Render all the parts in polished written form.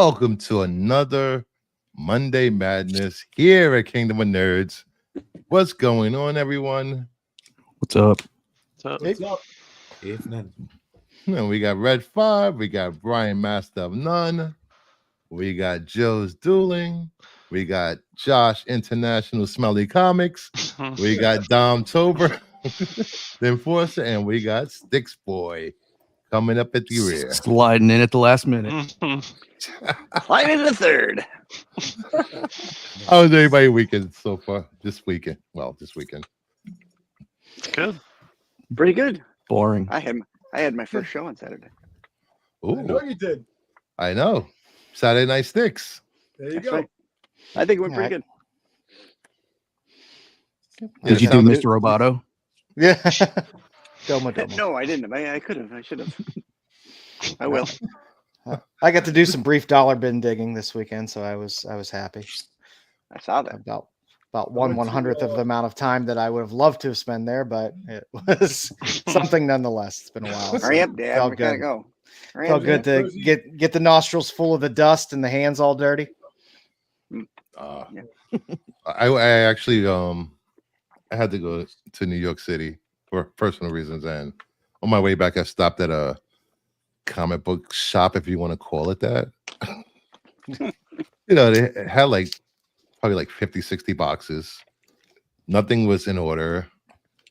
Welcome to another Monday Madness here at Kingdom of Nerds. What's going on, everyone? What's up? What's up? Evening. We got Red 5, we got Brian Master of None, we got Joe's Dueling, we got Josh International Smelly Comics, we got Dom Tober, the Enforcer, and we got Sticks Boy coming up at the rear. Sliding in at the last minute. Slide into third. How was everybody weekend so far? This weekend. It's good. Pretty good. Boring. I had my first show on Saturday. Ooh, I know you did. I know. Saturday Night Sticks. There you That's go. right. I think it went pretty good. Did you do Mr. Roboto? Yeah. Domo. No, I didn't. I could have. I should have. I will. I got to do some brief dollar bin digging this weekend, so I was happy. I saw that. About 1/100th of the amount of time that I would have loved to have spent there, but it was something nonetheless. It's been a while. Hurry up, Dad. Felt We gotta good. go. Hurry Felt up, good Dad. to get the nostrils full of the dust and the hands all dirty. I actually I had to go to New York City for personal reasons, and on my way back I stopped at a comic book shop, if you want to call it that. They had probably 50, 60 boxes. Nothing was in order.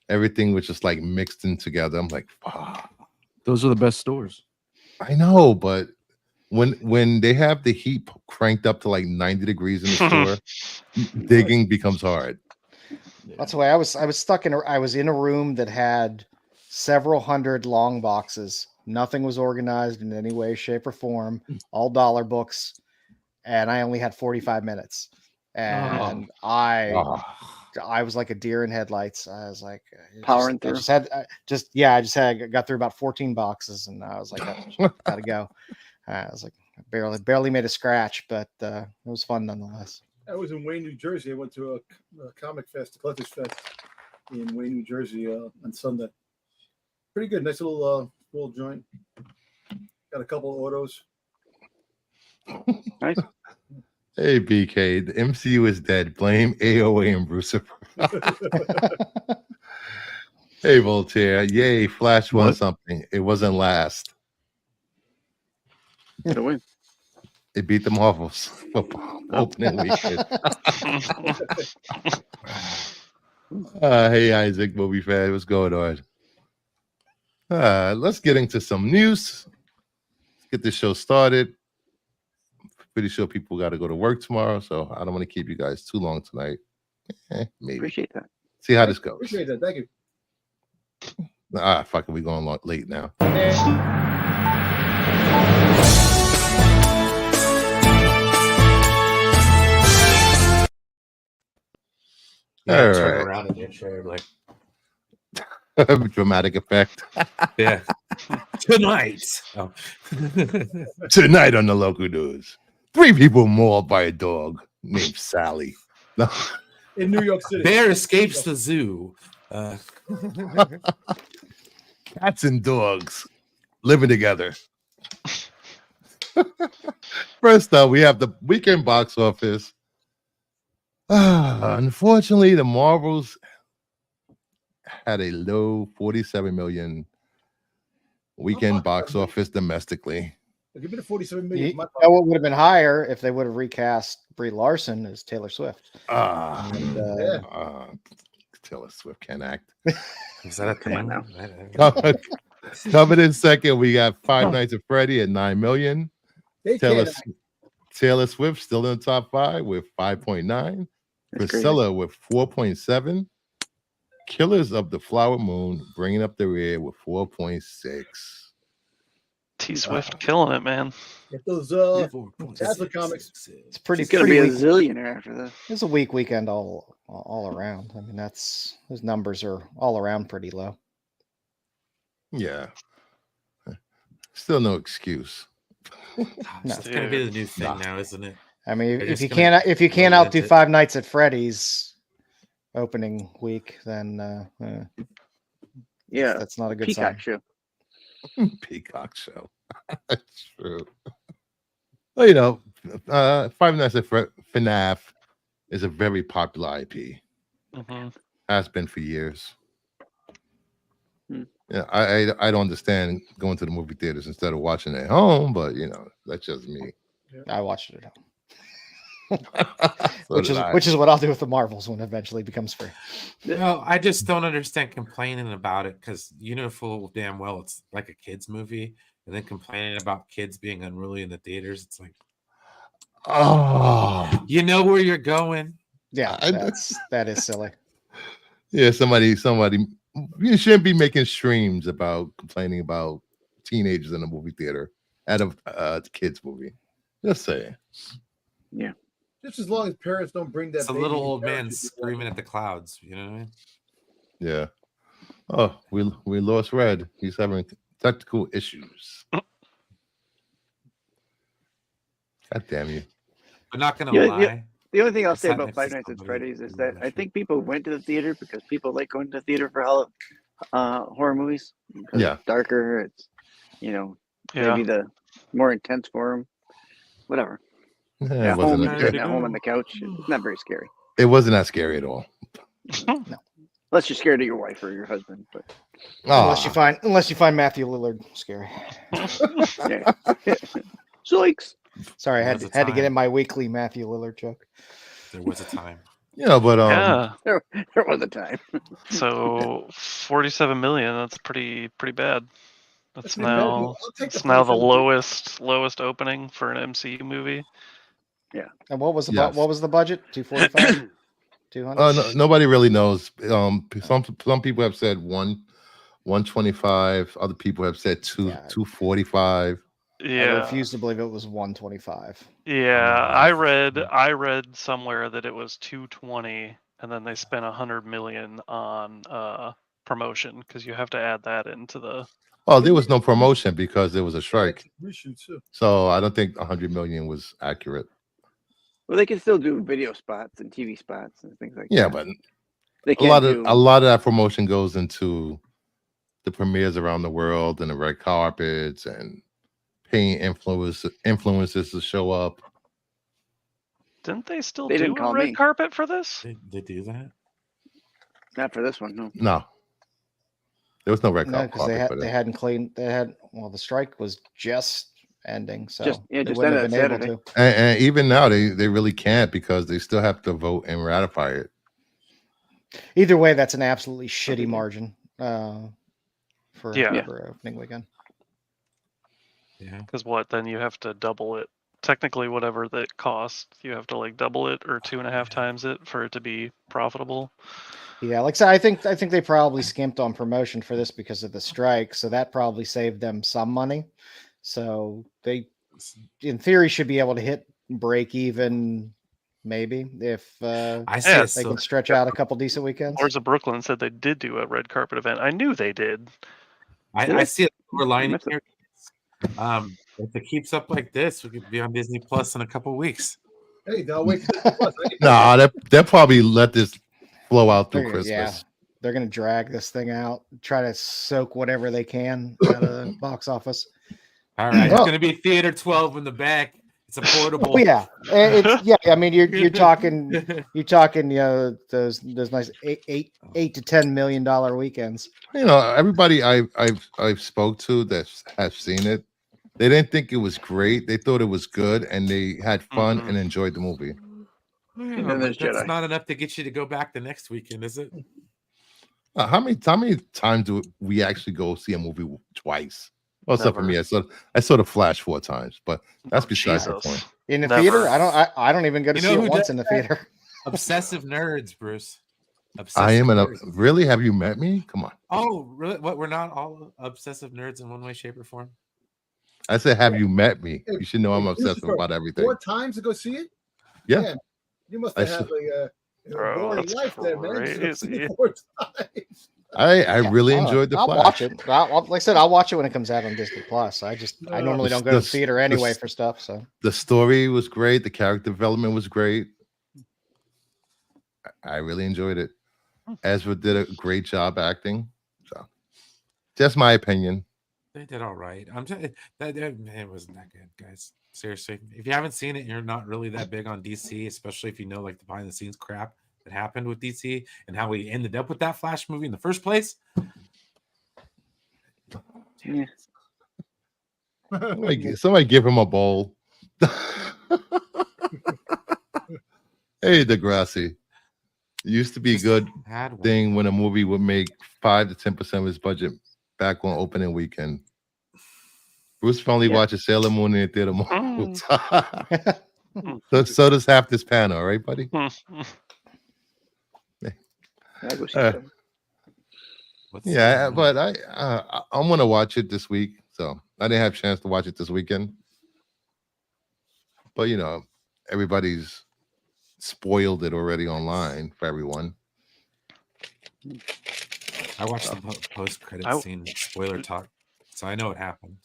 Everything was just mixed in together. I'm like, wow. Those are the best stores. I know, but when they have the heat cranked up to 90 degrees in the store, digging becomes hard. That's why I was stuck I was in a room that had several hundred long boxes. Nothing was organized in any way, shape, or form. All dollar books, and I only had 45 minutes. And I was like a deer in headlights. I was like Powering through. I just got through about 14 boxes, and I was like, gotta go. I was like, barely made a scratch, but it was fun nonetheless. I was in Wayne, New Jersey. I went to a comic fest, a collector's fest in Wayne, New Jersey on Sunday. Pretty good. Nice little joint. Got a couple of autos. Nice. Hey, BK, the MCU is dead. Blame AOA and Bruce. Hey, Voltaire. Yay, Flash won something. It wasn't last. Good win. It beat the Marvels opening weekend. Hey, Isaac, movie fan. What's going on? Let's get into some news. Let's get this show started. Pretty sure people got to go to work tomorrow, so I don't want to keep you guys too long tonight. Maybe. Appreciate that. See how this goes. Appreciate that. Thank you. Fuck it. We going late now. Yeah, turn around in your chair, Dramatic effect. yeah. Tonight. Oh. Tonight on the local news, 3 people mauled by a dog named Sally. In New York City. Bear escapes the zoo. Cats and dogs living together. First up, we have the weekend box office. Unfortunately, the Marvels had a low 47 million weekend box office domestically. Give me the 47 million. What would have been higher if they would have recast Brie Larson as Taylor Swift. Taylor Swift can't act. Is that a thing now? Coming in second, we got Five Nights at Freddy at 9 million. Taylor Swift still in the top 5 with 5.9. Priscilla with 4.7. Killers of the Flower Moon bringing up the rear with 4.6. T Swift killing it, man. Get those Dazzler comics. It's pretty. He's gonna be a zillionaire after that. It's a weak weekend all around. I mean, those numbers are all around pretty low. Yeah. Still no excuse. It's gonna be the new thing now, isn't it? I mean, if you can't outdo Five Nights at Freddy's opening week, then yeah, that's not a good Peacock sign. show. Peacock show. That's true. Well, you know, Five Nights at FNAF is a very popular IP. Mhm. Has been for years. Hmm. Yeah, I don't understand going to the movie theaters instead of watching at home, but you know, that's just me. I watched it at home. So which did is I. which is what I'll do with the Marvels when it eventually becomes free. No, I just don't understand complaining about it because you know full damn well it's like a kids movie, and then complaining about kids being unruly in the theaters. It's like, Oh, you know where you're going. Yeah, I- that is silly. yeah. Somebody. You shouldn't be making streams about complaining about teenagers in a movie theater at a kids movie. Just saying. Just as long as parents don't bring that. It's a baby little in old man parachute before screaming at the clouds. You know what I mean? Yeah. Oh, we lost Red. He's having technical issues. God damn you. I'm not gonna Yeah, lie. The only thing I'll I say sat about next to Five Nights at somebody Freddy's is who that was I sure. think people went to the theater because people like going to the theater for horror movies. Because Yeah. it's darker. It's Yeah. maybe the more intense for them. Whatever. Yeah, At home, Time sitting to at home on go. the couch, it's not very scary. it wasn't that scary at all. Unless you're scared of your wife or your husband. But Unless you Ah, find Matthew Lillard scary. yeah. Zoinks. Sorry, I There had was to, a get in time. my weekly Matthew Lillard joke. There was a time. you know, but Yeah. There was a time. So 47 million. That's pretty bad. That's pretty bad. now I'll take the it's now the 47. lowest opening for an MCU movie. And what was the Yes. what was the budget? 245, 200. no, nobody really knows. Some people have said 125. Other people have said Yeah. 245. I Yeah. refuse to believe it was 125. Yeah, I'm I not really- read somewhere that it was 220, and then they spent 100 million on promotion because you have to add that into the. Oh, there was no promotion because there was a strike. Reshoot too. So I don't think 100 million was accurate. Well, they can still do video spots and TV spots and things like Yeah, that. but They a can't lot do. of that promotion goes into the premieres around the world and the red carpets and paying influencers to show up. Didn't they still They do didn't a call red me. carpet for this? They do that? Not for this one, no. No, there was no red No, because carpet for they that. hadn't cleaned. The strike was just ending, so Just they ended wouldn't have on been able Saturday. to. And even now, they really can't because they still have to vote and ratify it. Either way, that's an absolutely shitty Okay. margin for Yeah. for opening weekend. Yeah. Because what? Then you have to double it. Technically, whatever that costs, you have to like double it or 2.5 times it for it to be profitable. Yeah, like I said, I think they probably skimped on promotion for this because of the strike, so that probably saved them some money. So they, in theory, should be able to hit break even, maybe if I see Yeah, it they so can stretch out a couple decent weekends. Lords of Brooklyn said they did do a red carpet event. I knew they did. I see a silver lining missed it. here. If it keeps up like this, we could be on Disney Plus in a couple weeks. Hey, they'll wait. For plus. Nah, they'll probably let this flow out through Christmas. Yeah, they're gonna drag this thing out, try to soak whatever they can out of the box office. All right, Well- it's gonna be theater 12 in the back. It's a portable. Oh yeah, yeah. I mean, you're talking, those nice $8 to $10 million weekends. You know, everybody I've spoke to that have seen it, they didn't think it was great. They thought it was good, and they had fun Mhm. and enjoyed the movie. Yeah, And then but there's that's Jedi. not enough to get you to go back the next weekend, is it? How many times do we actually go see a movie twice? Well, except for Never. me, I saw The Flash 4 times, but that's besides the Jesus. point. In the Never. theater, I don't even go to You see know it who once does in the that? theater. Obsessive nerds, Bruce. I Obsessive am nerds. really. Have you met me? Come on. Oh, really? What? We're not all obsessive nerds in one way, shape, or form. I said, have you met me? Hey, You should know I'm hey, obsessive Christopher, about everything. 4 times to go see it? Yeah. Man, you must I have had a Bro, boring that's life there, man. You just crazy. 4 times. I really enjoyed The I'll Flash. watch it. Like I said, I'll watch it when it comes out on Disney Plus. I normally don't go to the The- theater anyway for stuff. So The story was great. The character development was great. I really enjoyed it. Ezra did a great job acting. So, just my opinion. They did all right. I'm telling you, that it wasn't that good, guys. Seriously, if you haven't seen it, you're not really that big on DC, especially if you know like the behind the scenes crap that happened with DC and how we ended up with that Flash movie in the first place. Yeah. Somebody give him a bowl. Hey, Degrassi. It used to be a Just good had one. thing when a movie would make 5 to 10% of its budget back on opening weekend. Bruce finally Yeah. watches Sailor Moon in the theater. Mm. So does half this panel, all right, buddy? I go see Uh, that. What's Yeah, that? but I'm gonna watch it this week, so I didn't have a chance to watch it this weekend. But you know, everybody's spoiled it already online for everyone. I watched the post credit I- scene spoiler talk, so I know what happened.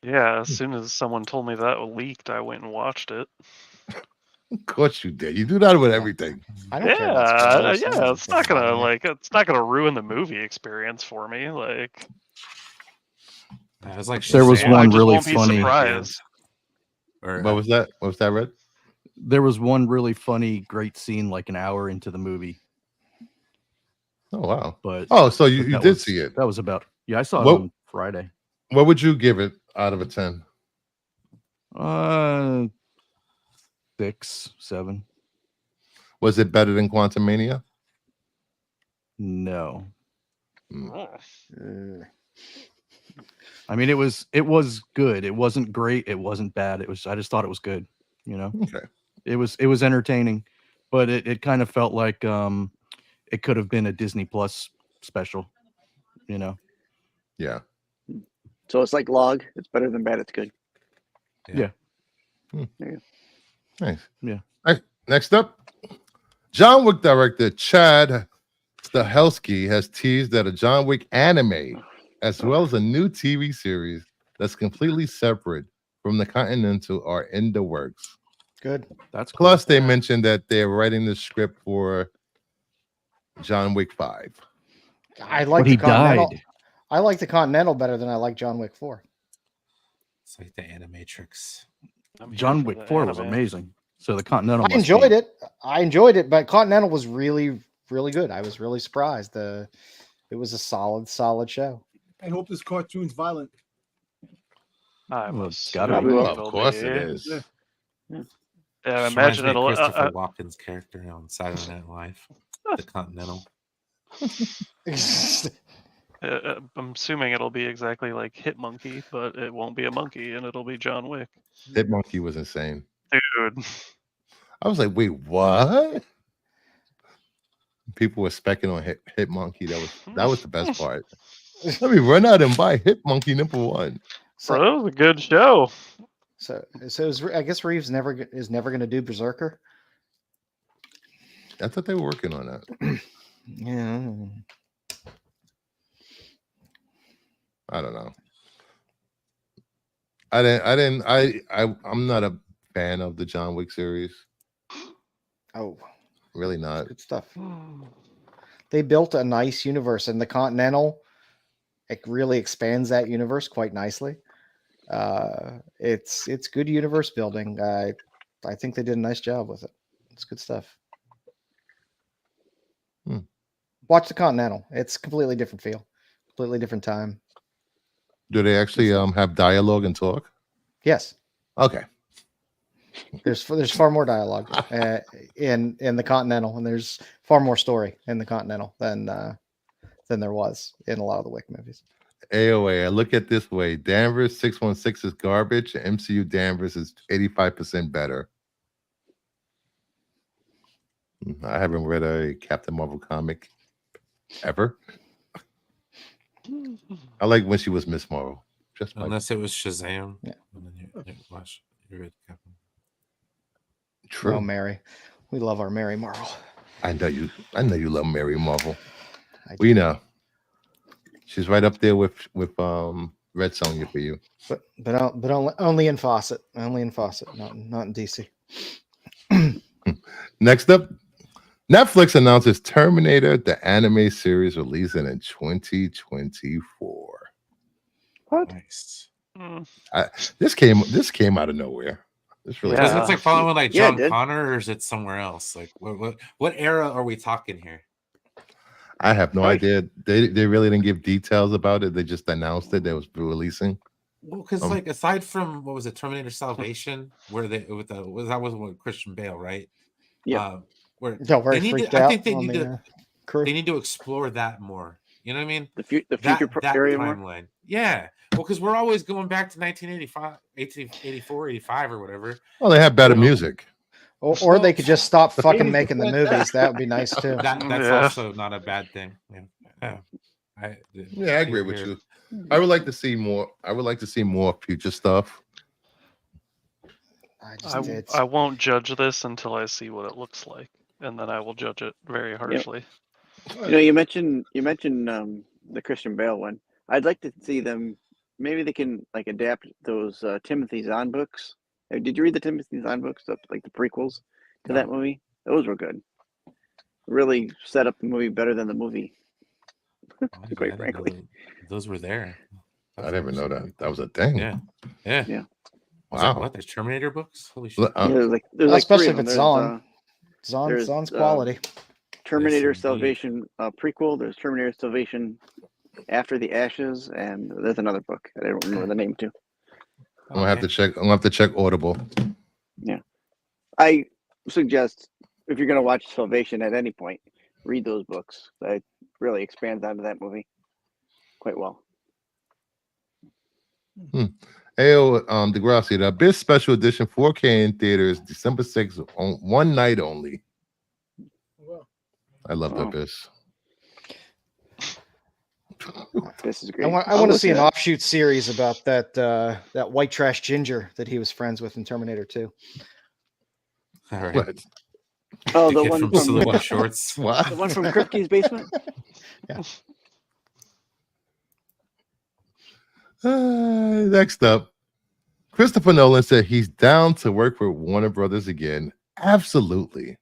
Yeah, as soon as someone told me that leaked, I went and watched it. Of course you did. You do that with everything. I don't care about spoilers. Yeah, it's not gonna Doesn't it's not gonna ruin the movie experience for me. Like, I was like, There was Shazam. I one just really won't be funny- surprised. Or, What was that? What was that, Red? There was one really funny, great scene like an hour into the movie. Oh wow. But Oh, so you that did was- see it. That was about I saw What- it on Friday. What would you give it out of a 10? 6, 7. Was it better than Quantum Mania? No. Uh, I mean, it was good. It wasn't great. It wasn't bad. I just thought it was good. You know, Okay. it was entertaining, but it kind of felt like it could have been a Disney Plus special. You know, Yeah. So it's like Log. It's better than bad. It's good. Nice. Yeah. All right, next up, John Wick director Chad Stahelski has teased that a John Wick anime, as well as a new TV series that's completely separate from the Continental, are in the works. good. that's cool. Plus, they mentioned that they're writing the script for John Wick 5. I like But he the Continental. died. I like the Continental better than I like John Wick 4. it's like the Animatrix. I'm here John for Wick the 4 was anime. amazing. So the Continental. I enjoyed it. But Continental was really, really good. I was really surprised. It was a solid show. I hope this cartoon's violent. I'm Well, it's gotta assuming be. it Well, of will course be. it is. Yeah. Yeah, Just imagine reminds me of it'll. Christopher Walken's character on Saturday Night Live, the Continental. I'm assuming it'll be exactly like Hit Monkey, but it won't be a monkey, and it'll be John Wick. Hit Monkey was insane. Dude, I was like, wait, what? People were specking on Hit Monkey. That was the best part. Let me run out and buy Hit Monkey #1. bro, So, that was a good show. I guess Reeves is never going to do Berserker. I thought they were working on that. Yeah. I don't know. I'm not a fan of the John Wick series. Oh, Really not. good stuff. They built a nice universe, and the Continental, it really expands that universe quite nicely. It's good universe building. I think they did a nice job with it. It's good stuff. Watch the Continental. It's completely different feel, completely different time. Do they actually have dialogue and talk? Yes, Okay. there's far more dialogue in the Continental, and there's far more story in the Continental than there was in a lot of the Wick movies. AOA, I look at this way. Danvers 616 is garbage. And MCU Danvers is 85% better. I haven't read a Captain Marvel comic ever. I like when she was Miss Marvel. Just like Unless it was Shazam. Yeah. And then you watch. You read Captain. true. Oh, Mary, we love our Mary Marvel. I know you love Mary Marvel. I We do. know. She's right up there with Red Sonja for you. But only in Fawcett, not in DC. Next up, Netflix announces Terminator, the anime series releasing in 2024. What? Nice. Mm, This came out of nowhere. This really Yeah. Does it's like following like Yeah, it John did. Connor, or is it somewhere else? Like what era are we talking here? I have no Right. idea. They really didn't give details about it. They just announced it. They was releasing. Well, because like aside from what was it, Terminator Salvation, where they with the that was with Christian Bale, right? Yep. Where No, very they need freaked to, I out think they on need the to crew. they need to explore that more. You know what I mean? The future That area more. timeline. Yeah. Well, because we're always going back to 1985, 1884, 85 or whatever. Well, they have better You know, music. Or they could just stop fucking 80s making the percent that. movies. That would be nice too. that's Yeah. also not a bad thing. Yeah. I agree with you. I would like to see more. I would like to see more future stuff. I won't judge this until I see what it looks like, and then I will judge it very harshly. You mentioned the Christian Bale one. I'd like to see them. Maybe they can like adapt those Timothy Zahn books. Did you read the Timothy Zahn books, like the prequels to that movie? Those were good. Really set up the movie better than the movie. Quite frankly, those were there. I didn't even know that was a thing. Yeah. Yeah. Wow. What? There's Terminator books? Holy shit! Look, there's like three especially of if them. it's There's, Zahn. Zahn's quality. Terminator Yes, indeed. Salvation prequel. There's Terminator Salvation After the Ashes, and there's another book. I don't remember the name too. I'm gonna have to check. I'm gonna have to check Audible. Yeah, I suggest if you're gonna watch Salvation at any point, read those books. It really expands onto that movie quite well. Ayo, Degrassi, the Abyss Special Edition 4K in theaters, December 6th, on one night only. Well, I love the Wow. Abyss. This is great. I want to see an offshoot series about that white trash ginger that he was friends with in Terminator 2. All right. What? Oh, The the kid one from from Silhouette Shorts. What? the one from Kripke's basement. Next up, Christopher Nolan said he's down to work for Warner Brothers again. Absolutely.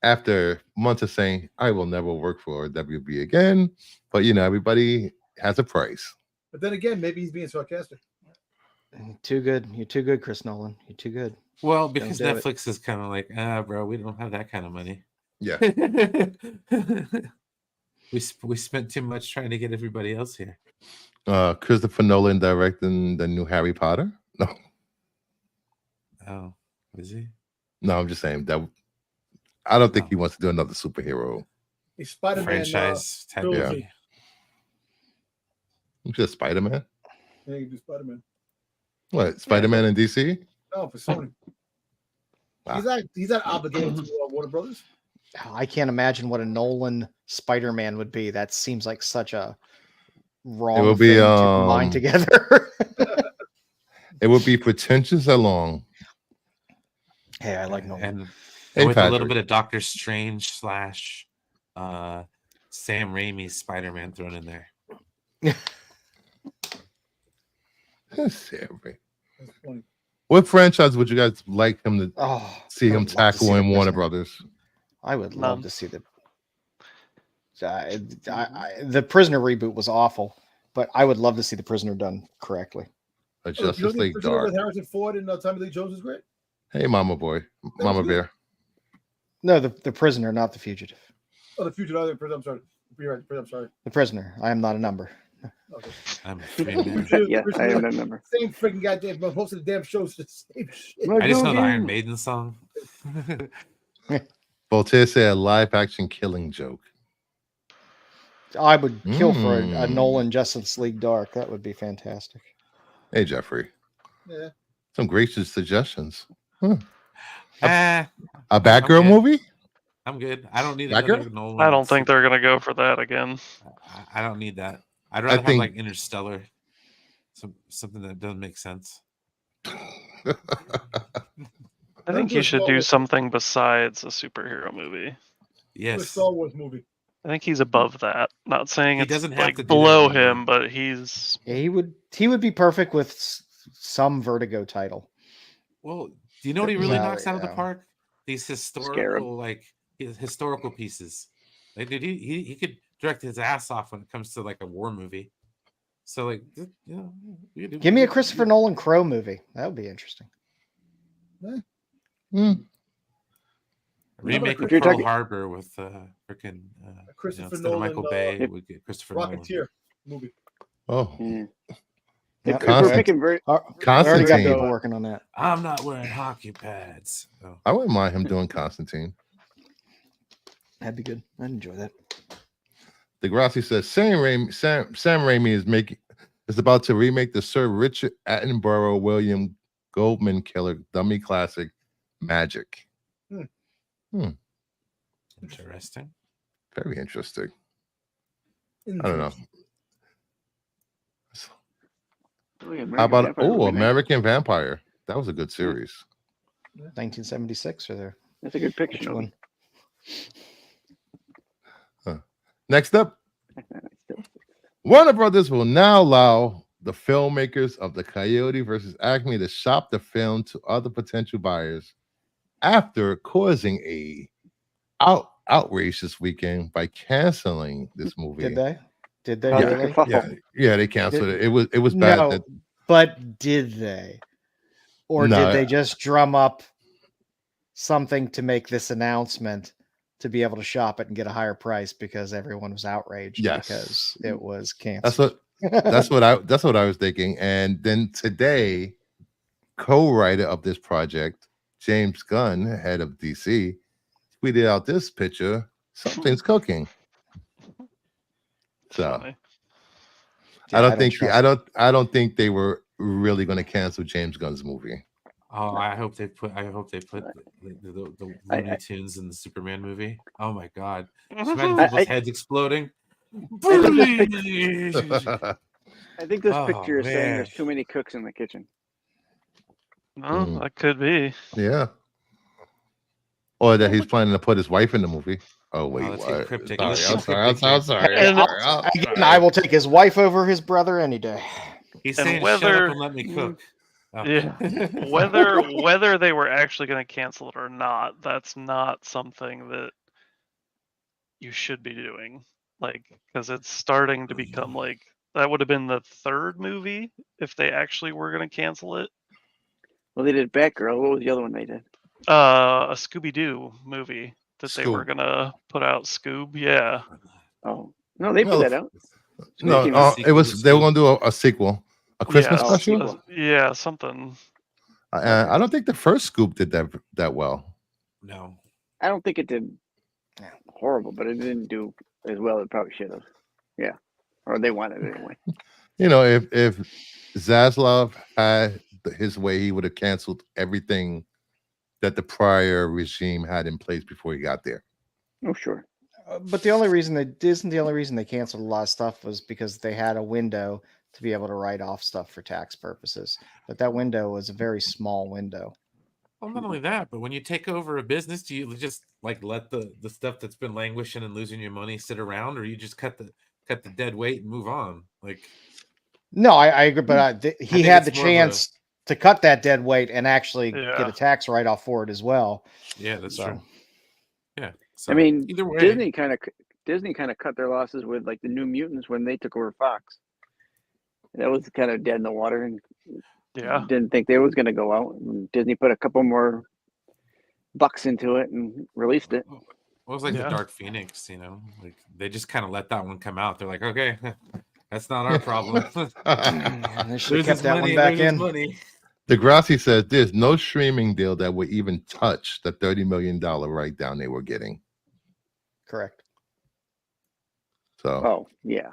After months of saying, I will never work for WB again. But, everybody has a price. but then again, maybe he's being sarcastic. Too good. You're too good, Chris Nolan. You're too good. Well, because do it. Netflix is kind of like, bro, we don't have that kind of money. Yeah. we spent too much trying to get everybody else here. Christopher Nolan directing the new Harry Potter? No. Oh, is he? No, I'm just saying that I don't think he wants to do another superhero. He's Spider-Man Franchise type. trilogy. Just Spider-Man? Yeah, he can do Spider-Man. What? Spider-Man in DC? No, for Sony. Wow. He's not obligated to Warner Brothers. I can't imagine what a Nolan Spider-Man would be. That seems like such a wrong will be, thing to combine together. It would be pretentious and long. Hey, I like Nolan. And Hey, with a little Patrick. bit of Doctor Strange / Sam Raimi's Spider-Man thrown in there. Sam Raimi. That's funny. What franchise would you guys like him to see I him would love to tackle see in the Warner Prisoner. Brothers? I would love None. to see the Prisoner reboot was awful, but I would love to see the Prisoner done correctly. A You don't Justice think League Prisoner Dark. with Harrison Ford and Tommy Lee Jones is great? Hey, Mama Boy. was Mama good. Bear. No, the Prisoner, not the Fugitive. Oh, the future. I'm sorry. You're right. I'm sorry. The Prisoner. I am not a number. Okay. I'm a free man. Yeah, I remember. Same freaking goddamn. Most of the damn shows the same shit. I just know the Iron Maiden song. Voltaire said a live action killing joke. I would kill for a Mm. Nolan Justice League Dark. That would be fantastic. Hey, Jeffrey. Yeah. Some great suggestions. Ah, A Batgirl Okay. movie? I'm good. I don't need Batgirl? another Nolan. I don't think they're gonna go for that again. I don't need that. I'd rather have think- like Interstellar, something that doesn't make sense. I think you should do something besides a superhero movie. A Yes, Star Wars movie. I think he's above that. Not saying He it's doesn't have like to do that below anymore. him, but he's Yeah, he would be perfect with some Vertigo title. Well, do you know what he really Yeah, knocks out of the yeah. park? These historical, his historical pieces. Like, dude, he could direct his ass off when it comes to like a war movie. So like, we could Give me a Christopher Nolan Crow movie. That would be interesting. remake of If you're Pearl talking- Harbor with freaking Christopher instead of Nolan, Michael Bay, we get Christopher Nolan. Rocketeer movie. Oh, Yeah. Yep. If we're Constant- picking very, We already got Constantine. people working on that. I'm not wearing hockey pads. Oh. I wouldn't mind him doing Constantine. That'd be good. I'd enjoy that. Degrassi says Sam Raimi is about to remake the Sir Richard Attenborough William Goldman killer dummy classic Magic. Interesting. Very interesting. I don't know. How about American Vampire? That was a good series. 1976 or there. That's a good Which picture. one? Next up, Warner Brothers will now allow the filmmakers of the Coyote versus Acme to shop the film to other potential buyers after causing a outrage this weekend by canceling this movie. Did they? Did they Yeah. really? Yeah, they canceled it. It was bad. No, but did they? Or No. did they just drum up something to make this announcement to be able to shop it and get a higher price because everyone was outraged Yes. because it was That's canceled? what I was thinking. And then today, co-writer of this project, James Gunn, head of DC, tweeted out this picture. Something's cooking. So Funny. Yeah, I don't think they were really going to cancel James Gunn's movie. Oh, I hope they put the Looney Tunes in the Superman movie. Oh my god! Just imagine people's heads exploding. I think this Oh, picture is saying man. there's too many cooks in the kitchen. No, that could be. Yeah. Or that he's planning to put his wife in the movie. Oh wait, that's what? cryptic. Sorry, It's I'm just sorry. cryptic. Sorry. And Again, I will take his wife over his brother any day. He's And saying, "Shut whether- up and let me cook." Oh. Yeah. Whether they were actually going to cancel it or not, that's not something that you should be doing. Like, because it's starting to become like that would have been the third movie if they actually were going to cancel it. Well, they did Batgirl. What was the other one they did? A Scooby-Doo movie that they were Scoob. gonna put out. Scoob, yeah. Oh no, they Well, put that out. No, Came out. it was they were going to do a sequel, a Christmas yeah, special. Yeah, something. I don't think the first Scoop did that well. No. I don't think it did horrible, but it didn't do as well as it probably should have. Yeah, or they wanted it anyway. You know, if Zaslav had his way, he would have canceled everything that the prior regime had in place before he got there. Oh sure. But the only reason they canceled a lot of stuff was because they had a window to be able to write off stuff for tax purposes. But that window was a very small window. Well, not only that, but when you take over a business, do you just like let the stuff that's been languishing and losing your money sit around, or you just cut the dead weight and move on? Like, no, I agree, but he think had the it's more of a- chance to cut that dead weight and actually Yeah. get a tax write-off for it as well. yeah, that's So- true. Yeah. So, I mean, either way, Disney kind of cut their losses with like the New Mutants when they took over Fox. That was kind of dead in the water, and Yeah. didn't think they was going to go out. And Disney put a couple more bucks into it and released it. Well, it was like Yeah. the Dark Phoenix, like they just kind of let that one come out. They're like, okay, that's not our problem. They should There's have kept his that money, one back there's his in. money. Degrassi says there's no streaming deal that would even touch the $30 million write down they were getting. Correct. So, Oh yeah,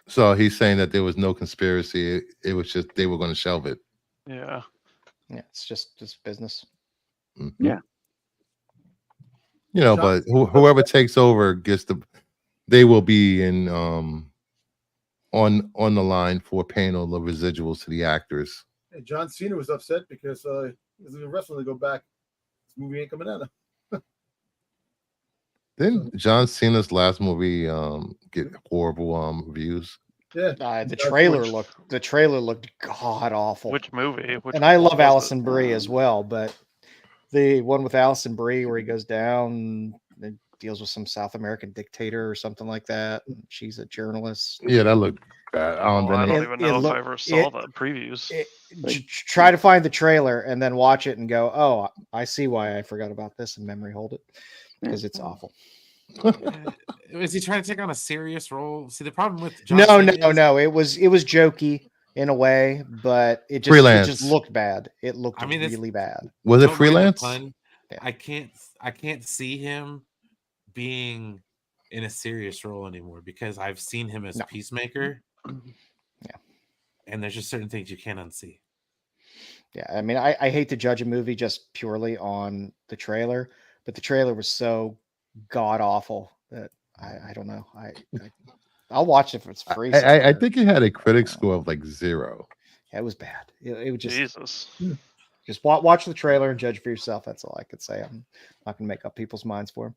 so he's saying that there was no conspiracy. It was just they were going to shelve it. Yeah. Yeah, it's just business. Mhm. Yeah. You know, but whoever takes over gets they will be in on the line for paying all the residuals to the actors. And John Cena was upset because he's in wrestling to go back. This movie ain't coming out. Didn't John Cena's last movie get horrible reviews? Yeah. The trailer looked god awful. Which movie? And I love was it? Allison Brie as well, but the one with Allison Brie where he goes down and deals with some South American dictator or something like that. And she's a journalist. Yeah, that looked bad. Oh, I don't It- even it know if look- I ever saw it- the previews. Try to find the trailer and then watch it and go, oh, I see why I forgot about this, and memory hold it, because it's awful. Is he trying to take on a serious role? See, the problem with No, Joss is, it was jokey in a way, but it just Freelance. looked bad. It looked I mean, it's- really bad. Was it don't mind the freelance? pun, Yeah. I can't see him being in a serious role anymore because I've seen him as No. Peacemaker. Yeah. And there's just certain things you can't unsee. Yeah, I mean, I hate to judge a movie just purely on the trailer, but the trailer was so god awful that I don't know. I'll watch it if it's free. I think it had a critic score of like 0. Yeah, it was bad. It was Jesus. just watch the trailer and judge for yourself. That's all I could say. I'm not gonna make up people's minds for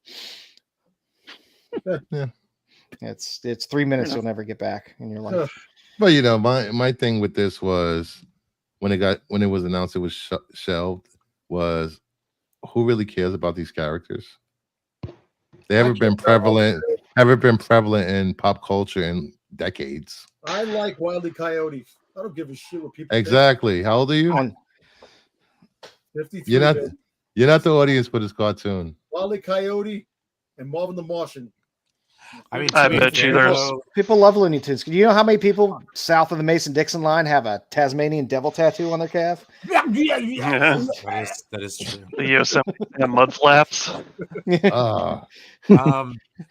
them. Yeah. It's 3 minutes you'll never get back in your life. But you know, my thing with this was when it was announced it was shelved, was who really cares about these characters? They haven't been prevalent in pop culture in decades. I like Wile E. Coyote. I don't give a shit what people think. Exactly. How old are you? 53. You're not the audience for this cartoon. Wile E. Coyote and Marvin the Martian. I mean, I to be bet you fair, there's- though, People love Looney Tunes. Do you know how many people south of the Mason-Dixon line have a Tasmanian devil tattoo on their calf? Yeah. that is true. The Yosemite mud flaps.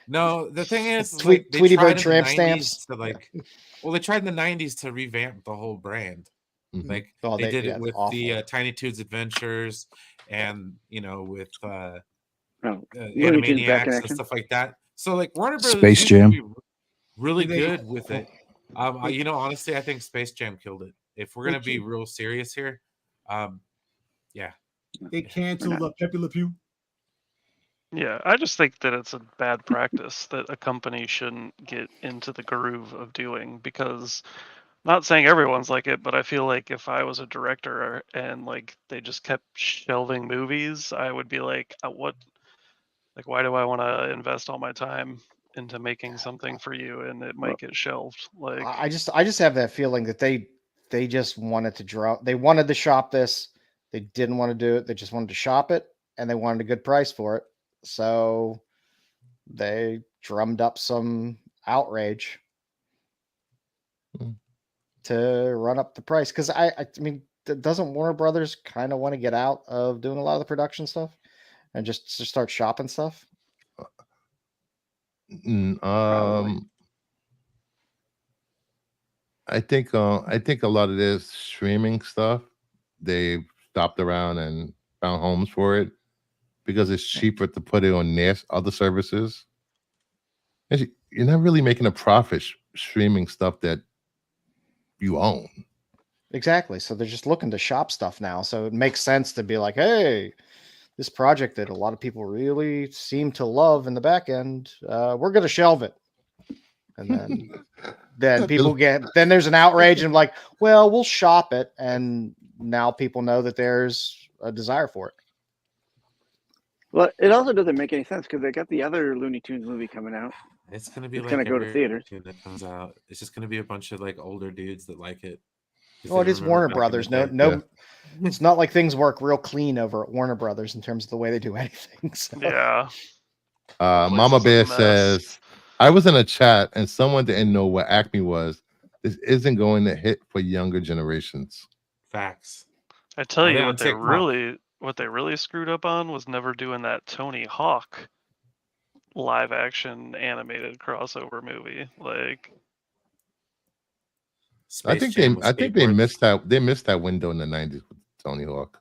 No, the thing is, Tweety they tried Bird in the tramp 90s stamps. to they tried in the 90s to revamp the whole brand. Mhm. Like Oh, they did yeah, it with awful. the Tiny Toons Adventures, and with Oh, Looney Tunes back in Animaniacs and action. stuff like that. So like Warner Brothers Space used to Jam. be really Did they- good with it. Honestly, I think Space Jam killed it. If we're gonna be real serious here, yeah. They canceled Pepe Le Pew. Yeah, I just think that it's a bad practice that a company shouldn't get into the groove of doing, because not saying everyone's like it, but I feel like if I was a director and like they just kept shelving movies, I would be like, what? Like, why do I want to invest all my time into making something for you and it might get shelved? Like, I just have that feeling that they just wanted to draw. They wanted to shop this. They didn't want to do it. They just wanted to shop it, and they wanted a good price for it. So they drummed up some outrage Hmm. to run up the price. Because I mean, doesn't Warner Brothers kind of want to get out of doing a lot of the production stuff and just start shopping stuff? Probably. I think a lot of this streaming stuff, they've stopped around and found homes for it because it's cheaper to put it on their other services. You're not really making a profit streaming stuff that you own. Exactly. So they're just looking to shop stuff now. So it makes sense to be like, hey, this project that a lot of people really seem to love in the back end, we're going to shelve it. And then people then there's an outrage and like, well, we'll shop it. And now people know that there's a desire for it. Well, it also doesn't make any sense because they got the other Looney Tunes movie coming out. It's gonna be It's like gonna go to every theaters. cartoon that comes out. It's just gonna be a bunch of like older dudes that like it. 'Cause Well, they it is remember Warner back in the Brothers. day. No, it's not like things work real clean over at Warner Brothers in terms of the way they do anything. So. yeah. Mama Place is a Bear mess. says, I was in a chat and someone didn't know what Acme was. This isn't going to hit for younger generations. Facts. I tell Are you they on what they really screwed up on was never doing that Tony Hawk live action animated crossover movie. Like, I Space think Jam with they skateboards. missed that window in the 90s with Tony Hawk.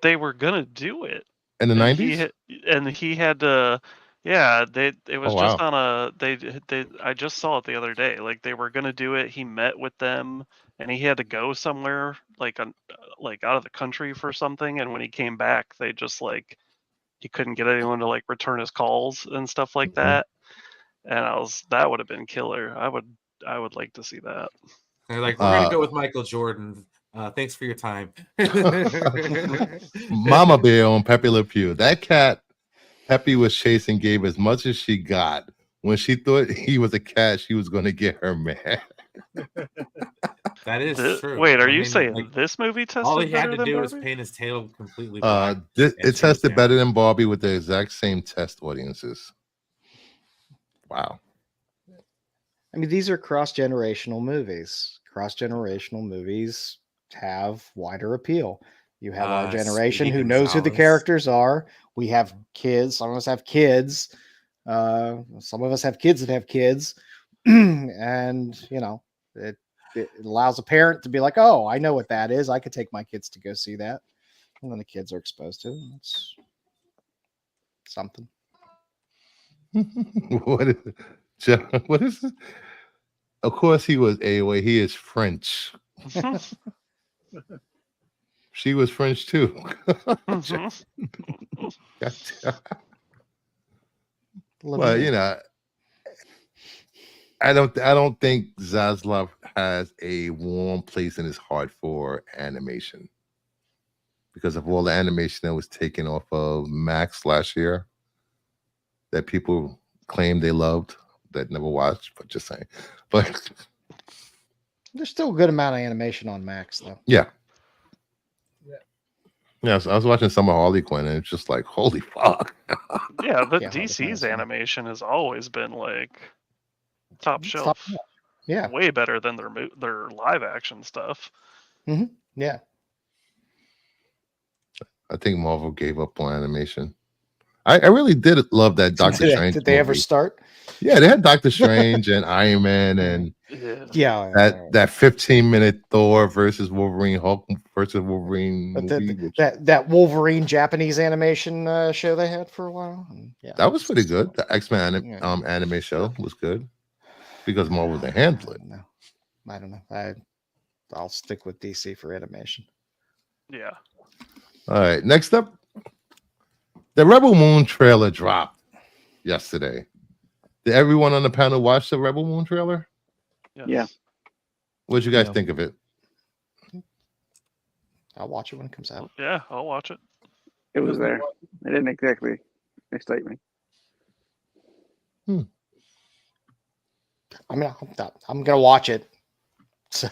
they were gonna do it. In the And 90s? he had to, yeah, it was Oh, just wow. on I just saw it the other day. Like, they were gonna do it. He met with them and he had to go somewhere like out of the country for something, and when he came back they just like he couldn't get anyone to like return his calls and stuff like Mhm. that. And that would have been killer. I would like to see that. They're like, we're gonna go with Michael Jordan. Thanks for your time. Mama Bear on Pepe Le Pew. That cat Pepe was chasing gave as much as she got. When she thought he was a cat, she was going to get her man. That is true. Wait, are I you mean, saying like, this movie all tested he had better to than do was Barbie? paint his tail completely black. It and change tested the better animation. than Barbie with the exact same test audiences. Wow. I mean, these are cross-generational movies. Cross-generational movies have wider appeal. You have our generation Speedy who knows who the Gonzalez. characters are. We have kids. Some of us have kids. Some of us have kids that have kids. And, you know, it allows a parent to be like, oh, I know what that is. I could take my kids to go see that. And then the kids are exposed to it. It's something. What is what is it? Of course he was AOA. He is French. She was French too. Mhm. Gotcha. Love Well, it. you know, I don't think Zaslav has a warm place in his heart for animation because of all the animation that was taken off of Max last year that people claim they loved that never watched, but just saying. But There's still a good amount of animation on Max, though. yeah. Yeah. Yeah, so I was watching some of Harley Quinn and it's just like, holy fuck. Yeah, the Yeah, Harley Quinn is DC's fun. animation has always been like top It's shelf. top- Yeah. Way better than their live action stuff. Yeah. I think Marvel gave up on animation. I really did love that Doctor Strange. Did they ever movie. start? Yeah, they had Doctor Strange and Iron Man and Yeah. Yeah. that 15-minute Thor versus Wolverine, Hulk versus Wolverine But movie. Which, that Wolverine Japanese animation show they had for a while. And yeah, that was pretty good. The X-Men Yeah. anime show was good because Marvel didn't handle it. I don't know. I'll stick with DC for animation. Yeah. All right, next up, the Rebel Moon trailer dropped yesterday. Did everyone on the panel watch the Rebel Moon trailer? Yes. Yeah. What did you guys Yeah. think of it? I'll watch it when it comes out. Yeah, I'll watch it. It was there. It didn't exactly excite me. I mean, I'm gonna watch it. So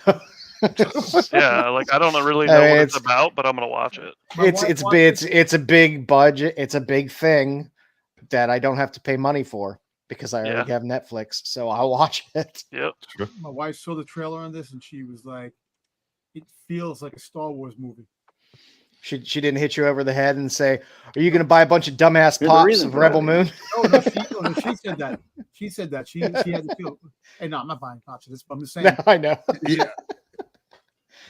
Yeah, like I don't really I know mean, what it's it's- about, but I'm gonna watch it. My wife watched it's a big budget. It's a big thing that I don't have to pay money for because I already have Netflix. So I'll watch it. Yep. My wife saw the trailer on this and she was like, "It feels like a Star Wars movie." She didn't hit you over the head and say, "Are you going to buy a bunch of dumbass There's a pops reason of for Rebel that. Moon?" No, she said that. She said that. She had to feel. Hey, no, I'm not buying pops of this. But I'm just saying. No, I know. Yeah.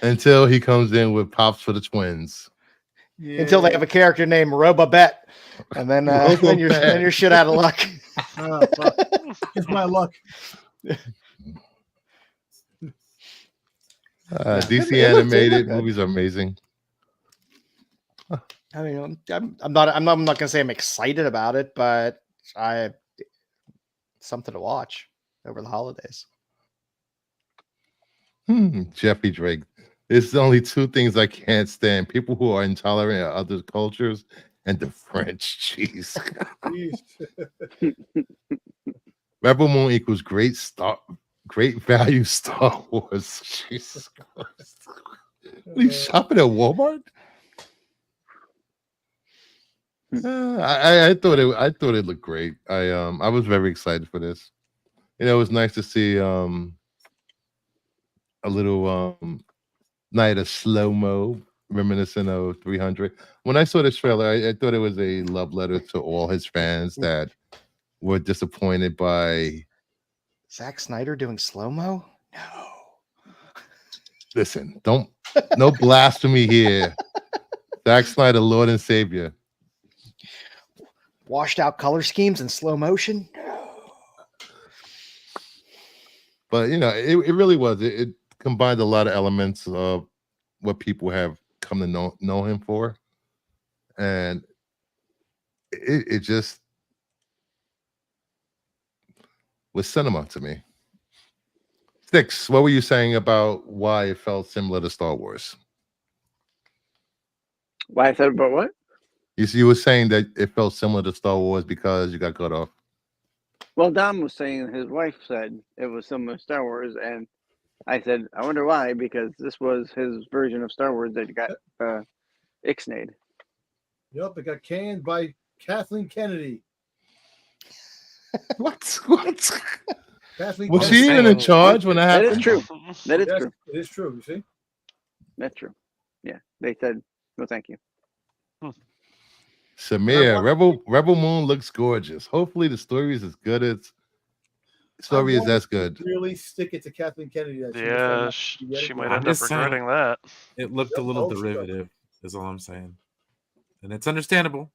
Until he comes in with pops for the twins. Yeah. Until they have a character named Robobet, and then you're shit out of luck. Fuck. It's my luck. DC It looked animated good. movies are amazing. I mean, I'm not going to say I'm excited about it, but something to watch over the holidays. Jeffrey Drake. There's only two things I can't stand: people who are intolerant of other cultures and the French. Jeez. Rebel Moon equals great value Star Wars. Jesus Christ. Are you shopping at Walmart? I thought it looked great. I was very excited for this. You know, it was nice to see a little night of slow-mo reminiscent of 300. When I saw this trailer, I thought it was a love letter to all his fans that were disappointed by Zack Snyder doing slow-mo? No. Listen, no blasphemy here. Zack Snyder, Lord and Savior. Washed out color schemes in slow motion? No. But you know, it really was. It combined a lot of elements of what people have come to know him for, and it just was cinema to me. Sticks, what were you saying about why it felt similar to Star Wars? Why I said about what? You were saying that it felt similar to Star Wars because you got cut off. Well, Dom was saying his wife said it was similar to Star Wars, and I said, I wonder why, because this was his version of Star Wars that got ixnayed. Yep, it got canned by Kathleen Kennedy. What? Kathleen Was Kennedy. she even in charge when that That happened? is true. That is Yes, true. it is true. You see? That's true. Yeah, they said no, thank you. Samir, Rebel Moon looks gorgeous. Hopefully the story is as good as good. Really stick it to Kathleen Kennedy. That she was Yeah, trying she might I'm end up just saying. regretting that. It looked Yep, a I little hope she does. derivative, is all I'm saying. And it's understandable.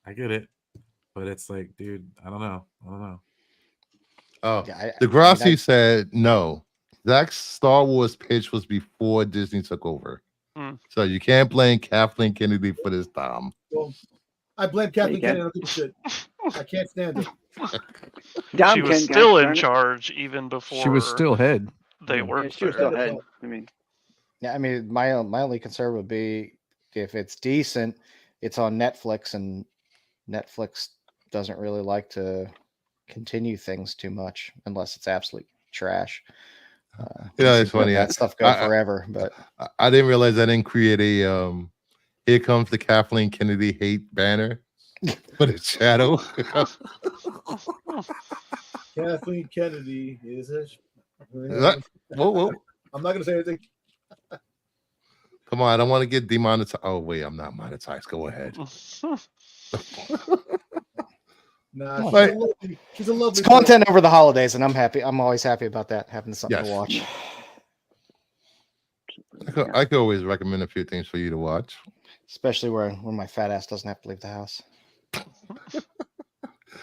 I get it. But it's like, dude, I don't know. Oh, Yeah, Degrassi said no. Zach's Star Wars pitch was before Disney took over. Hmm. So you can't blame Kathleen Kennedy for this, Tom. Well, I blame Kathleen you can. Kennedy. I don't give a shit. I can't stand her. Dom She was Ken got still in darn it. charge even before She was still head. they Yeah. worked Yeah, she was there. still ahead. I mean, Yeah, I mean, my only concern would be if it's decent, it's on Netflix, and Netflix doesn't really like to continue things too much unless it's absolute trash. Yeah, you it's can let funny. That stuff go forever, but I didn't realize I didn't create a here comes the Kathleen Kennedy hate banner for the shadow. Kathleen Kennedy is a. Whoa. I'm not gonna say anything. Come on, I don't want to get demonetized. Oh, wait, I'm not monetized. Go ahead. Nah, Like- she's a lovely. it's content over the holidays, and I'm happy. I'm always happy about that, having something Yes. to watch. I could always recommend a few things for you to watch. Especially when my fat ass doesn't have to leave the house.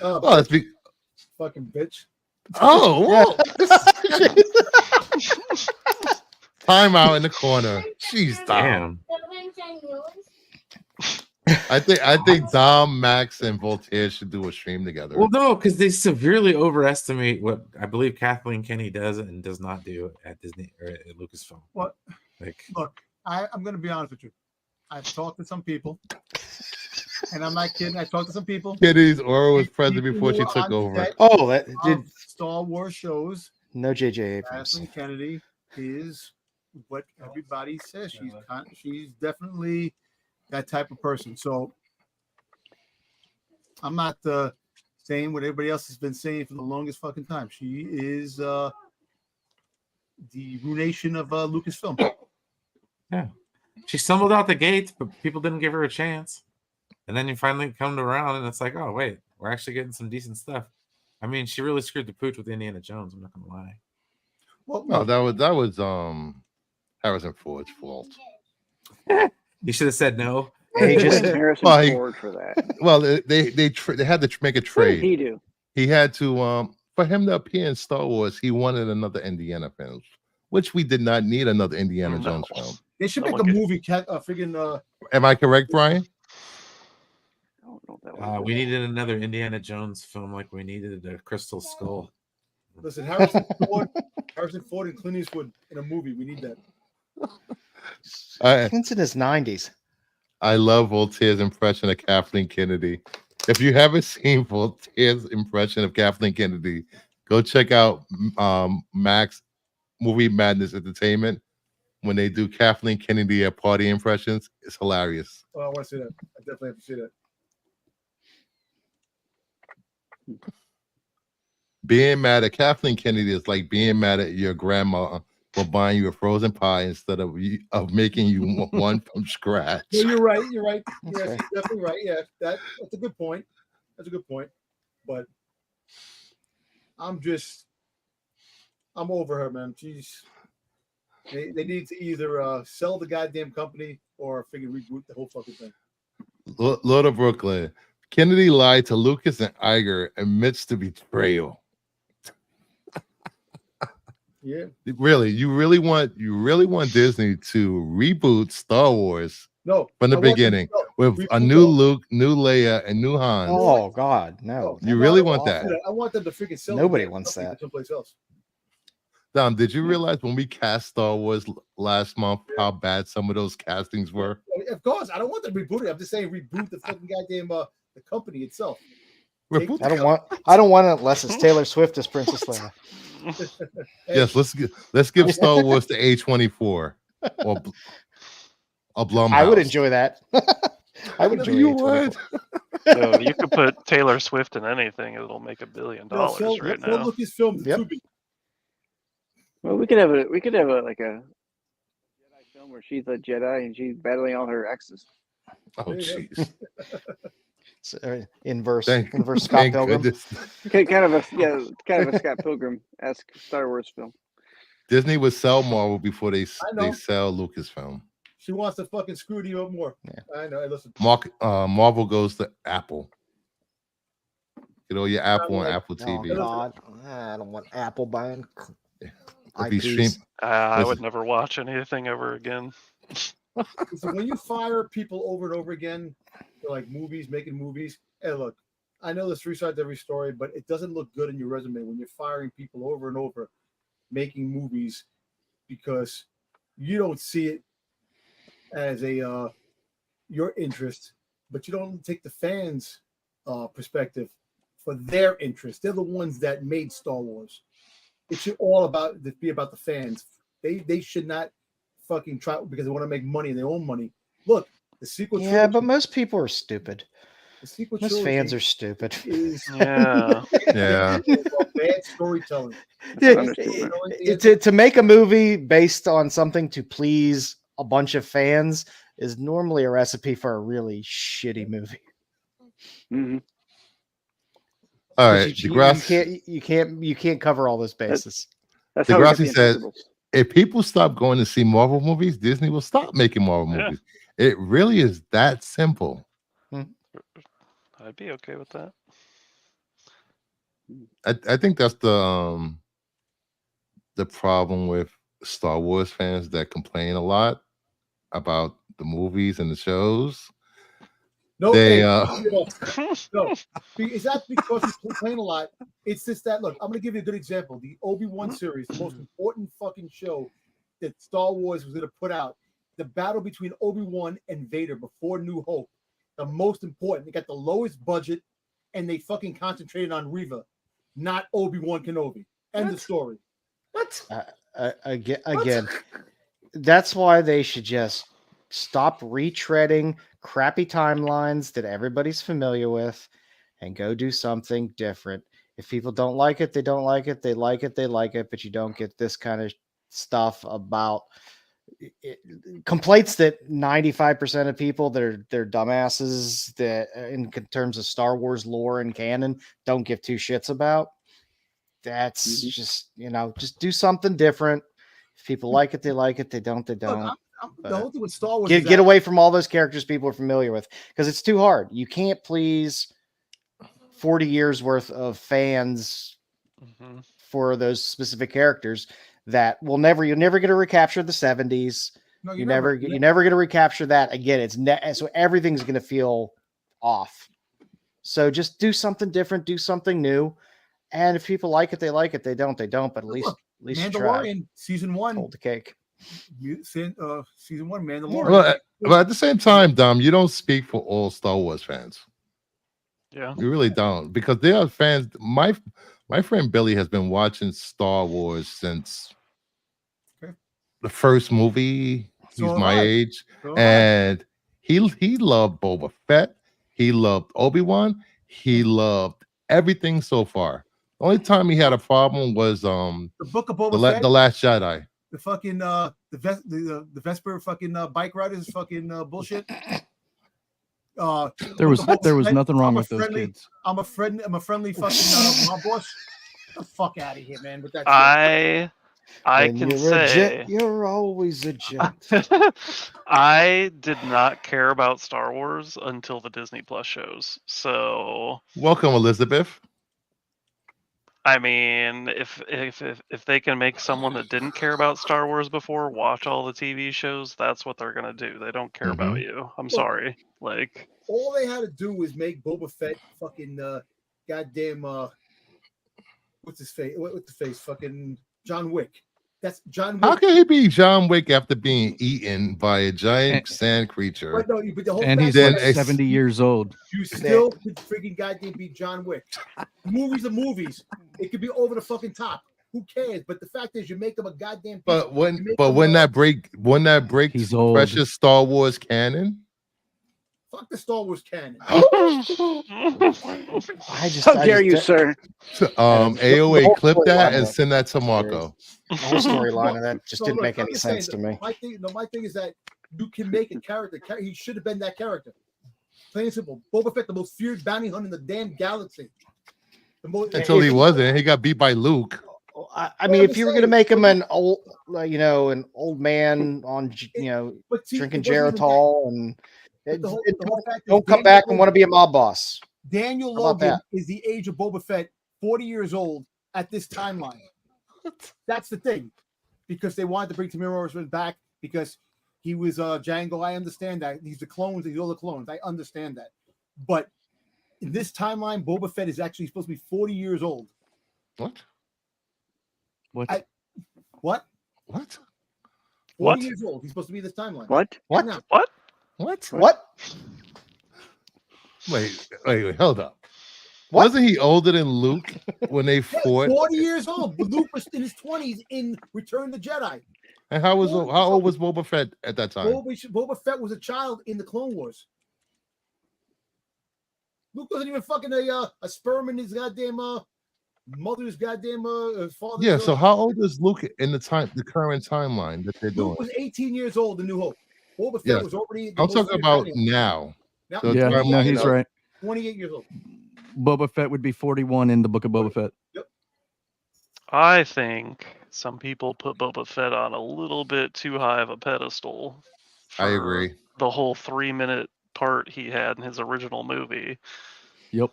Oh, Well, it's fucking bitch. whoa. Time out in the corner. Jeez, Dom. Damn. I think Dom, Max, and Voltaire should do a stream together. Well, no, because they severely overestimate what I believe Kathleen Kennedy does and does not do at Disney or at Lucasfilm. What? Like, Look, I'm going to be honest with you. I've talked to some people, and I'm not kidding. I talked to some people. Kennedy's aura was present People before she who are took on over. set Oh, that of did Star Wars shows. no J.J. Abrams. Kathleen Kennedy is what everybody says. She's definitely that type of person. So I'm not saying what everybody else has been saying for the longest fucking time. She is the ruination of Lucasfilm. yeah, she stumbled out the gates, but people didn't give her a chance. And then you finally come around, and it's like, oh wait, we're actually getting some decent stuff. I mean, she really screwed the pooch with Indiana Jones. I'm not gonna lie. Well, No, that was Harrison Ford's fault. You should have said no. And he just Harrison Well, Ford for that. Well, they had to make a What did trade. he do? He had to for him to appear in Star Wars. He wanted another Indiana film, which we did not need another Indiana No. Jones film. they should No make a one movie. Friggin' Am I correct, Brian? I don't know if that was We needed another Indiana Jones film, like we needed a Crystal Skull. listen, Harrison Ford and Clint Eastwood in a movie. We need that. Clint's in his 90s. I love Voltaire's impression of Kathleen Kennedy. If you haven't seen Voltaire's impression of Kathleen Kennedy, go check out Max Movie Madness Entertainment when they do Kathleen Kennedy at party impressions. It's hilarious. Oh, I want to see that. I definitely have to see that. Being mad at Kathleen Kennedy is like being mad at your grandma for buying you a frozen pie instead of making you one from scratch. No, you're right. You're right. That's Yes, fair. you're definitely right. Yeah, that's a good point. That's a good point. But I'm over her, man. They need to either sell the goddamn company or figure reboot the whole fucking thing. Lord of Brooklyn. Kennedy lied to Lucas and Iger amidst the betrayal. Yeah. Really, you really want Disney to reboot Star Wars No. from the I want them- beginning no, with reboot a new all- Luke, new Leia, and new Han. Oh God, no! You No, really I don't want to that? do I want them to freaking sell. Nobody the wants company that. to someplace else. Dom, did you realize when we cast Star Wars last month how bad some of those castings were? Of course, I don't want them to reboot it. I'm just saying reboot the fucking goddamn the company itself. Take- I don't want it unless it's Taylor Swift as Princess Leia. Yes, let's give Star Wars to A24 or Blumhouse. I would enjoy that. I would No, enjoy you A24. would. Yo, you could put Taylor Swift in anything; it'll make $1 billion No, so right so now. Lucasfilm to Yep. Tubi. Well, we could have a like a Jedi film where she's a Jedi and she's battling all her exes. Oh, There you jeez. Inverse Thank Scott Pilgrim. goodness. Kind of a Scott Pilgrim-esque Star Wars film. Disney would sell Marvel before they know. sell Lucasfilm. She wants to fucking screw you up more. Yeah. I know. Hey, listen. Marvel goes to Apple. Get all your Apple on like- Apple Oh, TV. God. I don't want Apple buying If you IPs. stream, I would Listen. never watch anything ever again. So when you fire people over and over again for like movies, making movies, hey, look, I know there's three sides to every story, but it doesn't look good in your resume when you're firing people over and over making movies because you don't see it as a your interest, but you don't take the fans' perspective for their interest. They're the ones that made Star Wars. It should all be about the fans. They should not fucking try because they want to make money and their own money. Look, the sequel. Yeah, trilogy, but most people are stupid. the sequel Most trilogy fans are stupid. is Yeah. Yeah. bad storytelling. To make a movie based on something to please a bunch of fans is normally a recipe for a really shitty movie. Mm-hmm. all 'Cause right. you can't cover all those bases. That's how we got Degrassi the said- Invincibles. If people stop going to see Marvel movies, Disney will stop making Marvel Yeah. movies. It really is that simple. I'd be okay with that. I think that's the problem with Star Wars fans that complain a lot about the movies and the shows. No, They, hey, uh, you know, no, it's not because we complain a lot. It's just that look, I'm gonna give you a good example. The Obi-Wan series, the most important fucking show that Star Wars was gonna put out. The battle between Obi-Wan and Vader before New Hope. The most important. They got the lowest budget and they fucking concentrated on Reva, not Obi-Wan Kenobi. End of story. What? Again, that's why they should just stop retreading crappy timelines that everybody's familiar with and go do something different. If people don't like it, they don't like it. They like it, they like it, but you don't get this kind of stuff about complaints that 95% of people they're dumbasses that in terms of Star Wars lore and canon don't give two shits about. That's just just do something different. If people like it, they like it. They don't, they don't. Look, But the whole thing with Star Wars get away from all those characters people are familiar with because it's too hard. You can't please 40 years worth of fans Mhm. for those specific characters that you'll never get to recapture the 70s. No, You're never going to recapture that again. So everything's going to feel off. So just do something different, do something new. And if people like it, they like it. They don't, they don't. But at least you try. Mandalorian season 1. Hold the cake. Season 1 Mandalorian. Well, but at the same time, Dom, you don't speak for all Star Wars fans. Yeah. You really don't, because there are fans. My friend Billy has been watching Star Wars since the first movie. He's So have my I. age, So have I. and he loved Boba Fett. He loved Obi-Wan. He loved everything so far. The only time he had a problem was the Book of Boba Fett. the Last Jedi. The fucking the Vesper fucking bike riders fucking bullshit. There was nothing wrong I'm a with those friendly- kids. I'm a friendly fucking mob boss. Get the fuck out of here, man! With that shit. I And can you're a say jet, you're always a jet. I did not care about Star Wars until the Disney Plus shows. So Welcome, Elizabeth. I mean, if they can make someone that didn't care about Star Wars before watch all the TV shows, that's what they're gonna do. They don't care about you. I'm sorry. Like, All they had to do was make Boba Fett fucking goddamn what's his face? What's the face? Fucking John Wick. That's John How Wick. can he be John Wick after being eaten by a giant sand creature? But no, but the whole And fact he's then like is it's- 70 years old. you still could freaking goddamn beat John Wick. Movies are movies. It could be over the fucking top. Who cares? But the fact is, you make them a goddamn. But when You make but them when a- that break He's old. precious Star Wars canon. Fuck the Star Wars canon. How dare you, sir? AOA whole clip that storyline and of send that to Marco. The whole storyline of that just So didn't look, make I'm any just sense saying to that me. My thing is that you can make a character. He should have been that character. Plain and simple. Boba Fett, the most feared bounty hunter in the damn galaxy. The most, Until he wasn't. He got beat by Luke. I mean, if you were going to make him an old, an old man on, But see, drinking it wasn't even Geritol and that. The whole fact is don't come Daniel back and Logan- want to be a mob boss. Daniel How about Logan is the age of Boba Fett, 40 years old at this timeline. That's the thing. Because they wanted to bring Tamir back because he was Django. I understand that. He's the clones, he's all the clones. I understand that. But in this timeline, Boba Fett is actually supposed to be 40 years old. What? What? What? What? 40 What? years old. He's supposed to be this timeline. What? What? Now. What? What? What? Wait, hold up. What? Wasn't he older than Luke when they Yeah, fought? 40 years old. But Luke was in his 20s in Return of the Jedi. And how old was Boba Fett at that time? Boba Fett was a child in the Clone Wars. Luke wasn't even fucking a sperm in his goddamn mother's goddamn father's. Yeah, so how old is Luke in the current timeline that they're doing? Luke was 18 years old in New Hope. Boba Fett Yeah. was already. the I'm most talking feared about bounty hunter. now. Now, So Yeah, timeline, no, he's right. 28 years old. Boba Fett would be 41 in the Book of Boba Fett. I think some people put Boba Fett on a little bit too high of a pedestal. I for agree. The whole 3-minute part he had in his original movie. Yep.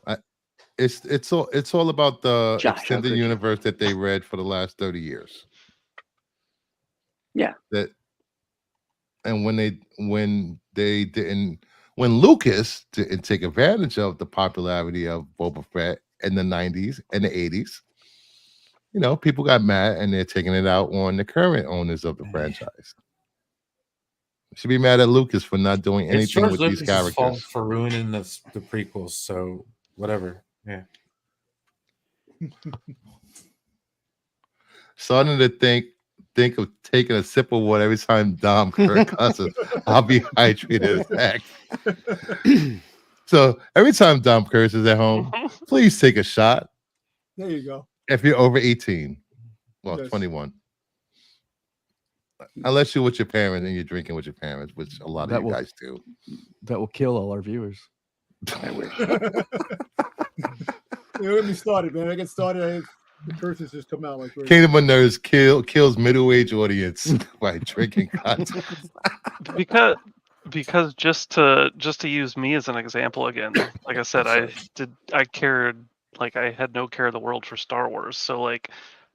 It's all about the Josh, how extended could you? universe that they read for the last 30 years. Yeah. And when Lucas didn't take advantage of the popularity of Boba Fett in the 90s and the 80s, people got mad and they're taking it out on the current owners of the franchise. Should be mad at Lucas for not doing It's anything George with Lucas's these characters. fault for ruining the prequels. So whatever. Yeah. Starting to think of taking a sip of water every time Dom Kirk cusses. I'll be hydrated as heck. So every time Dom Kirk is at home, please take a shot. There you go. If you're over 18, well, Yes. 21. Unless you're with your parents and you're drinking with your parents, which a lot of you guys do. That will kill all our viewers. You get me started, man. I get started. The curses just come out like crazy. Kingdom of Nerds kills middle-aged audience by drinking content. because just to use me as an example again, like I said, I had no care of the world for Star Wars. So like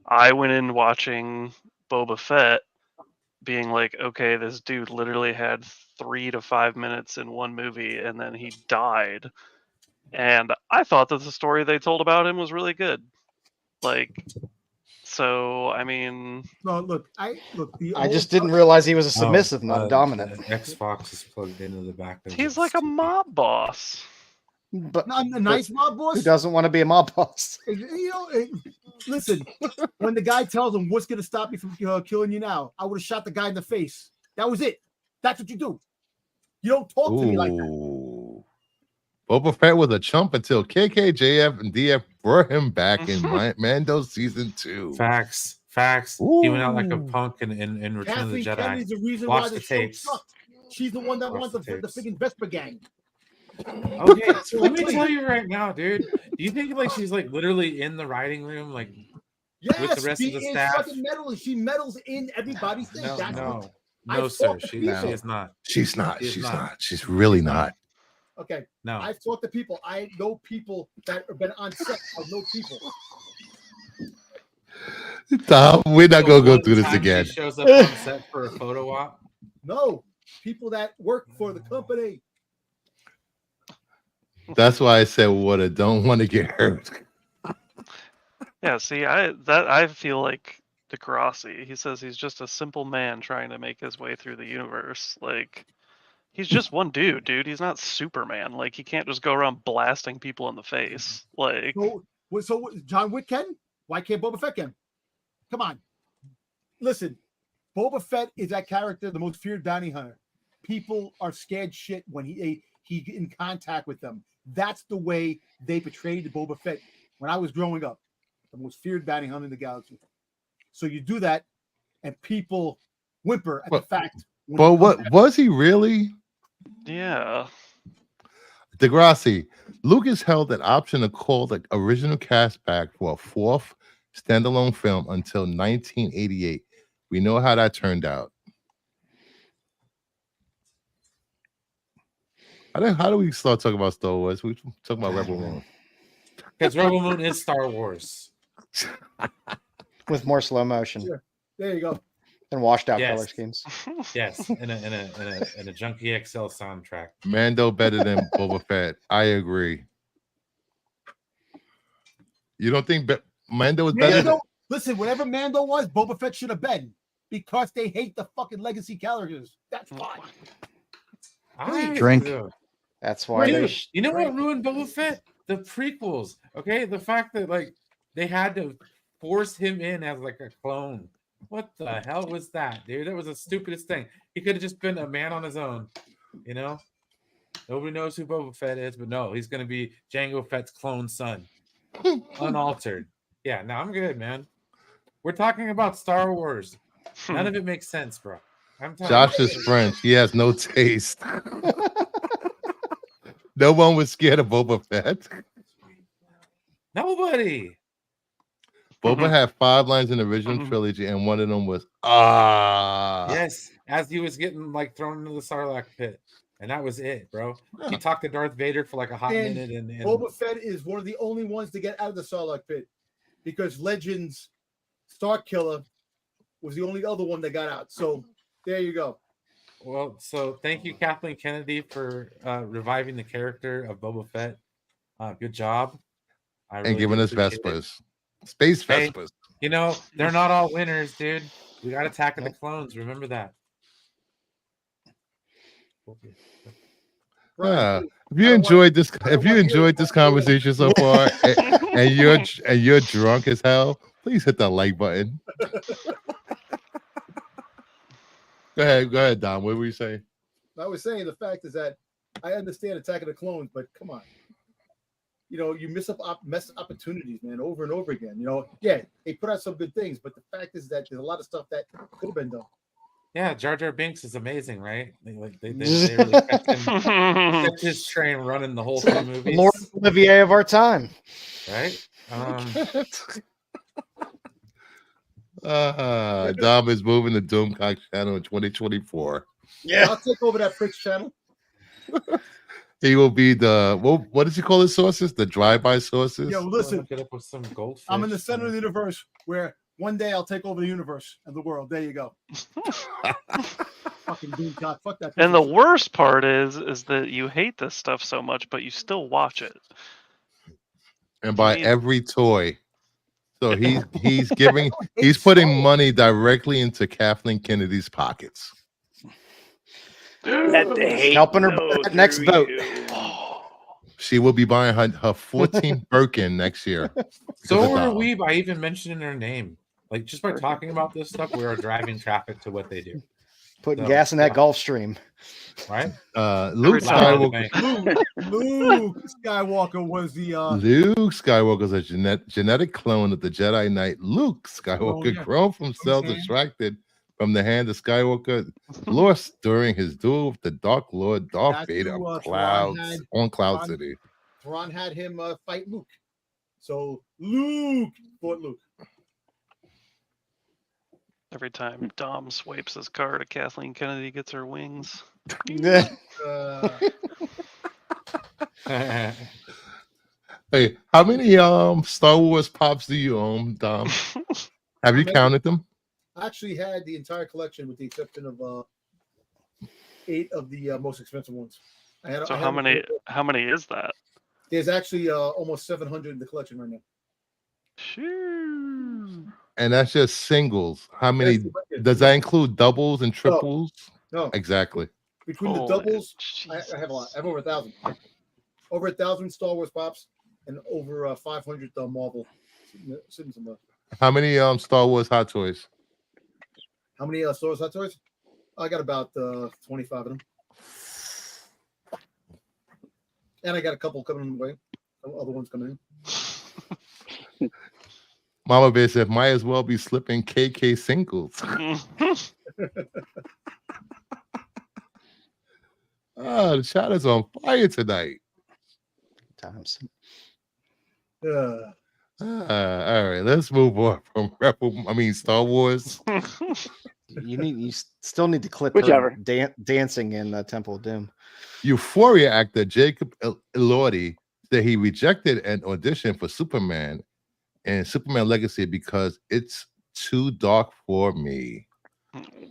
I went in watching Boba Fett being like, okay, this dude literally had 3 to 5 minutes in one movie and then he died. And I thought that the story they told about him was really good. Like, so I mean, No, look. I just didn't realize he was a submissive, not a dominant. Xbox is plugged into the back of he's his like a TV. mob boss. But Not a nice mob boss. who doesn't want to be a mob boss? Listen, when the guy tells him what's going to stop me from killing you now, I would have shot the guy in the face. That was it. That's what you do. You don't talk to me like that. Ooh. Boba Fett was a chump until KKJF and DF brought him back in Mando season 2. Facts. He went out like a punk in Return of the Kathleen Jedi. Kennedy's the reason Watch why the the show tapes. sucked. She's the one that Watch wants the the tapes. freaking Vespa gang. Okay, let me tell you right now, dude. Do you think like she's like literally in the writing room, like Yes, with the rest she of the is staff? fucking meddling. She meddles in everybody's thing. No, I sir. fought the She people. is not. She's not. She's She's not. not. She's really not. Okay. No. I've talked to people. I know people that have been on set. I know people. Tom, we're not gonna go One through this time again. She shows up on set for a photo op. No, people that work for the company. That's why I said what I don't want to get hurt. Yeah, see, I feel like Degrassi. He says he's just a simple man trying to make his way through the universe. Like, he's just one dude. He's not Superman. Like, he can't just go around blasting people in the face. Like, So John Wick can? Why can't Boba Fett can? Come on. Listen, Boba Fett is that character, the most feared bounty hunter. People are scared shit when he in contact with them. That's the way they portrayed Boba Fett when I was growing up. The most feared bounty hunter in the galaxy. So you do that, and people whimper at the fact. But what was he really? yeah. Degrassi, Lucas held that option to call the original cast back for a fourth standalone film until 1988. We know how that turned out. How do we start talking about Star Wars? We talk about Rebel Moon. Because Rebel Moon is Star Wars. With more slow motion. Sure. There you go. And washed out Yes. color schemes. Yes, in a Junkie XL soundtrack. Mando better than Boba Fett. I agree. You don't think Mando was better? Listen, whatever Mando was, Boba Fett should have been, because they hate the fucking legacy characters. That's why. Drink. That's why Dude, you know what ruined Boba Fett? The prequels. Okay, the fact that like they had to force him in as like a clone. What the hell was that, dude? That was the stupidest thing. He could have just been a man on his own, you know? Nobody knows who Boba Fett is, but no, he's going to be Jango Fett's clone son. Unaltered. Yeah, no, I'm good, man. We're talking about Star Wars. None of it makes sense, bro. Josh is French. He has no taste. No one was scared of Boba Fett. Nobody. Boba had 5 lines in the original trilogy, and one of them was Yes, as he was getting like thrown into the Sarlacc pit, and that was it, bro. He talked to Darth Vader for like a hot minute, and Boba Fett is one of the only ones to get out of the Sarlacc pit, because Legends Starkiller was the only other one that got out. So there you go. Well, so thank you, Kathleen Kennedy, for reviving the character of Boba Fett. Good job. and giving us Vespers. Space Vespers. You know, they're not all winners, dude. We got Attack of the Clones. Remember that. If you enjoyed this conversation so far, and you're drunk as hell, please hit that like button. Go ahead, Dom. What were you saying? I was saying the fact is that I understand Attack of the Clones, but come on. You know, you miss opportunities, man, over and over again. You know, yeah, they put out some good things, but the fact is that there's a lot of stuff that could have been done. Yeah, Jar Jar Binks is amazing, right? They really kept his train running the whole 2 movies. Lord Olivier of our time, right? Dom is moving the Doomcock channel in 2024. Yeah, I'll take over that Prince channel. He will be the what does he call his sources? The drive-by sources. Yeah, well, listen. Get up with some goldfish. I'm in the center of the universe where one day I'll take over the universe and the world. There you go. Fucking Doomcock. Fuck that. And the worst part is that you hate this stuff so much, but you still watch it. And buy every toy. So he's putting money directly into Kathleen Kennedy's pockets. helping her buy that next vote. She will be buying her 14th Birkin next year. So are we by even mentioning her name. Like just by talking about this stuff, we are driving traffic to what they do. Putting gas in that Gulf Stream. Right? Luke Skywalker. Luke Skywalker was the Luke Skywalker is a genetic clone of the Jedi Knight Luke Skywalker, grown from cells extracted from the hand of Skywalker, lost during his duel with the Dark Lord Darth Vader on Cloud City. Thrawn had him fight Luke. So Luke fought Luke. Every time Dom swipes his card, Kathleen Kennedy gets her wings. Hey, how many Star Wars pops do you own, Dom? Have you counted them? I actually had the entire collection with the exception of 8 of the most expensive ones. How many is that? There's actually almost 700 in the collection right now. Shoo. And that's just singles. How many That's the- does that include? Doubles and triples? No, Exactly. between the Holy doubles, I Jesus. have a lot. I have over 1,000. Over 1,000 Star Wars pops and over 500 Marvel sitting somewhere. How many Star Wars Hot Toys? How many Star Wars Hot Toys? I got about 25 of them. And I got a couple coming the way. Other ones coming in. Mama Bear said, might as well be slipping KK singles. Oh, the chat is on fire tonight. Times. Yeah. All right, let's move on from Star Wars. You still need to clip Whichever. her dancing in the Temple of Doom. Euphoria actor Jacob Elordi said he rejected an audition for Superman and Superman Legacy because it's too dark for me.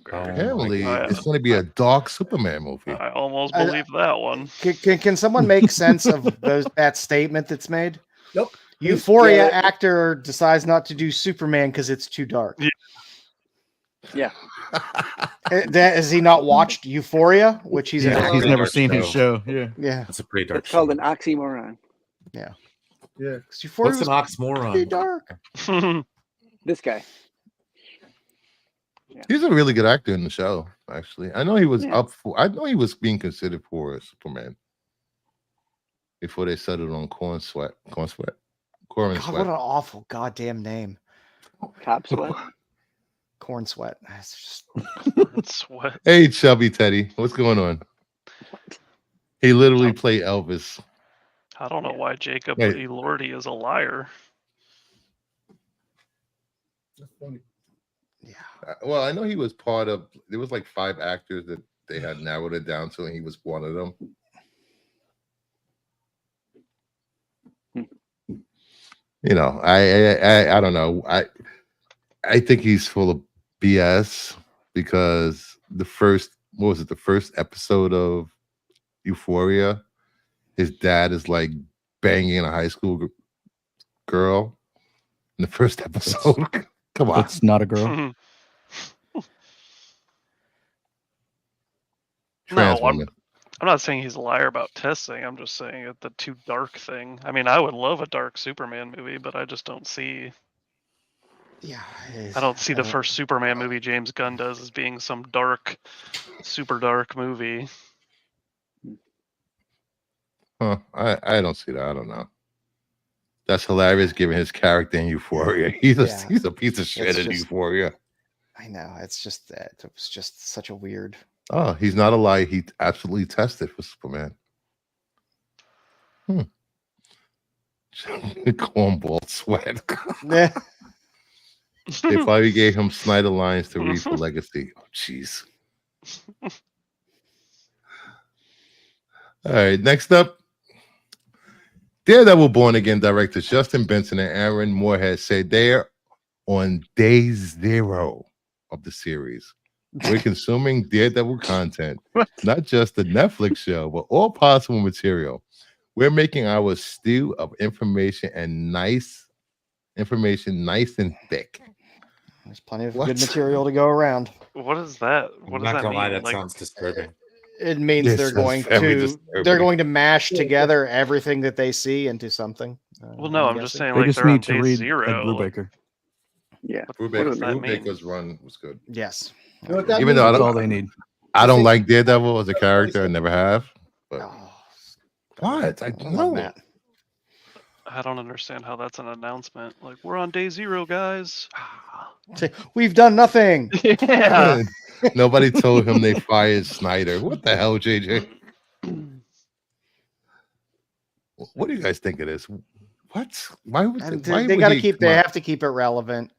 Apparently, it's going to be a dark Superman movie. I almost believe that one. Can someone make sense of that statement that's made? Yep. Euphoria Yeah. actor decides not to do Superman because it's too dark. Yeah. Has he not watched Euphoria? Which he's Yeah, in. he's pretty never dark seen his show. show. Yeah. Yeah. That's a pretty dark It's called show. an oxymoron. Yeah. 'Cause Euphoria What's an was pretty oxymoron? dark. This guy. He's a really good actor in the show, actually. I know he was Yeah. I know he was being considered for Superman before they settled on Corn Sweat. God, what an awful goddamn name. Cop sweat. Corn Sweat. That's just Sweat. Hey, Chubby Teddy, what's going on? He literally played Elvis. I don't know why Jacob Wait. Elordi is a liar. That's funny. Well, I know he was part of. There was like 5 actors that they had narrowed it down to, and he was one of them. You know, I don't know. I think he's full of BS because the first episode of Euphoria, his dad is like banging a high school girl in the first episode. Come on. That's not a girl. No, Trans woman. I'm not saying he's a liar about testing. I'm just saying the too dark thing. I mean, I would love a dark Superman movie, but I just don't see. yeah. I don't see the first Superman movie James Gunn does as being some dark, super dark movie. Huh, I don't see that. I don't know. That's hilarious given his character in Euphoria. He's a piece of shit It's in just- Euphoria. I know. It's just that it was just such a weird. Oh, he's not a lie. He absolutely tested for Superman. Cornball Sweat. Yeah. They probably gave him Snyder lines to read for Legacy. Oh, jeez. All right, next up. Daredevil Born Again directors Justin Benson and Aaron Moorhead say they're on day 0 of the series. We're consuming Daredevil content, not just the Netflix show, but all possible material. We're making our stew of information nice and thick. There's plenty of What? good material to go around. What is that? What I'm does not that gonna lie, mean? that sounds disturbing. It means This they're is going very to disturbing. mash together everything that they see into something. Well, no, I'm just guessing. saying They like just they're on need to day read 0. Ed like, Brubaker. Yeah. Brubaker, does that mean? Brubaker's run was good. Yes. You know what that Even though means? That's all they need. I don't like Daredevil as a character. I never have. But Oh, what? I I love know. Matt. I don't understand how that's an announcement. Like, we're on day 0, guys. We've done nothing. Yeah. Nobody told him they fired Snyder. What the hell, JJ? What do you guys think of this? What? Why would And why they would got to he keep. come They out? have to keep it relevant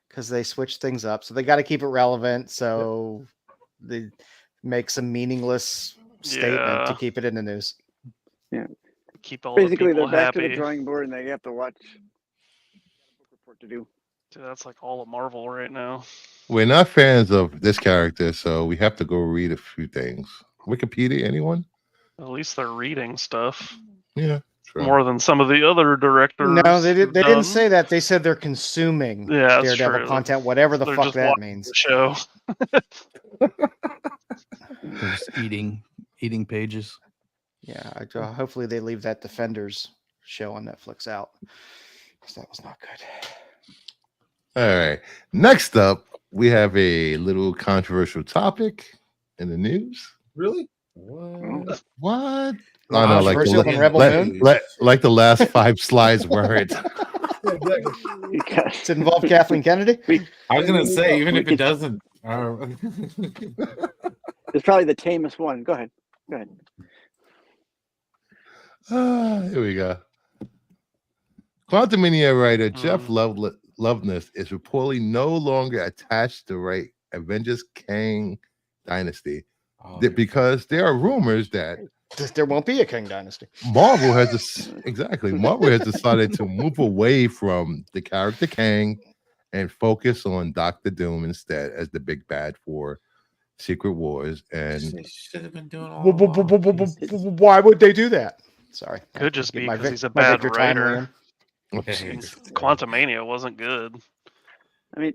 because they switch things up. So they got to keep it relevant. So they make some meaningless statement to Yeah. keep it in the news. Keep all Basically, the they're people back to happy. the drawing board and they have to watch book report to do. Dude, that's like all of Marvel right now. We're not fans of this character, so we have to go read a few things. Wikipedia, anyone? At least they're reading stuff. Yeah. True. more than some of the other directors. No, they who've didn't done. say that. They said they're consuming Yeah, that's Daredevil true. content, whatever the They're fuck just that watching means. the show. They're just eating pages. Yeah, hopefully they leave that Defenders show on Netflix out, because that was not good. All right. Next up, we have a little controversial topic in the news. Really? What? What? Well, I know, like controversial than Rebel Moon? like the last 5 slides weren't. Yeah, exactly. Does it involve Kathleen Kennedy? I was gonna say, even we if it could- doesn't. It's probably the tamest one. Go ahead. Go ahead. Here we go. Quantumania writer Jeff Mm. Loveness is reportedly no longer attached to write Avengers Kang Dynasty Oh, because there are rumors that There won't be a King Dynasty. Marvel has decided to move away from the character Kang and focus on Doctor Doom instead as the big bad for Secret Wars. And they should have been doing all along. Why would they do that? Sorry. Could just be Get my because he's a my bad Victor Time writer. ran. Quantumania wasn't good. I mean,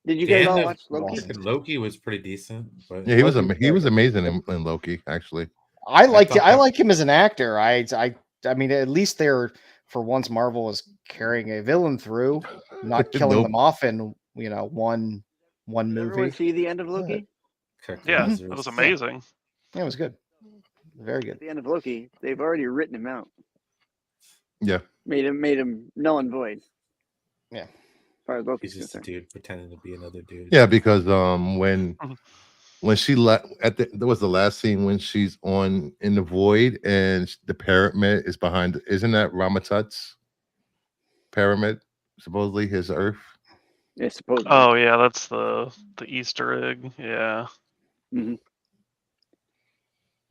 did you The guys end all of watch Loki? Loki was pretty decent, but yeah, he was Loki's he was very amazing in Loki, actually. I liked thought I that- like him as an actor. I mean, at least they're, for once, Marvel is carrying a villain through, not killing Nope. them off in one Did everyone movie. see the end of Loki? Yeah, Characterizers. it was amazing. Yeah, it was good, very At good. the end of Loki, they've already written him out. Yeah. Made him null and void. Yeah. As far as Loki's He's just a concerned. dude pretending to be another dude. Yeah, because when she left there was the last scene when she's in the void and the pyramid is behind. Isn't that Ramatut's pyramid? Supposedly his Earth. Yeah, supposedly. Oh yeah, that's the Easter egg. Yeah. I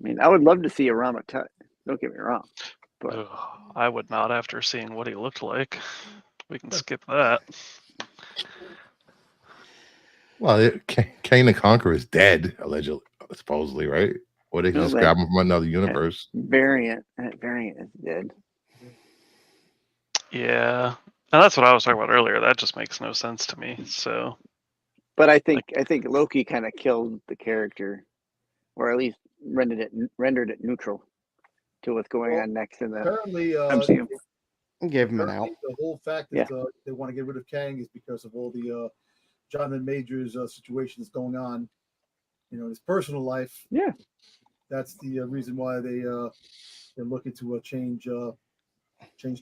mean, I would love to see a Rama Tut. Don't get me wrong. But Ugh, I would not after seeing what he looked like. We can skip that. Well, Kang the Conqueror is dead, allegedly, supposedly, right? Or they No, just that- grab him from another universe. that variant is dead. Yeah. And that's what I was talking about earlier. That just makes no sense to me. So But I think Loki kind of killed the character, or at least rendered it neutral to what's going Well, on next in the Apparently, MCU. Gave him an out. apparently the whole fact that they want to get rid of Kang is because of all the Jonathan Majors situations going on, in his personal life. Yeah. That's the reason why they're looking to change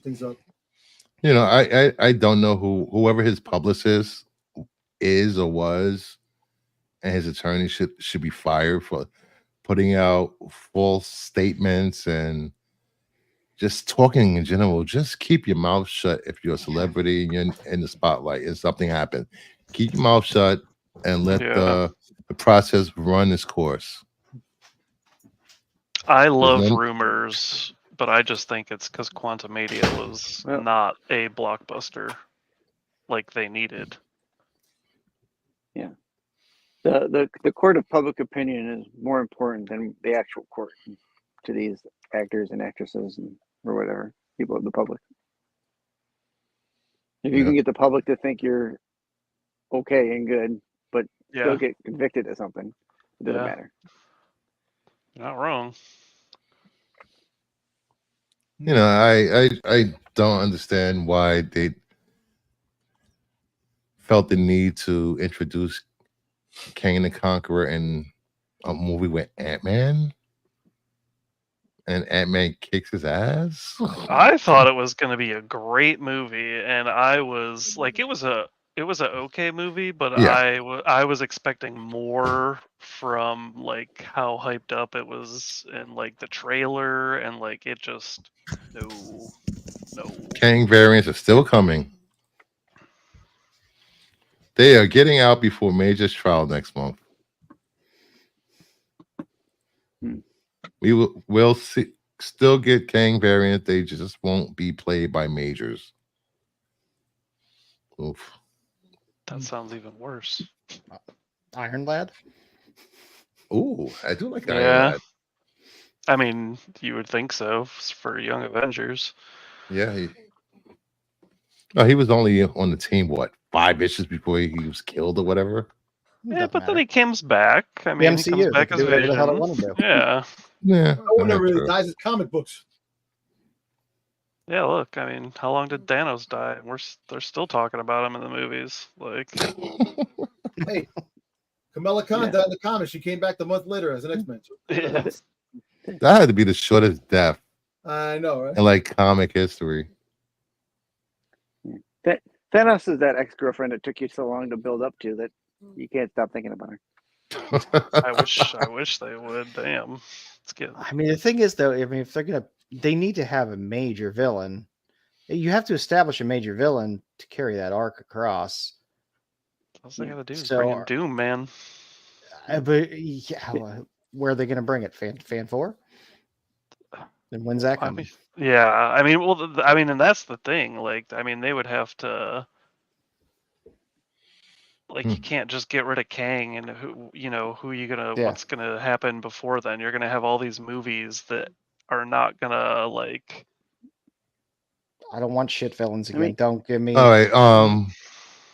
things up. I don't know whoever his publicist is or was, and his attorney should be fired for putting out false statements and just talking in general. Just keep your mouth shut if you're a celebrity and you're in the spotlight and something happens. Keep your mouth shut and let the process run its course. I love then- rumors, but I just think it's because Quantumania was Well- not a blockbuster like they needed. The court of public opinion is more important than the actual court to these actors and actresses or whatever people of the public. If you can get the public to think you're okay and good, but Yeah, still get convicted of something, it doesn't Yeah. matter. you're not wrong. I don't understand why they felt the need to introduce Kang the Conqueror in a movie with Ant-Man, and Ant-Man kicks his ass. I thought it was going to be a great movie, and I was like, it was a okay movie, but Yeah. I was expecting more from like how hyped up it was in like the trailer, and like it just no. Kang variants are still coming. They are getting out before Major's trial next month. We will still get Kang variants. They just won't be played by Majors. Oof. That sounds even worse. Iron Lad. Ooh, I do like Iron Yeah. Lad. I mean, you would think so for Young Avengers. Yeah. He was only on the team, what, 5 issues before he was killed or whatever? Yeah, Doesn't but then matter. he comes back. I mean, he comes MCU, they back can as do whatever the hell they Vision. want to do. Yeah. Yeah. No one ever really true. dies in comic books. Yeah, look, I mean, how long did Thanos die? They're still talking about him in the movies. Like, Hey, Kamala Khan Yeah. died in the comics. She came back the month later as an X-Men. yeah. That had to be the shortest death I know, right? in like comic history. Thanos is that ex-girlfriend that took you so long to build up to that you can't stop thinking about her. I wish they would. Damn. It's getting I mean, the thing is, though, I mean, if they need to have a major villain. You have to establish a major villain to carry that arc across. all they gotta do is So- bring in Doom, man. But yeah, where are they going to bring it? Fan 4? Then when's that I coming? mean, yeah, I mean, well, I mean, and that's the thing. Like, I mean, they would have to. Like, you can't just get rid of Kang, and who you gonna? Yeah. What's gonna happen before then? You're gonna have all these movies that are not gonna like. I don't want shit villains again. mean- Don't give me. All right.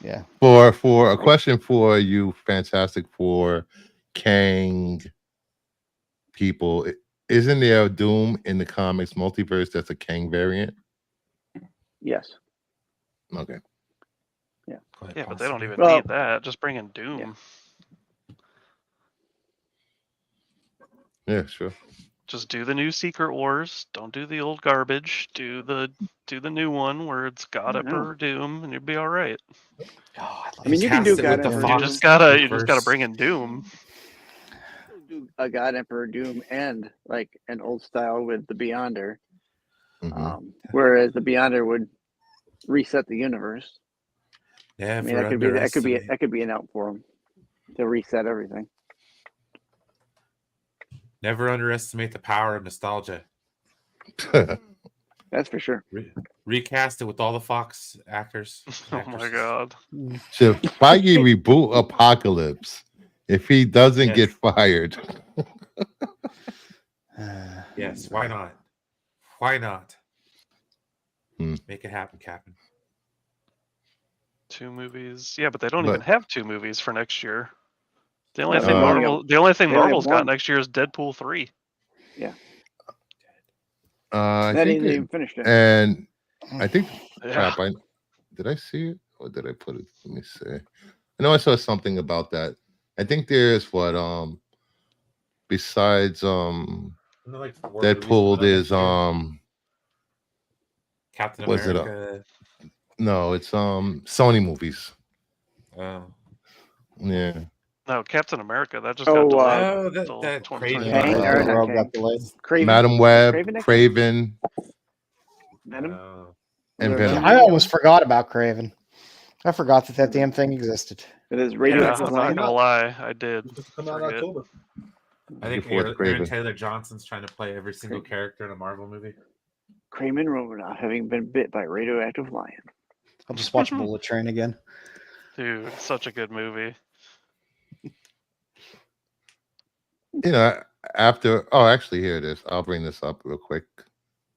Yeah. For a question for you, Fantastic Four, Kang people, isn't there a Doom in the comics multiverse that's a Kang variant? Yes. Okay. Quite Yeah, but they don't possibly. even Well- need that. Just bring in Doom. Yeah, sure. Just do the new Secret Wars. Don't do the old garbage. Do the new one where it's God I Emperor Doom, and you'd be all right. I mean, you can do Cast it God with the Emperor You Fox Doom. just gotta universe. bring in Doom. Do a God Emperor Doom and like an old style with the Beyonder, Mhm. whereas the Beyonder would reset the universe. I mean, Never that could be an out for them to reset everything. Never underestimate the power of nostalgia. That's for sure. Recast it with all the Fox actors. Oh my god. Should Feige reboot Apocalypse if he doesn't Yes. get fired? Yes, why not? Why not? Hmm. Make it happen, Captain. 2 movies. Yeah, but they don't But- even have 2 movies for next year. The only No, thing they only the only thing they only have Marvel's got one. next year is Deadpool 3. I That think ain't it- even finished yet. and I think Yeah. crap. Did I see it or did I put it? Let me see. I know I saw something about that. I think there's what besides Deadpool, there's Captain was it America. no, it's Sony movies. Yeah. No, Captain America. That just Oh, got delayed. Oh, till that 2023. Craven. Kang, Yeah, or the not world Kang. got delayed. Craven. Madam Web, Craven next Craven, Venom. and Yeah, Venom. I almost forgot about Craven. I forgot that damn thing existed. It is Yeah, radioactive I'm not lion. gonna lie, I did. It's supposed to come out in Forget. October. I think Before the Aaron Craven. Taylor Johnson's trying to play every single character in a Marvel movie. Kramen Romanoff having been bit by radioactive lion. I'll just watch Bullet Train again. Dude, such a good movie. You know, actually, here it is. I'll bring this up real quick.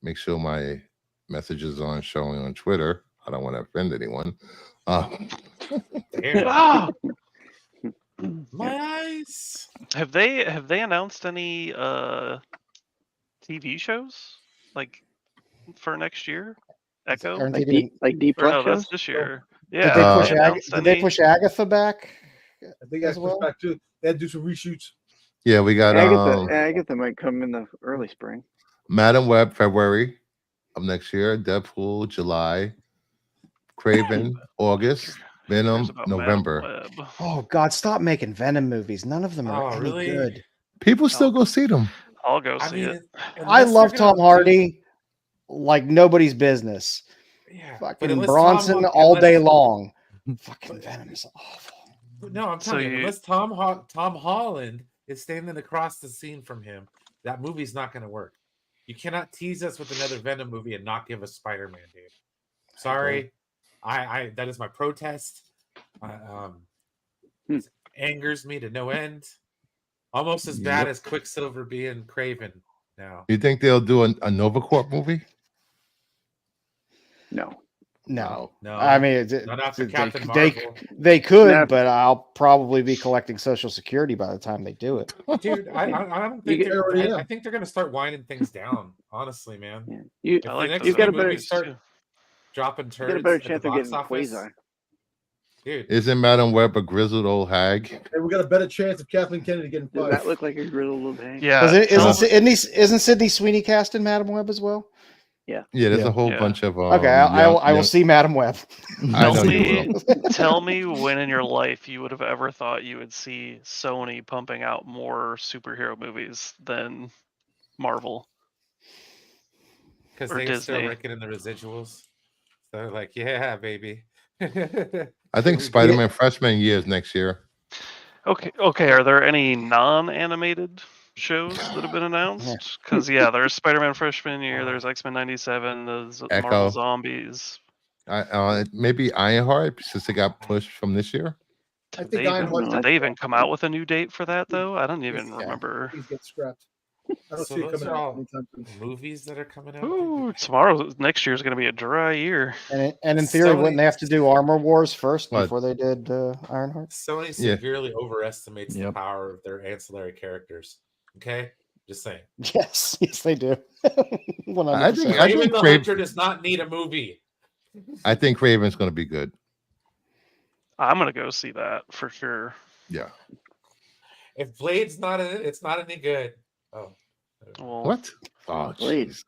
Make sure my messages aren't showing on Twitter. I don't want to offend anyone. Damn. Ah! My eyes. Have they announced any TV shows like for next year? Echo? Aren't Like they doing- D Or no, plus that's shows. this year. Did Yeah. they Uh, push announced Did they any- push Agatha back? I think As that's well? pushed back too. They had to do some reshoots. Yeah, we got Agatha might come in the early spring. Madam Web February of next year, Deadpool July, Craven August, Venom Cares about Madam November. Web. Oh God, stop making Venom movies. None of them are Oh, any really? good. People still go see them. I'll go I see mean, it. I unless love they're gonna Tom Hardy like nobody's business. Yeah, but Fucking unless Bronson Tom- all day unless- long. Fucking Venom is awful. No, I'm So telling you, you- unless Tom Holland is standing across the scene from him, that movie's not going to work. You cannot tease us with another Venom movie and not give us Spider-Man, dude. Sorry, I that is my protest. It angers me to no end. Almost as bad as Quicksilver being Craven now. You think they'll do a Nova Corp movie? No. No. No, I mean, not after they, Captain they, Marvel. they could, Not- but I'll probably be collecting Social Security by the time they do it. Dude, I don't You think get- I think they're gonna start winding things down. Honestly, man. Yeah. You, If I the like next those got a few better- movies start too. dropping you get a turds better at the chance of box getting office, Quasar. dude. Isn't Madam Web a grizzled old hag? And we got a better chance of Kathleen Kennedy getting Does fired. that look like a grizzled little bag? Yeah. Because tell- isn't Sydney Sweeney cast in Madam Web as well? Yeah, there's Yeah. a whole Yeah. bunch of Okay, I young- will see Madam Web. I Tell know me, you tell me when in your life you would have ever thought you would see Sony pumping out more superhero movies than Marvel. Because Or they still Disney. reckon in the residuals. So they're like, yeah, baby. I think Spider-Man freshman year is next year. Okay. Are there any non-animated shows that have been announced? Because there's Spider-Man freshman year. There's X-Men '97. There's Echo. Marvel Zombies. Maybe Ironheart since it got pushed from this year. I Did think they, Ironheart's even, not did they even come out with a new date for that though? I don't even Yeah. remember. These get scrapped. I don't So see it those coming are out all anytime soon. movies that are coming out. Ooh, next year is going to be a dry year. And in theory, wouldn't they have to do Armor Wars first What? before they did Ironheart? Sony Yeah. severely overestimates the Yep. power of their ancillary characters. Okay, just saying. Yes, yes, they do. 100%. I think Raven the Crave- Hunter does not need a movie. I think Craven's going to be good. I'm going to go see that for sure. Yeah. If Blade's not in it, it's not any good. Oh, Well, What? Oh, Blade. jeez.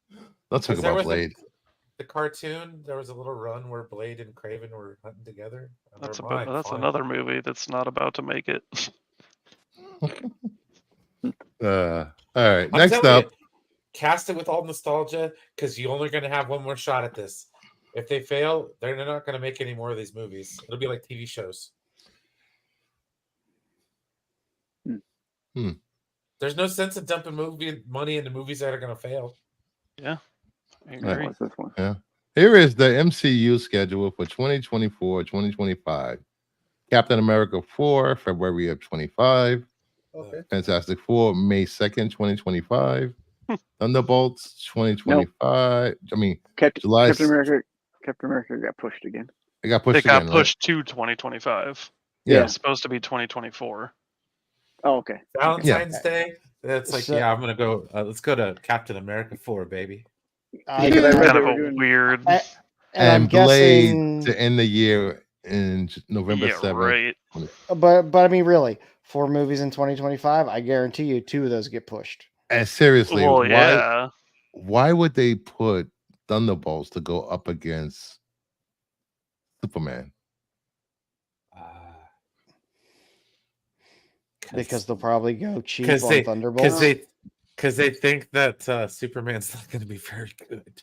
Let's talk Because there about was Blade. the cartoon, there was a little run where Blade and Craven were hunting together. And that's they're fine. another movie that's not about to make it. All right. I'm Next telling up, you, cast it with all nostalgia because you're only going to have one more shot at this. If they fail, they're not going to make any more of these movies. It'll be like TV shows. Hmm. There's no sense in dumping money into movies that are going to fail. I agree. What's this one? here is the MCU schedule for 2024-2025. Captain America 4, February of 25. Okay. Fantastic Four, May 2nd, 2025. Thunderbolts, 2025. I mean, July. Captain America got pushed again. It got pushed It got again, pushed to 2025. Yeah. It's supposed to be 2024. Oh, okay. Valentine's Day. That's like, So- yeah, I'm going to go. Let's go to Captain America 4, baby. I- Because I read Kind they of were a doing- weird. and And I'm Blade guessing, to end the year in November Yeah, 7th. right. but I mean, really, 4 movies in 2025. I guarantee you, 2 of those get pushed. And seriously, Well, yeah. why would they put Thunderbolts to go up against Superman? Because they'll probably go cheap Because on they Thunderbolts. because they think that Superman's not going to be very good.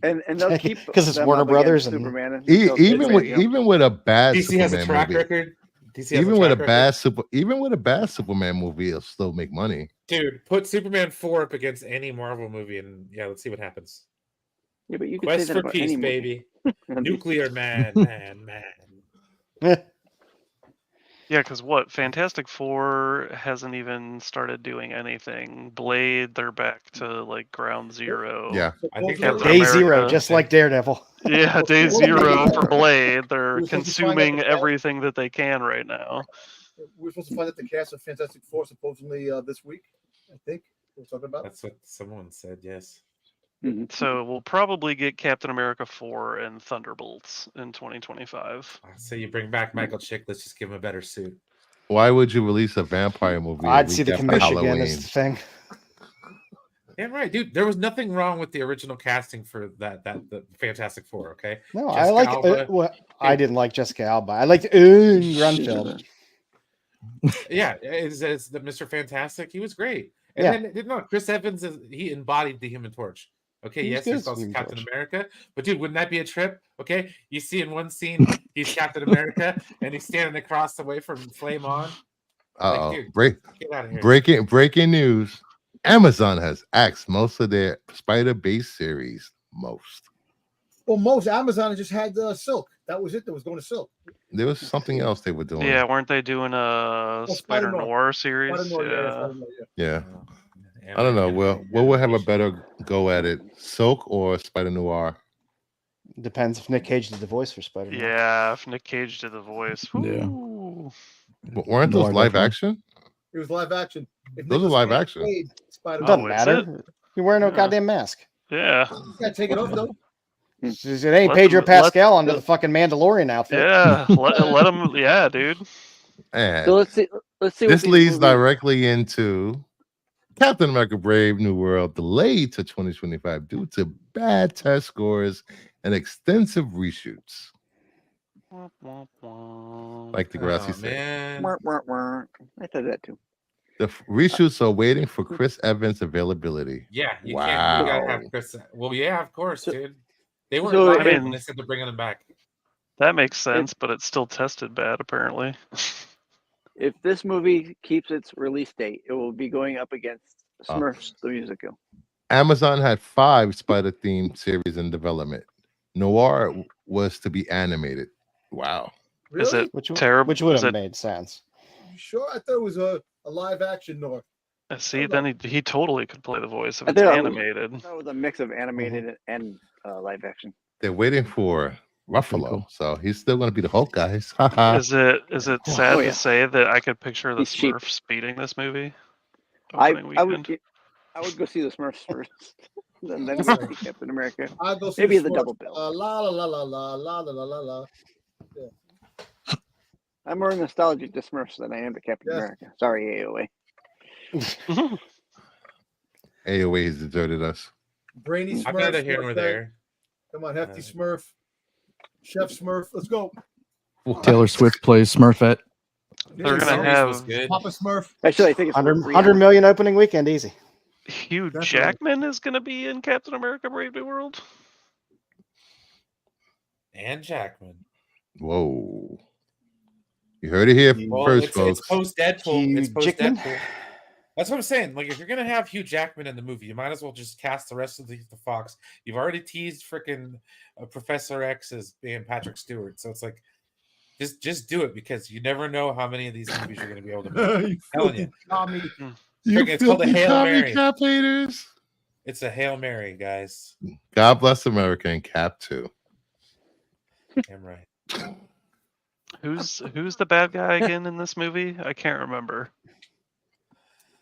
And they'll keep 'Cause it's them Warner up against Brothers and- Superman and E- they'll even say, with you know, even with a bad DC has a Superman track movie, record. DC has even with a track bad record. even with a bad Superman movie, it'll still make money. Dude, put Superman 4 up against any Marvel movie, and yeah, let's see what happens. yeah, but you could Quest say that for about Peace, any movie. baby. Nuclear man. Yeah, because what? Fantastic Four hasn't even started doing anything. Blade, they're back to like ground zero. Yeah, I think Captain Day America. 0, just like Daredevil. Yeah, day zero for Blade. They're We're supposed to find out consuming the- everything that they can right now. We're supposed to find out the cast of Fantastic Four supposedly this week. I think we're talking about. That's what someone said, yes. Mhm. So we'll probably get Captain America 4 and Thunderbolts in 2025. So you bring back Michael Chick, let's just give him a better suit. why would you release a vampire movie? a I'd week see the after commission again Halloween? as the thing. Yeah, right, dude. There was nothing wrong with the original casting for the Fantastic Four, okay? No, I Jessica like Alba. I didn't like Jessica Alba. I liked Grunfeld. Yeah, it's the Mr. Fantastic. He was great. And Yeah. then no, Chris Evans he embodied the Human Torch. Okay, He was yes, good he's as also Human Captain Torch. America, but dude, wouldn't that be a trip? Okay, you see in one scene he's Captain America and he's standing across the way from Flame On. Uh-oh. dude, Get out of here. Breaking news. Amazon has axed most of their Spider-based series. Most. Well, most Amazon just had Silk. That was it. That was going to Silk. There was something else they were doing. Yeah, weren't they doing a Spider Spider-Noir. Noir series? Spider-Noir, Yeah. Spider-Noir, yeah. Yeah. I don't know. What will have a animation. better go at it, Silk or Spider Noir? Depends if Nick Cage did the voice for Spider-Man. Yeah, if Nick Cage did the voice. Yeah. Woo. Weren't those Noir live definitely. action? It was live action. If Those are Nicolas live Cage action. played It Spider-Man, doesn't Oh, is matter. You're wearing no Yeah. goddamn mask. Yeah. you gotta take it off though. It ain't Let Pedro them- let- Pascal under the fucking Mandalorian outfit. Yeah. let him. Yeah, dude. And So let's see. Let's see. this what these leads movies- directly into Captain America: Brave New World delayed to 2025 due to bad test scores and extensive reshoots. Like the grassy Oh said, man. Wah, wah, wah. I said that too. the reshoots are waiting for Chris Evans' availability. Yeah, you can't. You gotta Wow. have Chris. Well, yeah, of course, So- dude. They weren't so, lying I mean- when they said they're bringing him back. That makes sense, but it's still tested bad, apparently. If this movie keeps its release date, it will be going up against Smurfs the musical. Amazon had 5 Spider-themed series in development. Noir was to be animated. Wow. Really? Is it Which terrible? Which would Is have it- made sense. You sure? I thought it was a live action Noir. See, then he totally could play the voice if I it's thought it was- animated. That was a mix of animated and live action. They're waiting for Ruffalo, cool. so he's still going to be the Hulk, guys. Haha. Is it sad yeah. to say that I could picture the He's cheap. Smurfs beating this movie? I Opening weekend. would go see the Smurfs first, and then go see Captain America. I'll go see Maybe the the Smurfs. double bill. La la la la la la la la la. I'm more nostalgic to Smurfs than I am to Captain Yes. America. Sorry, AOA. AOA has deserted us. Brainy Smurf. I'm neither here nor Smurf, there. Come on, Hefty Smurf. Chef Smurf. Let's go. Taylor Swift plays Smurfette. They're Yeah, gonna Series have was good. Papa Smurf. Actually, I think it's 100 million opening weekend, easy. Hugh Definitely. Jackman is going to be in Captain America: Brave New World. And Jackman. Whoa. You heard it here Well, first, it's folks. post Deadpool. It's Hugh post Jackman? Deadpool. That's what I'm saying. Like, if you're gonna have Hugh Jackman in the movie, you might as well just cast the rest of the Fox. You've already teased freaking Professor X as being Patrick Stewart, so it's like, just do it, because you never know how many of these movies you're gonna be able to make. You telling filthy you. commie. You It's called a filthy Hail commie Mary. Cap haters. It's a Hail Mary, guys. God bless America and Cap 2. I'm right. Who's the bad guy again in this movie? I can't remember.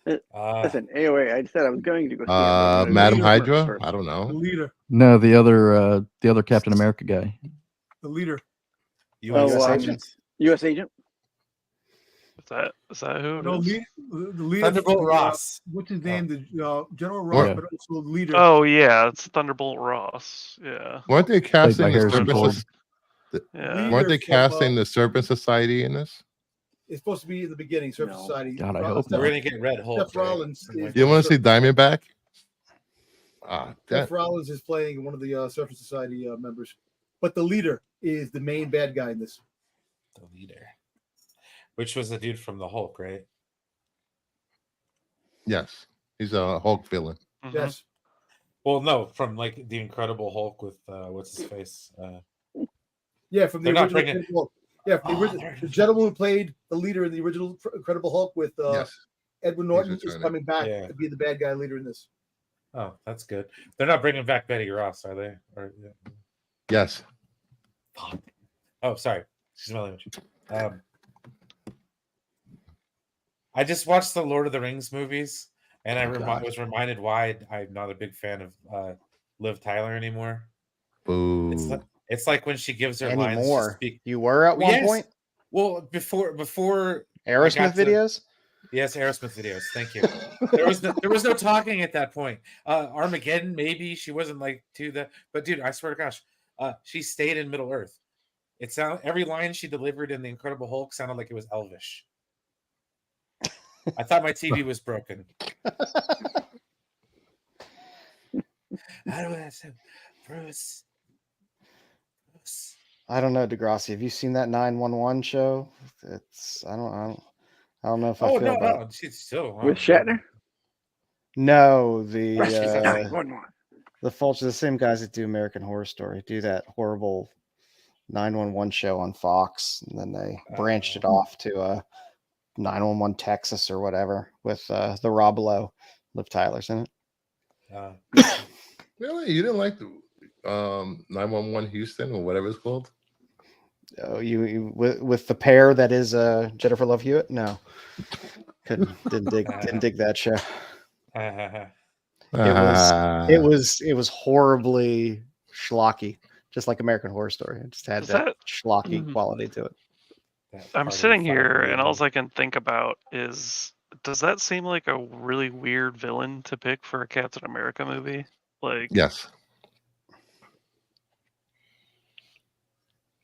Listen, AOA. I said I was going to go see it. but I'm gonna go Madam see Smurfs Hydra? first. I don't The know. leader. No, the other Captain America guy. The leader. US Oh, agents. U.S. Agent. Is that who? it No, is? the leader. Thunderbolt from, Ross. What's his name? The General Or- Ross, but also the leader. Oh yeah, it's Thunderbolt Ross. Yeah, Weren't they casting the Harrison Serpent Ford. yeah. Weren't they Leader from, casting the Serpent Society in this? It's supposed to be in the beginning. Surf No. Society. God, I hope Steph- We're gonna get Red Hulk. Seth Rollins right? is- You want to see Diamondback? Ah, that, Jeff Rollins is playing one of the Surfer Society members, but the leader is the main bad guy in this. The leader, which was the dude from the Hulk, right? yes. He's a Hulk villain. Mhm. Yes, Well, no, from like the Incredible Hulk with what's his face? yeah, from the They're not original. bringing- Incredible- Yeah, from the, Oh, original, there it the is. gentleman who played the leader in the original Incredible Hulk with yes. Edward Norton is returning. coming back Yeah. to be the bad guy leader in this. Oh, that's good. They're not bringing back Betty Ross, are they? Or, yeah. Yes. Fuck. Oh, sorry. She's smelling at you. I just watched the Lord of the Rings movies, and I Oh, God. was reminded why I'm not a big fan of Liv Tyler anymore. Boo. It's like when she gives her lines. She Anymore. speak. You were at one Yes. point. Well, before Aerosmith got to- videos. yes, Aerosmith videos. Thank you. There was no talking at that point. Armageddon, maybe she wasn't like to the, but dude, I swear to gosh, she stayed in Middle Earth. It sound every line she delivered in the Incredible Hulk sounded like it was Elvish. I thought my TV was broken. How do I say, Bruce? Bruce. I don't know, Degrassi. Have you seen that 911 show? It's I don't know if I Oh feel no, about no, she's still With Shatner. No, She's a the 911. the Fulcher, the same guys that do American Horror Story, do that horrible 911 show on Fox, and then they branched it Oh. off to 911 Texas or whatever with the Rob Lowe Liv Tyler's in it. Really? You didn't like the 911 Houston or whatever it's called? Oh, you with the pair that is Jennifer Love Hewitt? No, didn't dig that show. It was horribly schlocky, just like American Horror Story. It just had Is that that- schlocky quality to it. I'm sitting here and all I can think about is, does that seem like a really weird villain to pick for a Captain America movie? Like, Yes.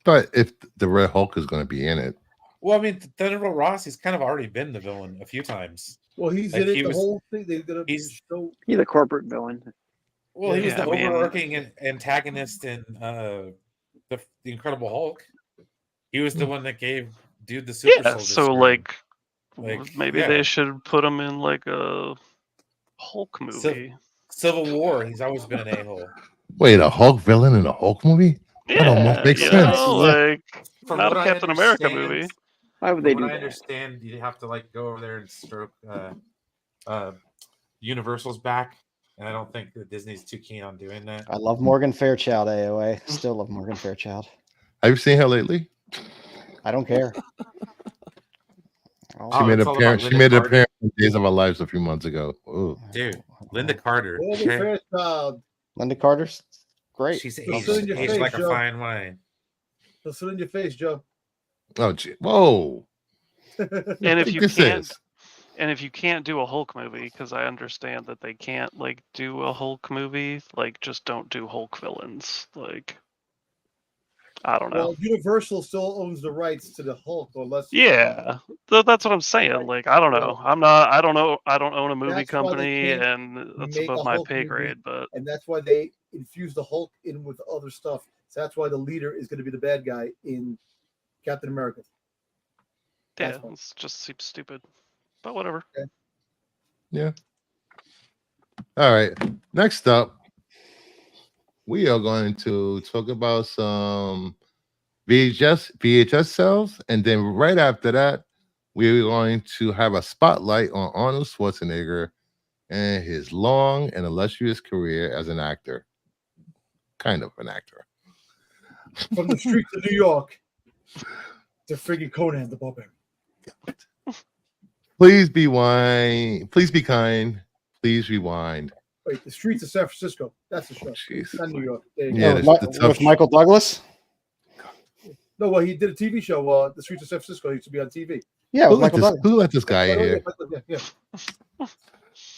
But if the Red Hulk is going to be in it, Well, I mean, Thunderbolt Ross, he's kind of already been the villain a few times. Well, he's Like, in it he the was- whole thing. They're gonna he's- show. He's a corporate villain. Well, he was Yeah, the I mean- overarching antagonist in the Incredible Hulk. He was the one that gave dude the super yeah, soldier so serum. like maybe yeah. they should put him in like a Hulk movie. Civil War, he's always been an a-hole. wait, a Hulk villain in a Hulk movie? That almost makes you sense. know, Yeah. like From not what a I Captain America understand- movie. Why would From they what do I that? understand, you have to like go over there and stroke Universal's back, and I don't think that Disney's too keen on doing that. I love Morgan Fairchild. AOA still love Morgan Fairchild. Have you seen her lately? I don't care. She made it's an all about appearance. She Linda made an Carter. appearance in Days of Our Lives a few months ago. Ooh. Dude, Linda Carter. Well, okay? Fairchild. Linda Carter's great. She's They'll aged, sit in your aged face, like a Joe. fine wine. They'll sit in your face, Joe. Oh, gee. Whoa. And if Think you this can't, is? and if you can't do a Hulk movie, because I understand that they can't like do a Hulk movie, like just don't do Hulk villains. Like, I don't know. Well, Universal still owns the rights to the Hulk, or less. Yeah, that's what I'm saying. Like, I don't know. I don't know. I don't own a movie That's why they company, can't and that's make above a my Hulk pay movie. grade. But And that's why they infuse the Hulk in with other stuff. So that's why the leader is going to be the bad guy in Captain America. yeah, That's fine. it just seems stupid. But whatever. All right. Next up, we are going to talk about some VHS sales, and then right after that, we're going to have a spotlight on Arnold Schwarzenegger and his long and illustrious career as an actor. Kind of an actor. From the streets of New York to friggin' Conan the Barbarian. Please be wine. Please be kind. Please rewind. Wait, the streets of San Francisco. That's the show. Jeez. Not New York. There you Yeah, go. the tough- with Michael Douglas. No, well, he did a TV show. The streets of San Francisco. He used to be on TV. Yeah, Who with let, Michael this, Douglas. who let this guy in here? Yeah.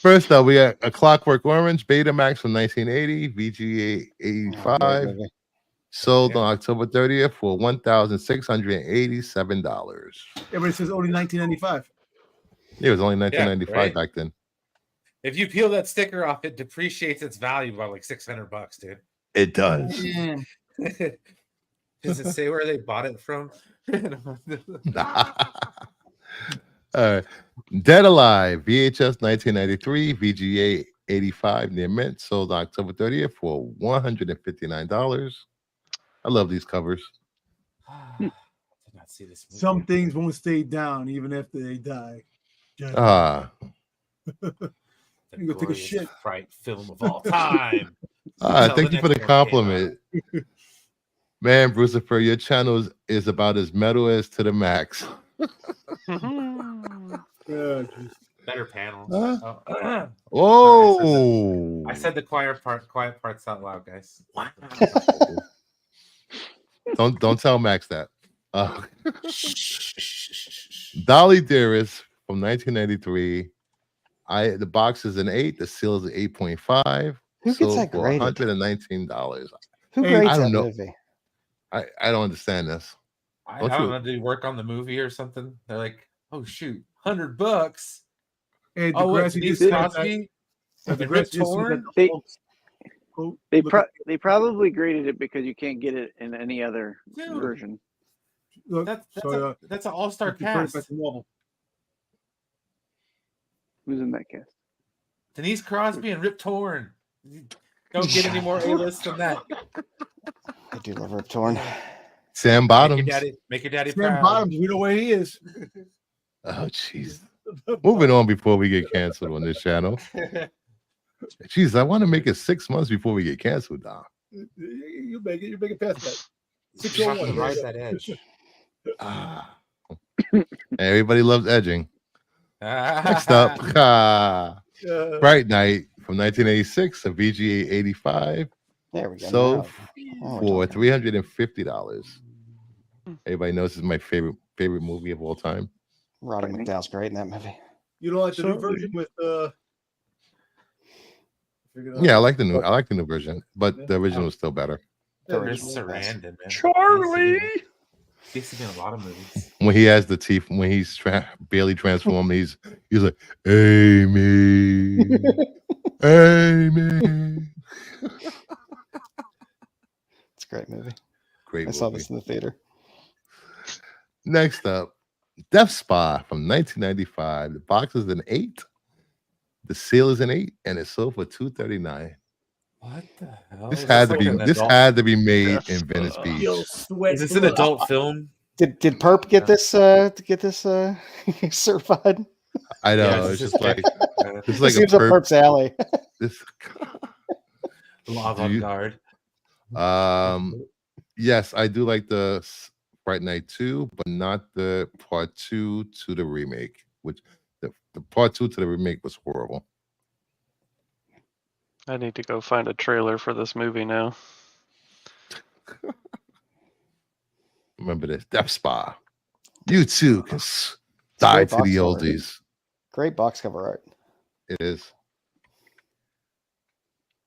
First up, we got A Clockwork Orange Betamax from 1980, VGA 85, Great movie. sold on October 30th for $1,687. Everybody says only 1995. It was only 1995 right? back then. If you peel that sticker off, it depreciates its value by like $600, dude. It does. Does it say where they bought it from? All right. Dead Alive, VHS 1993, VGA 85 near mint, sold on October 30th for $159. I love these covers. Did not see this movie. Some things won't stay down even after they die. Ah, The You go take a glorious shit. fright film of all time. Tell thank the you for the next one came compliment. Man, Brucifer, your channel is about as metal as to the max. Jeez. Better panels. Huh? Oh. Whoa! I said the quiet parts out loud, guys. Don't tell Max that. Dolly Dearest from 1993. The box is an 8. The seal is an 8.5. Who gets Sold that for graded? $119. Who Hey, grades I don't that know. movie? I don't understand this. I Don't don't you- know. Do you work on the movie or something? They're like, oh shoot, $100. Hey, Oh, what? Degrassi Denise just said that- Crosby? that and Degrassi Rip just said that Torn? the Hulk's- quote, They look at- they probably graded it because you can't get it in any other Dude. version. look, That's an all-star if you turn it cast. back to normal. Who's in that cast? Denise Crosby and Rip Torn. You don't get any more A-list than that. I do love Rip Torn. Sam Make Bottoms. your daddy Sam proud. Bottoms, we know where he is. Oh, jeez. Moving on before we get canceled on this channel. Jeez, I want to make it 6 months before we get canceled, Dom. You make it. You make it past that. You have to 601. ride that edge. Ah. Everybody loves edging. Next up, Bright Night from 1986, a VGA 85, There we go. sold Now for we're talking. $350. Everybody knows this is my favorite movie of all time. Roddy McDowell's great in that movie. You don't like the new Certainly. version with Yeah, I like the new version, but the original is still better. Chris Sarandon, man. Charlie. He's been in a lot of movies. When he has the teeth, when he's barely transformed, he's like, Amy, Amy. It's a great movie. Great I saw movie. this in the theater. Next up, Death Spa from 1995. The box is an 8. The seal is an 8, and it sold for $239. What the hell? This Is had to like be an this adult- had to be made Death in Venice Spa. Beach. Is this an adult film? Did Perp get this certified? I know. Yeah, it's this just is like like it's like It seems up perp- Perp's alley. this. avant-garde. Yes, I do like the Fright Night 2, but not the part 2 to the remake. Which the part 2 to the remake was horrible. I need to go find a trailer for this movie now. Remember this Death Spa. You too can die great to box the art. oldies. Great box cover art. It is.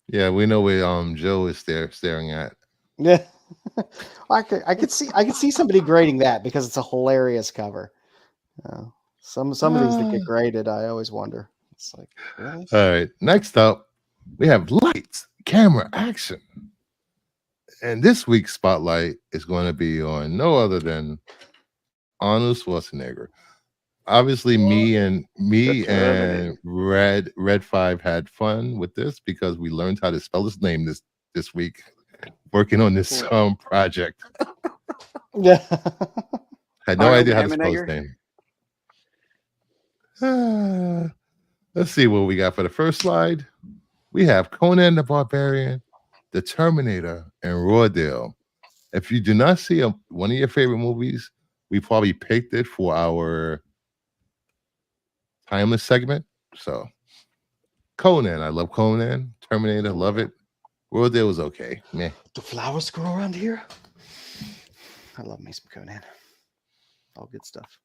Yeah, we know where Joe is staring at. Yeah. I could see somebody grading that because it's a hilarious cover. Some of these that get graded, I always wonder. It's like, really? All right. Next up, we have lights, camera, action. And this week's spotlight is going to be on no other than Arnold Schwarzenegger. Obviously, me and Red 5 had fun with this because we learned how to spell his name this week, working on this project. Yeah. Had no Arnold idea how to spell his Schwarzenegger? name. Let's see what we got for the first slide. We have Conan the Barbarian, The Terminator, and Roadale. If you do not see one of your favorite movies, we probably picked it for our timeless segment. So Conan, I love Conan. Terminator, love it. Roadale was okay. Meh. Do flowers grow around here? I love me some Conan. All good stuff.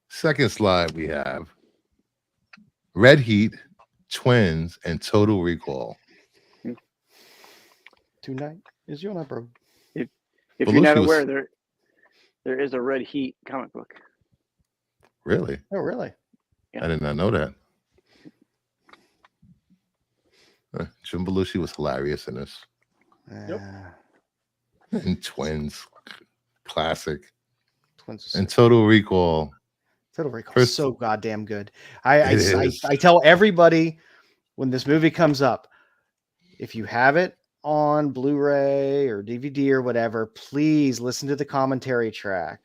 Second slide, we have Red Heat, Twins, and Total Recall. Tonight is your night, bro. If Belushi you're not was- aware, there is a Red Heat comic book. Really? Oh, really? I did not know that. Jim Belushi was hilarious in this. Yep. And Twins, classic. Twins. And Total Recall. Total Recall First- so goddamn good. I It is. tell everybody when this movie comes up, if you have it on Blu-ray or DVD or whatever, please listen to the commentary track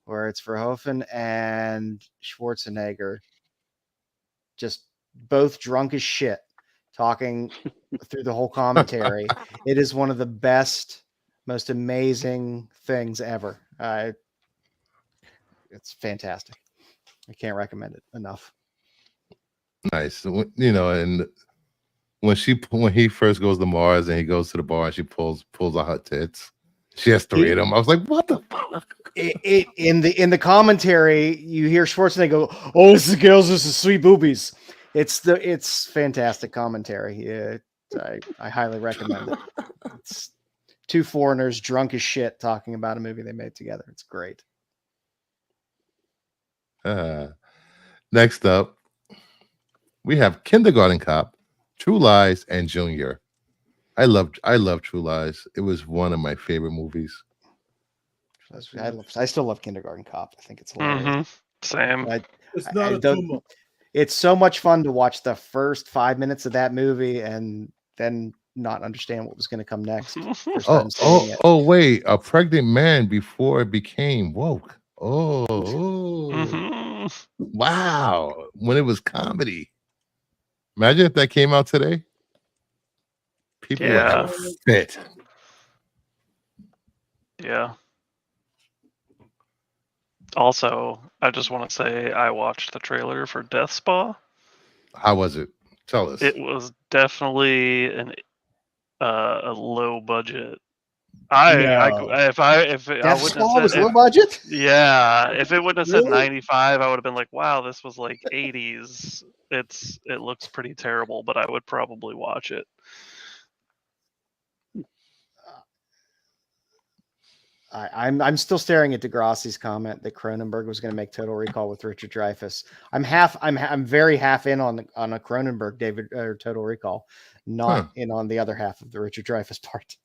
where it's Verhoeven and Schwarzenegger just both drunk as shit talking through the whole commentary. It is one of the best, most amazing things ever. It's fantastic. I can't recommend it enough. Nice. You know, and when he first goes to Mars and he goes to the bar and she pulls out her tits. She has 3 of them. I was like, what the fuck? In the commentary, you hear Schwarzenegger go, "Oh, this is girls, this is sweet boobies." It's fantastic commentary. Yeah, I highly recommend it. It's 2 foreigners drunk as shit talking about a movie they made together. It's great. Next up, we have Kindergarten Cop, True Lies, and Junior. I love True Lies. It was one of my favorite movies. I still love Kindergarten Cop. I think it's hilarious. Same. It's not a don't- tumor. It's so much fun to watch the first 5 minutes of that movie and then not understand what was going to come next. First time Oh, seeing it. wait, a pregnant man before it became woke. Oh, Mhm. wow. When it was comedy. Imagine if that came out today. People would Yeah. have a fit. Yeah. Also, I just want to say I watched the trailer for Death Spa. How was it? Tell us. It was definitely a low budget. I wouldn't have Death Spa said was low budget. yeah, if it wouldn't have said Really? 95, I would have been like, wow, this was like 80s. It looks pretty terrible, but I would probably watch it. I'm still staring at Degrassi's comment that Cronenberg was going to make Total Recall with Richard Dreyfuss. I'm very half in on a Cronenberg Total Recall, not in on the other half of the Richard Dreyfuss part,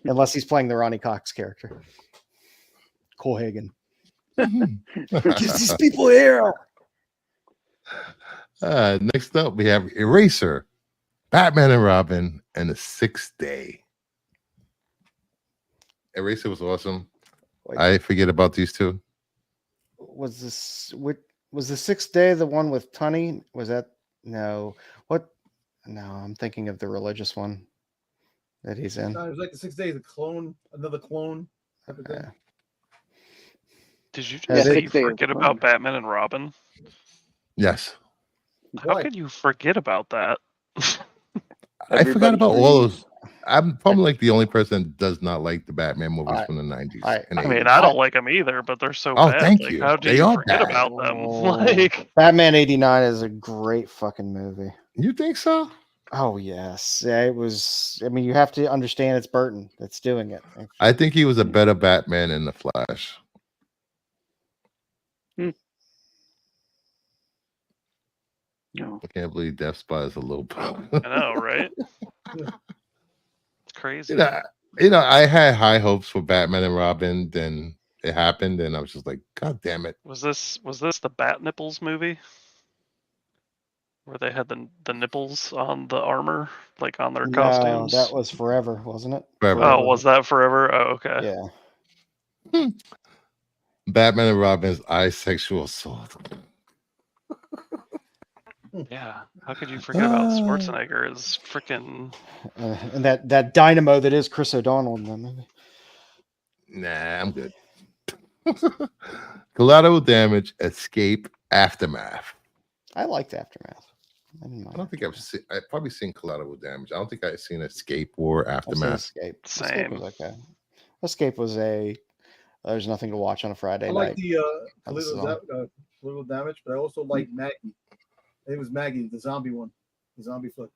unless he's playing the Ronnie Cox character, Cole Hagen. Get these people here. Next up, we have Eraser, Batman and Robin, and the Sixth Day. Eraser was awesome. Wait. I forget about these two. Was the Sixth Day the one with Tunney? Was that no? What? No, I'm thinking of the religious one that he's in. No, it was like the 6 days, another clone. Type of thing. Did you Yeah, just say you 6 Days of forget Clone. about Batman and Robin? Yes. How Why? could you forget about that? I forgot about all Everybody those. I'm probably like the only person that does not like the Batman movies I- from the 90s. I- and I mean, 80s. I don't like them either, but they're so Oh, bad. thank Like, you. how do They you are forget bad. about them? Oh. Like, Batman '89 is a great fucking movie. You think so? Oh yes, yeah, it was. I mean, you have to understand it's Burton that's doing it. I think he was a better Batman in The Flash. No. I can't believe Death Spot is a little. I know, right? It's crazy. I had high hopes for Batman and Robin. Then it happened, and I was just like, God damn it! Was this the Bat Nipples movie? Where they had the nipples on the armor, like on their No, costumes? that was Forever, wasn't it? Forever. Oh, was that Forever? Oh, okay. Yeah. Batman and Robin's bisexual assault. Yeah. How could you forget about Schwarzenegger as freaking? And that dynamo that is Chris O'Donnell in that movie. Nah, I'm good. Collateral Damage, Escape, Aftermath. I liked Aftermath. I didn't I mind. don't think I've probably seen Collateral Damage. I don't think I've seen Escape or I've seen Aftermath. Escape. Escape Same. was okay. Escape was there's nothing to watch on a Friday I night. like the That was little damage, but I also like Maggie. I think it was Maggie, the zombie one, the zombie flick.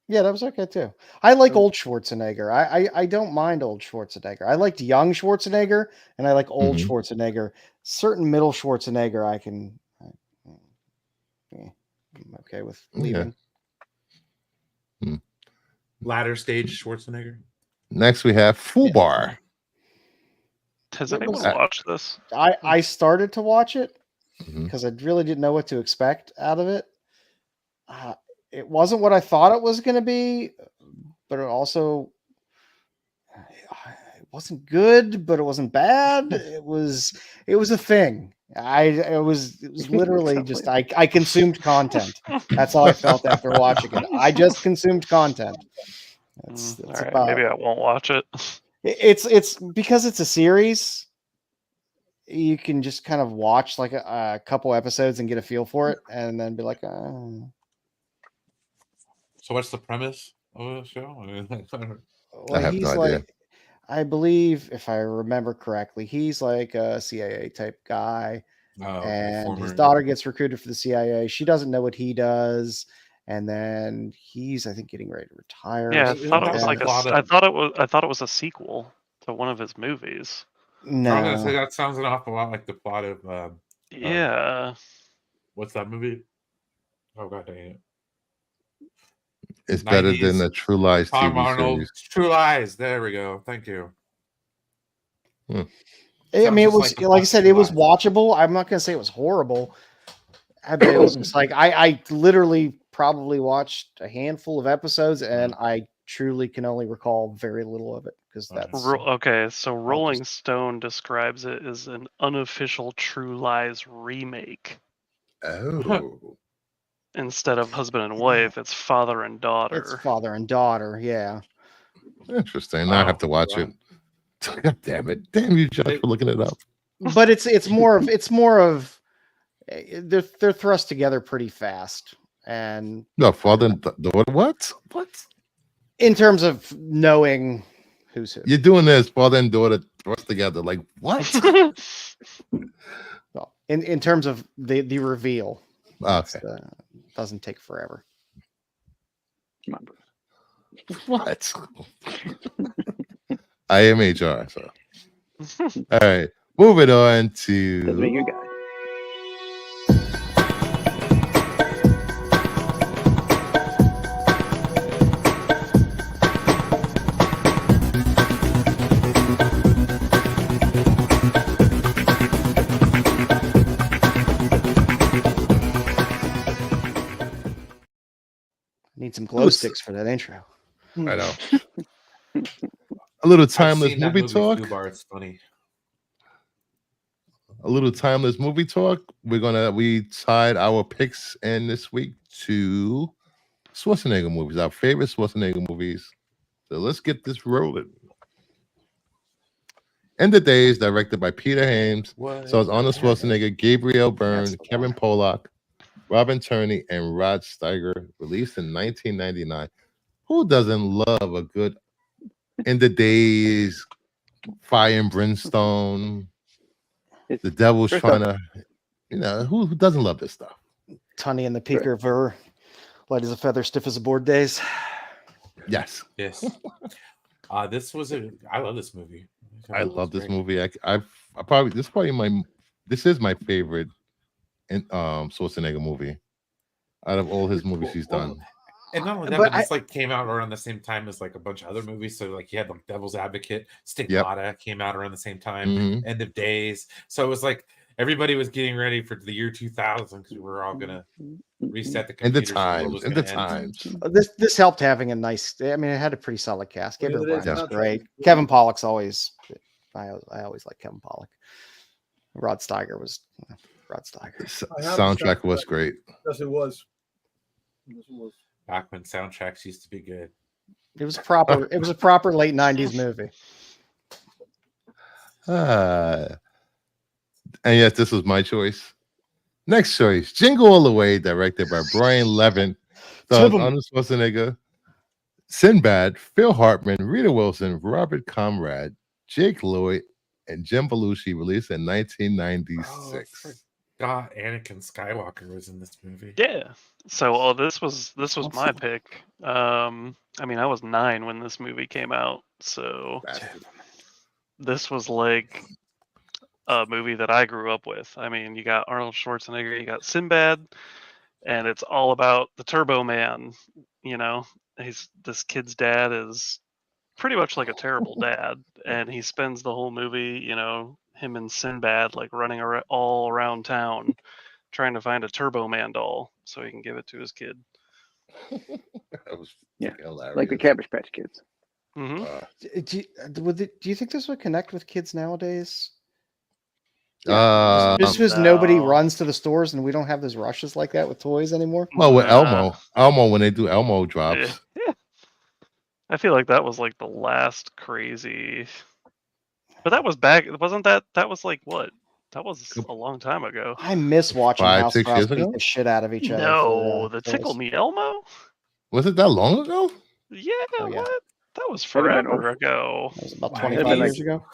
Yeah, that was okay too. I like old Schwarzenegger. I don't mind old Schwarzenegger. I liked young Schwarzenegger and I like old Mhm. Schwarzenegger. Certain middle Schwarzenegger I'm okay with leaving. Latter stage Schwarzenegger. Next, we have Fubar. Has It anyone was- watched this? I started to watch it Mhm. because I really didn't know what to expect out of it. It wasn't what I thought it was going to be, but it also it wasn't good, but it wasn't bad. It was a thing. It was literally just I consumed content. That's all I felt after watching it. I just consumed content. That's All right, about maybe I won't watch it. it's because it's a series. You can just kind of watch like a couple episodes and get a feel for it, and then be like, So what's the premise of the show? well, have he's no idea. like, I believe if I remember correctly, he's like a CIA type guy, and his daughter gets recruited for the CIA. She doesn't know what he does, and then he's, I think, getting ready to retire. Yeah, I or something thought it was that. like I thought it was a sequel to one of his movies. I was gonna say No, that sounds an awful lot like the plot of Yeah. what's that movie? Oh god dang it! It's better than 90s the True Lies Tom TV Arnold, series. True Lies. There we go. Thank you. I mean, Sounds it just was like the like I plot said, to it was True Lies. watchable. I'm not gonna say it was horrible, but it was just like I literally probably watched a handful of episodes and I truly can only recall very little of it because that's Okay, so Rolling Stone describes it as an unofficial True Lies remake. Oh, Instead of husband and wife, it's father and daughter. it's father and daughter. Yeah. interesting. Now I have to watch it. God damn it! Damn you, Josh, for looking it up. But it's more of they're thrust together pretty fast, and No, father and daughter. What? in terms of knowing who's who. You're doing this, father and daughter thrust together. Like what? Well, in terms of the reveal, Okay. doesn't take forever. Come on, Bruce. What? I am HR, so. All right. Moving on Doesn't make to you a guy. Need some glow sticks for that intro. I know. A little I've timeless seen that movie talk. Fubar, it's funny. A little timeless movie talk. We tied our picks in this week to Schwarzenegger movies, our favorite Schwarzenegger movies. So let's get this rolling. End of Days, directed by Peter Hames. So it's Arnold Schwarzenegger, Gabriel Byrne, That's the Kevin Pollak, Robin Turney, and Rod Steiger. Released in 1999. Who doesn't love a good End of Days, fire and brimstone? The devil's First trying to, who doesn't love this stuff? Tunny and the Peaker Ver, light as a feather, stiff as a board days. Yes. Yes. I love this movie. I love this movie. This is my favorite Schwarzenegger movie out of all his movies he's done. And not only that, But but this came out around the same time as like a bunch of other movies. So like you had like Devil's Advocate, Stigmata came out around the same time, Mhm. End of Days. So it was like everybody was getting ready for the year 2000 because we were all gonna reset the And the computers. and the world was times, and the gonna end. times. This helped having a nice. I mean, it had a pretty solid cast. Well, Gabriel yeah, Byrne was that's great. not- Kevin Pollak's always. I always like Kevin Pollak. Rod Steiger was Rod Steiger. I have Soundtrack the was soundtrack. great. Yes, it was. Yes, it was. Back when soundtracks used to be good. It was a proper. It was a proper late '90s movie. And yes, this was my choice. Next choice, Jingle All the Way, directed by Brian Levin. Stars Tibum. Arnold Schwarzenegger, Sinbad, Phil Hartman, Rita Wilson, Robert Conrad, Jake Lloyd, and Jim Belushi. Released in 1996. God, Anakin Skywalker was in this movie. Yeah. So this was my pick. I mean, I was 9 when this movie came out, so this was like a movie that I grew up with. I mean, you got Arnold Schwarzenegger, you got Sinbad, and it's all about the Turbo Man. This kid's dad is pretty much like a terrible dad, and he spends the whole movie, him and Sinbad like running all around town trying to find a Turbo Man doll so he can give it to his kid. That was Yeah, hilarious. like the Cabbage Patch Kids. Hmm. Do you think this would connect with kids nowadays? Um, Just because nobody no. runs to the stores and we don't have those rushes like that with toys anymore. well, with Nah. Elmo when they do Elmo drops. Yeah. I feel like that was like the last crazy. But that was back. Wasn't that? That was like what? That was a long time ago. I miss watching 5, House 6 Rouse years beat ago? the shit out of each other. No, for, the toys. Tickle Me Elmo. Was it that long ago? Yeah, Oh, yeah. what? That was That'd have been forever ago. That was about Wow, 25 that'd be years like- ago.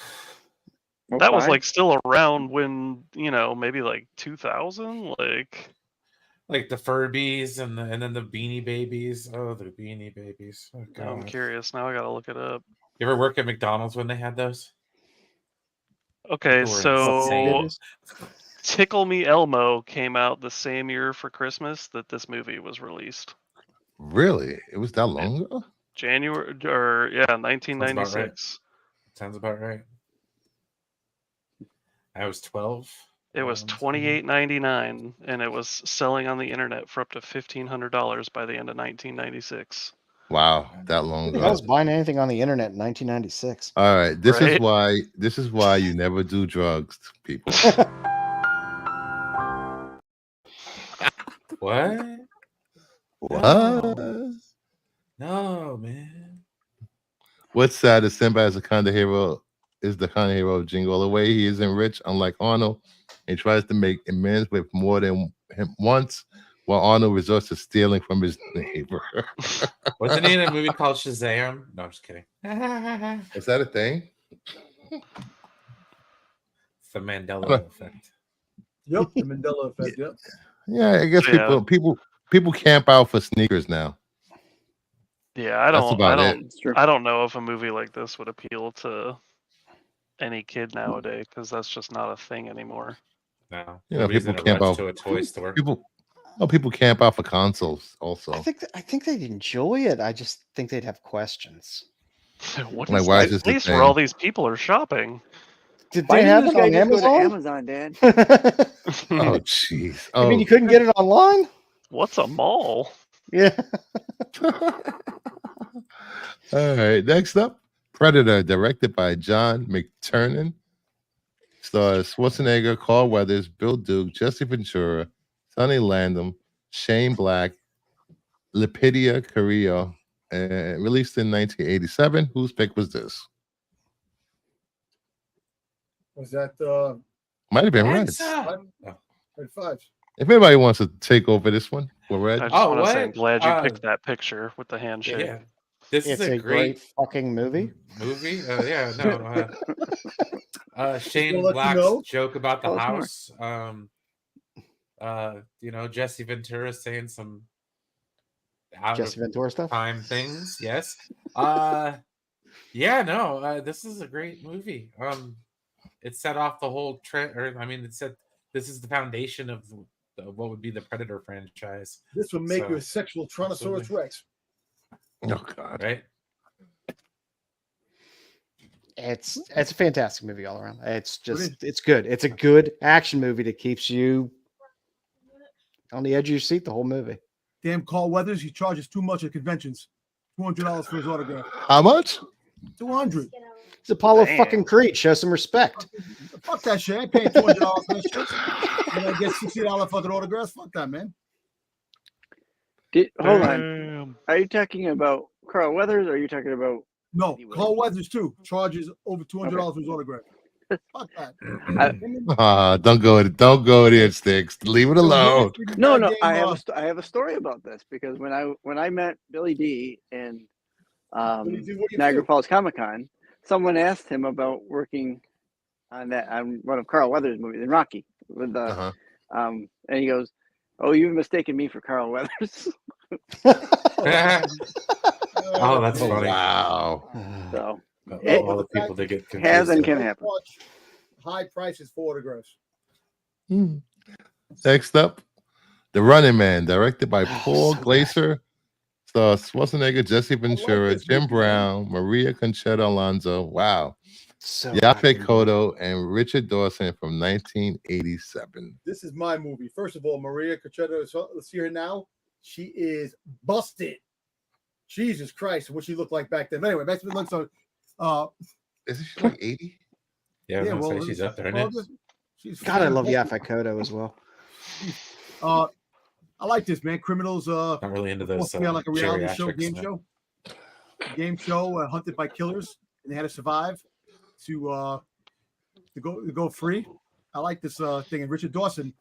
Well, That was fine. like still around when maybe like 2000. Like the Furbies and then the Beanie Babies. Oh, the Beanie Babies. Oh, Now I'm God. curious. Now I gotta look it up. You ever work at McDonald's when they had those? Okay, People were so insane. Tickle Me Elmo came out the same year for Christmas that this movie was released. Really? It was that long ago? January or 1996. Sounds about right. I was 12. It was Um, $28.99, and it was selling on the internet for up to $1,500 by the end of 1996. Wow, that long I was ago. buying anything on the internet in 1996. All right, this is Right? why you never do drugs, people. What? What? No, man. What's sad is Simba as a kind of hero is the kind of hero of Jingle All the Way. He isn't rich, unlike Arnold, and tries to make amends with more than him once, while Arnold resorts to stealing from his neighbor. Wasn't he in a movie called Shazam? No, I'm just kidding. Is that a thing? It's the Mandela effect. Yep, the Mandela effect. Yep. Yeah, I guess Yeah. people camp out for sneakers now. Yeah, I That's don't. about I it. don't. It's true. I don't know if a movie like this would appeal to any kid nowadays because that's just not a thing anymore. No, You know, nobody's people in a camp rush out. to a toy store. People camp out for consoles also. I think they'd enjoy it. I just think they'd have questions. What Like, is why this is this a place where thing? all these people are shopping? Did Why they have didn't it this guy on just go to Amazon? Amazon, Dad? Oh, jeez. I mean, Oh, you couldn't get it online? What's a mall? Yeah. all right. Next up, Predator, directed by John McTiernan, stars Schwarzenegger, Carl Weathers, Bill Duke, Jesse Ventura, Sonny Landham, Shane Black, Lapidia Carrillo. Released in 1987. Whose pick was this? Was that Might have been Red's. Handsome. Red Fives? If anybody wants to take over this one for Red, I just Oh, want to say I'm what? glad you picked that picture with the handshake. Yeah, this It's is a great fucking movie. movie. Yeah, no. Shane let you Black's know. joke about the Tell us more. house. Jesse Ventura saying some out Jesse of Ventura stuff. time things. Yes. This is a great movie. It set off the whole trend, it said this is the foundation of what would be the Predator franchise, This would make So, you a sexual Tyrannosaurus absolutely. Rex. oh god, right? It's a fantastic movie all around. It's good. It's a good action movie that keeps you on the edge of your seat the whole movie. Damn Carl Weathers, he charges too much at conventions. $200 for his autograph. how much? 200. It's Apollo Damn. fucking Creed. Show some respect. Fuck that shit. I paid $200 for that shit. And I get $60 fucking autographs. Fuck that, man. Hold on. Damn. Are you talking about Carl Weathers or are you talking about No, Anyway. Carl Weathers too charges over $200 for his autograph. Fuck that. Don't go there, Sticks. Leave it alone. No, Goddamn, I have a story about this because when I met Billy D in what do you Niagara do? Falls Comic Con, someone asked him about working on one of Carl Weathers' movies in Rocky with the Uh-huh. and he goes, "Oh, you've mistaken me for Carl Weathers." Oh, that's Oh, funny. wow. So All the people that get confused. has and can happen. High prices for autographs. Next up, The Running Man, directed by Oh, Paul so bad. Glaser, stars Schwarzenegger, Jesse Ventura, this Jim movie. Brown, Maria Conchetta Alonso, wow, So Yaphet goddamn good. Kotto, and Richard Dawson from 1987. This is my movie. First of all, Maria Conchetta, let's see her now. She is busted. Jesus Christ, what she looked like back then. But anyway, back to the looks of Isn't she like 80? Yeah, I was gonna say she's up there. Isn't it? She's God, I love busted. Yaphet Kotto as well. I like this, man. Criminals Not really into those supposed to be on like a reality show, geriatrics, game show, hunted by killers, and they had to survive to go free. I like this thing. And Richard Dawson,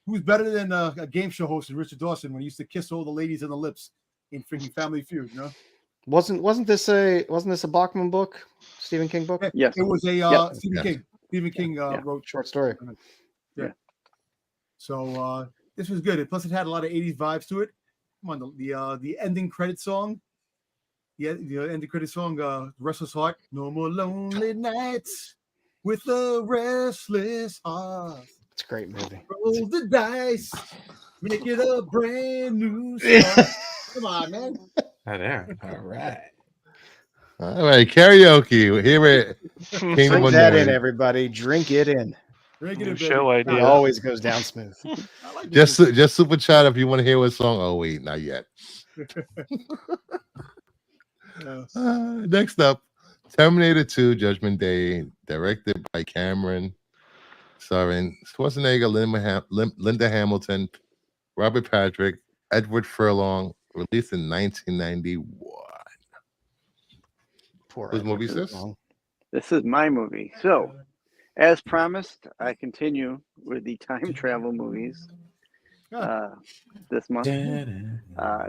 who's better than a game show host than Richard Dawson when he used to kiss all the ladies on the lips in freaking Family Feud, you know? Wasn't this a Bachman book? Stephen King book? Yes. It was a Yep. Stephen Yes. King. Stephen King wrote. Short story. So this was good. Plus, it had a lot of '80s vibes to it. Come on, the ending credit song. Yeah, the ending credit song, "Restless Heart." No more lonely nights with a restless heart. It's a great movie. Roll the dice, make it a brand new start. Come on, man. Oh, there. All right. All right, karaoke. Here it. Kingdom Drink of that in, Noise. everybody. Drink it in. Drink New it, show baby. It idea. always goes down smooth. I like this Just super chat if you want to hear what song. Oh wait, not yet. Next up, Terminator 2: Judgment Day, directed by Cameron, starring Schwarzenegger, Linda Hamilton, Robert Patrick, Edward Furlong, released in 1991. Poor Whose Edward movie is this? Furlong. This is my movie. So, as promised, I continue with the time travel movies this month.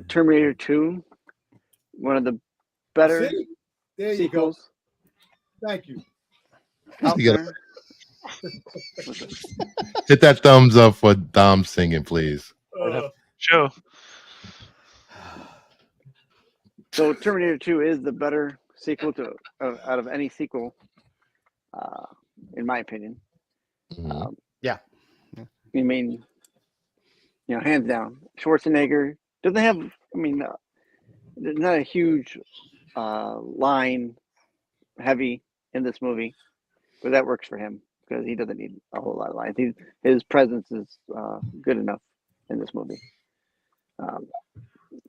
Terminator 2, one of the better See? There you sequels go. Thank you. out You there. Hit that thumbs up for Dom singing, please. Joe. So Terminator 2 is the better sequel out of any sequel, in my opinion. Mhm. Yeah. I mean, hands down. Schwarzenegger doesn't have. I mean, there's not a huge line heavy in this movie, but that works for him because he doesn't need a whole lot of lines. His presence is good enough in this movie.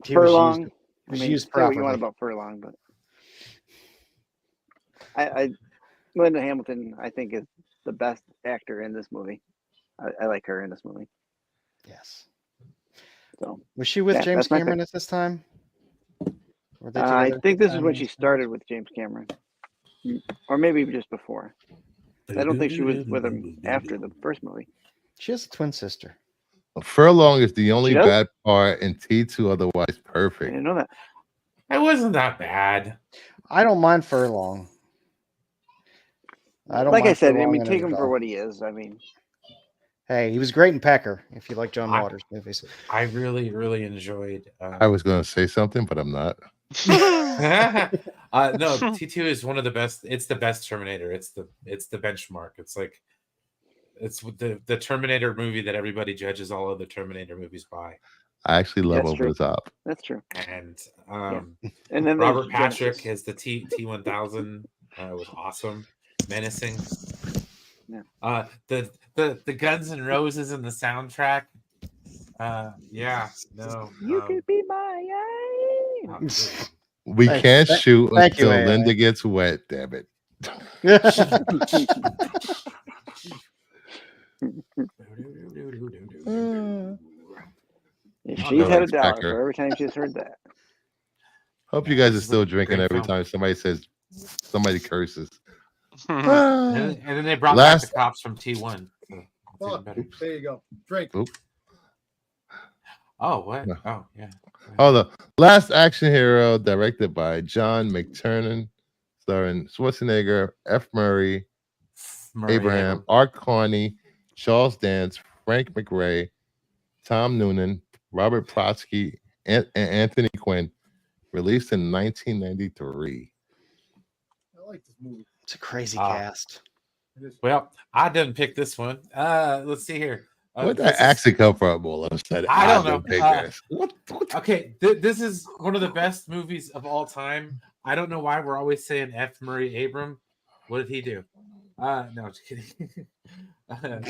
He Furlong. was I mean, used say what you want properly. about Furlong, but I Linda Hamilton, I think, is the best actor in this movie. I like her in this movie. Yes. So Was she with Yeah, James that's my Cameron at this time? Were they I together at think the this is time when of she this started with James Cameron, or maybe just before. I don't think she was with him after the first movie. She has a twin sister. Furlong is the only She does? bad part in T2, otherwise I perfect. didn't know that. It wasn't that bad. I don't mind Furlong. I don't Like I mind said, I Furlong mean, in take it at him for all. what he is. I mean, Hey, he was great in Pecker. If you like John I- Waters movies, I really, really enjoyed. I was going to say something, but I'm not. No, T2 is one of the best. It's the best Terminator. It's the benchmark. It's the Terminator movie that everybody judges all other Terminator movies by. I actually love That's Over true. the Top. that's true. And And then Robert there's Patrick Genesis. as the T1000 was awesome, menacing. Yeah. The Guns N' Roses in the soundtrack. You could be my eye. We Thank- can't thank- shoot thank you, until AI. Linda gets wet, damn it. She's had a Thanks, dollar Packer. for every time she's heard that. Hope you guys are This is still a drinking great every film. time somebody curses. And then they brought Last- back the cops from T1. So it's even better. There you go. Drink. Oop. Oh, what? No. Oh, yeah. Oh, the last action hero, directed by John McTiernan, starring Schwarzenegger, F. Murray, Abraham, Art Carney, Charles Dance, Frank McRae, Tom Noonan, Robert Prosky, and Anthony Quinn, released in 1993. I like this movie. It's a crazy Ah. cast. It is. Well, I didn't pick this one. Let's see here. Where'd this that is- accent come from? All of a sudden, I don't didn't know. pick this. What? Okay, this is one of the best movies of all time. I don't know why we're always saying F. Murray Abram. What did he do? No, just kidding. No,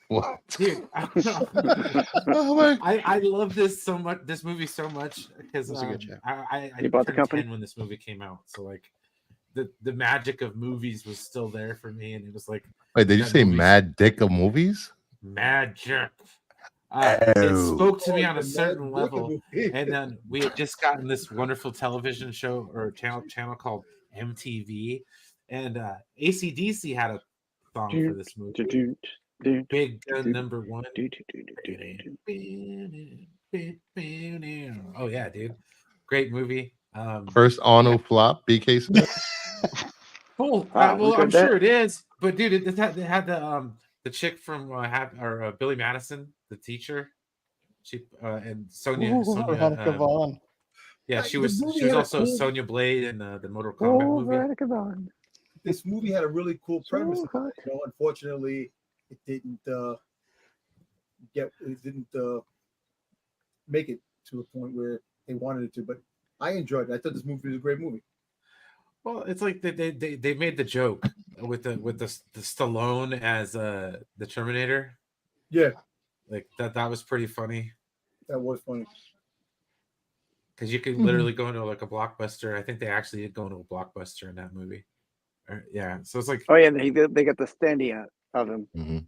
What? dude, Oh, my. I love this so much. This movie so much because That's a good show. I You bought the turned company? 10 when this movie came out. So like the magic of movies was still there for me, and it was like Wait, did you that say movie's- Mad Dick of movies? magic. It Oh. spoke to me on a The certain Mad Dick level. movie. And then we had just gotten this wonderful television show or channel called MTV, and AC/DC had a song for this movie. Big Gun Number One. Oh yeah, dude, great movie. First Arnold flop, BK Smith. Cool. Wow, Well, look at I'm sure that. it is, but dude, it had the chick from Billy Madison, the teacher. She and Sonia. Veronica Vaughn. Yeah, Like, she the was movie she was had a also cool- Sonya Blade in the Mortal Kombat movie. This movie had a really cool premise. So hot. Unfortunately, it didn't make it to a point where they wanted it to. But I enjoyed it. I thought this movie was a great movie. Well, it's like they made the joke with the Stallone as the Terminator. Yeah, Like that was pretty funny. that was funny. because you could literally go into like a Blockbuster. I think they actually did go into a Blockbuster in that movie. Yeah, so it's like, Oh yeah, they got the standee of him. Mhm.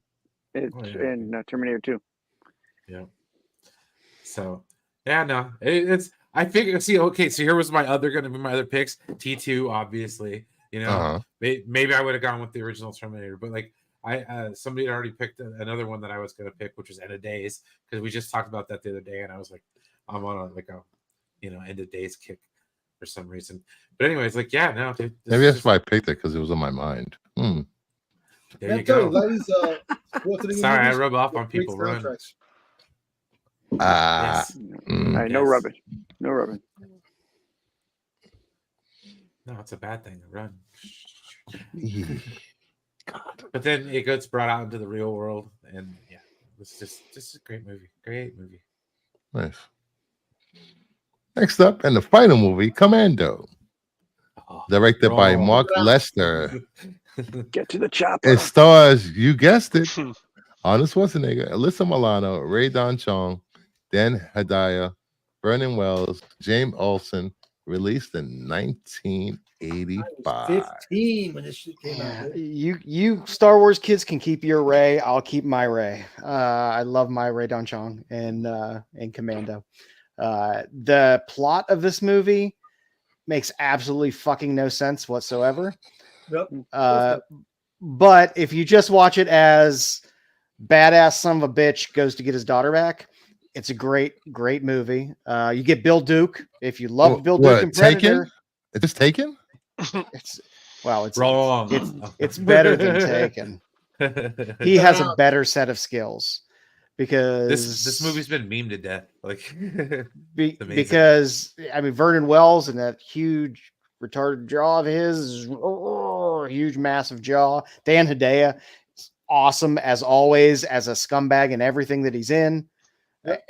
In Terminator 2. Yeah. So, yeah, no, it's. I figure. See, okay, so here was my other picks. T2, obviously. You know, Uh-huh. maybe I would have gone with the original Terminator, but like somebody had already picked another one that I was going to pick, which was End of Days, because we just talked about that the other day, and I was like, I'm on a End of Days kick for some reason. But anyways, like, yeah, no, dude, Maybe that's why I picked it, because it was on my mind. There Man, you I'm telling go. you, 90s Schwarzenegger Sorry, I movies rub off with on great people. Run. soundtracks. Yes. All right, no Yes. rubbing. No rubbing. No, it's a bad thing. Run. God. But then it gets brought out into the real world, and yeah, it's just a great movie. Great movie. Nice. Next up, and the final movie, Commando, directed by wrong. Mark Lester. Get to the chopper. It stars, you guessed it, Arnold Schwarzenegger, Alyssa Milano, Ray Don Chong, Dan Hedaya, Vernon Wells, James Olsen. Released in 1985. 15 when this shit came out. dude. You Star Wars kids can keep your Ray. I'll keep my Ray. I love my Ray Don Chong and Commando. The plot of this movie makes absolutely fucking no sense whatsoever. Yep. But if you just watch it as badass son of a bitch goes to get his daughter back, it's a great movie. You get Bill Duke. If you love Bill Duke and Predator, Taken? Is this Taken? it's Wrong. It's better than Taken. He has a better set of skills because this movie's been memed to death. Like because I mean Vernon Wells and that huge retarded jaw of his is huge massive jaw. Dan Hedaya is awesome as always as a scumbag in everything that he's in. Yep.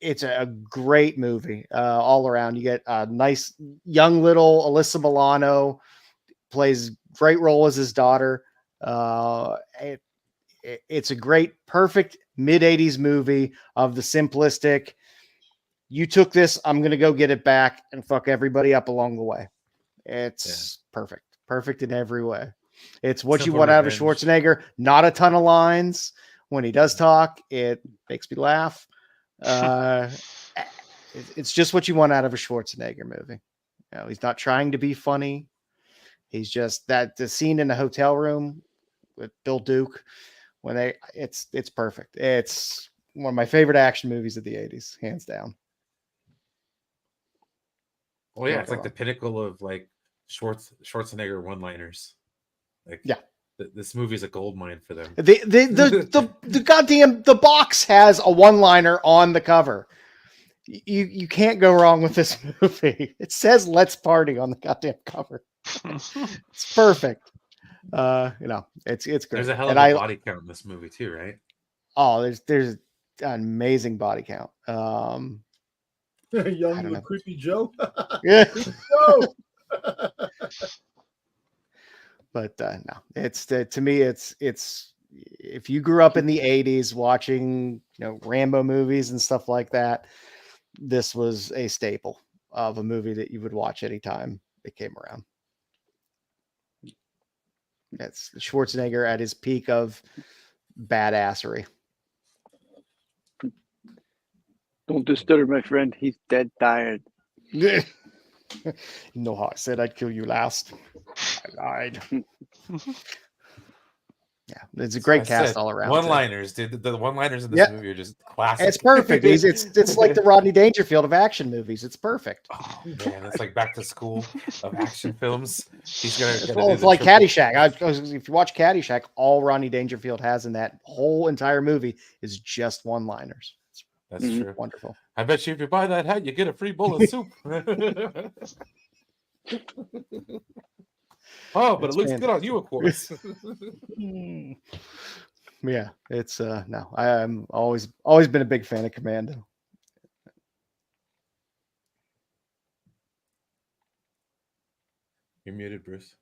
It's a great movie all around. You get a nice young little Alyssa Milano plays great role as his daughter. It's a great, perfect mid-'80s movie of the simplistic. You took this, I'm going to go get it back and fuck everybody up along the way. It's perfect in every way. It's what Simple you want out of revenge. Schwarzenegger. Not a ton of lines. When he does talk, it makes me laugh. It's just what you want out of a Schwarzenegger movie. You know, he's not trying to be funny. He's just the scene in the hotel room with Bill Duke when it's perfect. It's one of my favorite action movies of the 80s, hands down. Well, yeah, it's like the pinnacle of like Schwarzenegger one-liners. Like, yeah, this movie is a gold mine for them. The goddamn the box has a one-liner on the cover. You can't go wrong with this movie. It says "Let's Party" on the goddamn cover. It's perfect. It's great. There's a hell of a body count in this movie too, right? Oh, there's an amazing body count. Young little creepy Joe. Yeah. Joe. But no, it's to me, it's if you grew up in the 80s watching Rambo movies and stuff like that, this was a staple of a movie that you would watch anytime it came around. It's Schwarzenegger at his peak of badassery. Don't disturb my friend. He's dead tired. No, I said I'd kill you last. I lied. Yeah, it's a great cast all around. One-liners, dude. The one-liners in this movie are just classic. It's perfect. It's like the Rodney Dangerfield of action movies. It's perfect. Oh man, it's like Back to School of action films. He's gonna it's like Caddyshack. If you watch Caddyshack, all Rodney Dangerfield has in that whole entire movie is just one-liners. That's true. Wonderful. I bet you if you buy that hat, you get a free bowl of soup. Oh, but it looks good on you, of course. Yeah, it's no. I'm always been a big fan of Commando. You're muted, Bruce.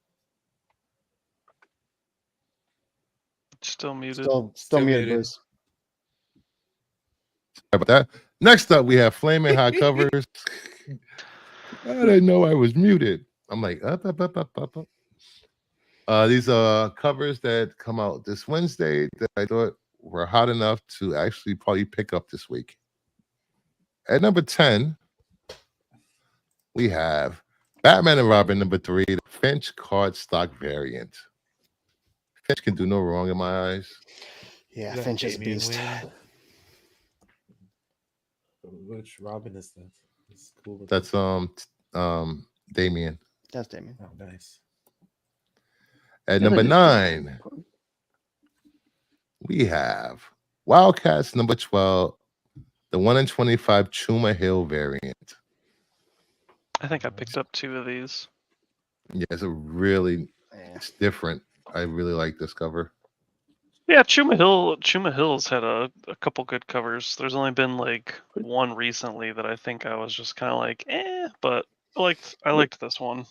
Still muted. Still muted, Bruce. Sorry about that. Next up, we have Flamin Hot Covers. I didn't know I was muted. I'm like, up. These are covers that come out this Wednesday that I thought were hot enough to actually probably pick up this week. At number 10, we have Batman and Robin number 3, the Finch cardstock variant. Finch can do no wrong in my eyes. Yeah, That Finch is a Damian beast. Wayne. Which Robin is that? It's cool. looking. That's Damien. That's Damien. Oh, nice. At Yeah, number but- 9, we have Wildcats number 12, the 1 in 25 Chuma Hill variant. I think I picked up 2 of these. Yeah, it's a really, Yeah. it's different. I really like this cover. Yeah, Chuma Hill's had a couple good covers. There's only been like one recently that I think I was just kind of like, but I liked this one.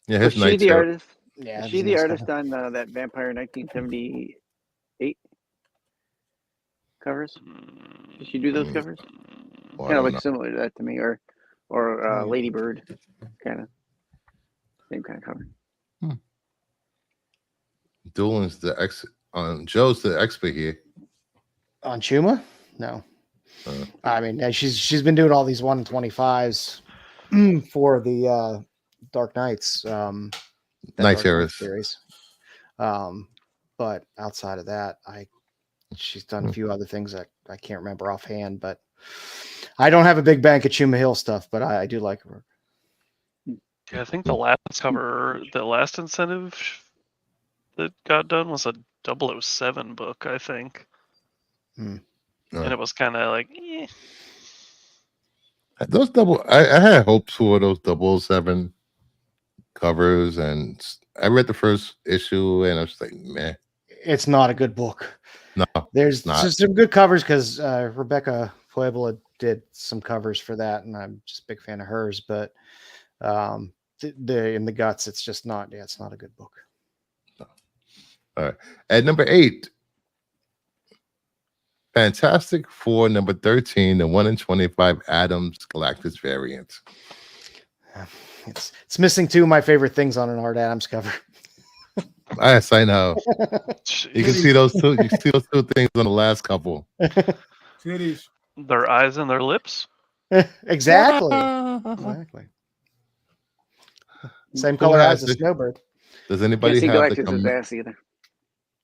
Yeah, Was his she night the shirt. artist? Yeah, Was she the artist on that Vampire 1978 covers? Did she do those Mm, covers? Well, I Kind of don't like know. similar to that to me, or Hmm. Lady Bird, kind of same kind of cover. Doolin's the Joe's the expert here. On Chuma? No. Uh. I mean, she's been doing all these 1 in 25s for the Dark Knights. That Night Dark Knight series. But outside of that, she's done a few other things that I can't remember offhand, but I don't have a big bank of Chuma Hill stuff, but I do like her. Yeah, I think the last incentive that got done was a 007 book, I think. And it was kind of like, Those I had hopes for those 007 covers, and I read the first issue, and I was like, meh. It's not a good book. No, There's not. just some good covers because Rebecca Puebla did some covers for that, and I'm just a big fan of hers. But in the guts, it's just not. Yeah, it's not a good book. All right. At number 8, Fantastic Four number 13, the 1 in 25 Adams Galactus variant. It's missing 2 of my favorite things on an Art Adams cover. Yes, I know. You can see those two. You see those 2 things on the last couple. Titties. their eyes and their lips. Exactly. Exactly. Same Who color has as a it? snowbird. Does Can't anybody see have the Galactus' ass either.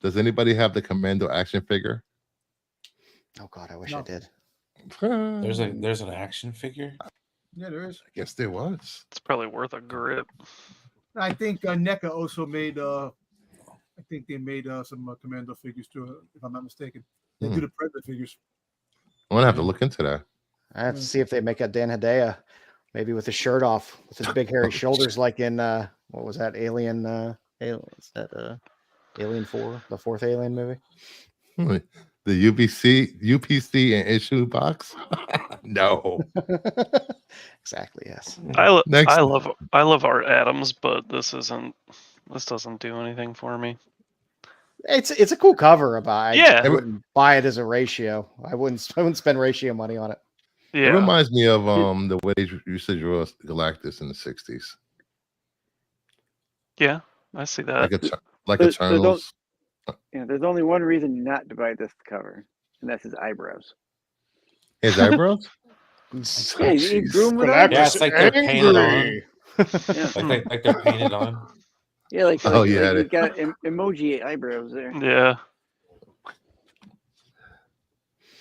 Does anybody have the Commando action figure? Oh God, I wish No. I did. There's an action figure. Yeah, there is. I guess there was. It's probably worth a grip. I think NECA also made. I think they made some Commando figures too, if I'm not mistaken. They do the Predator figures. I'm gonna have to look into that. I have to see if they make a Dan Hedaya, maybe with his shirt off, with his big hairy shoulders, like in what was that Alien? Alien 4, the 4th Alien movie. The UPC and issue box. No. Exactly. Yes. Next. I love Art Adams, but this doesn't do anything for me. It's a cool cover. I Yeah. wouldn't buy it as a ratio. I wouldn't spend ratio money on it. It Yeah, reminds me of the way you used to draw Galactus in the 60s. yeah, I see that. Like So Eternals. Yeah, there's only one reason not to buy this cover, and that's his eyebrows. His eyebrows? Yeah, he jeez. grew them with Galactus Yeah, it's like they're painted on. angry. Yeah, Like they're painted on. yeah, like Oh, yeah, he's got emoji eyebrows there. Yeah,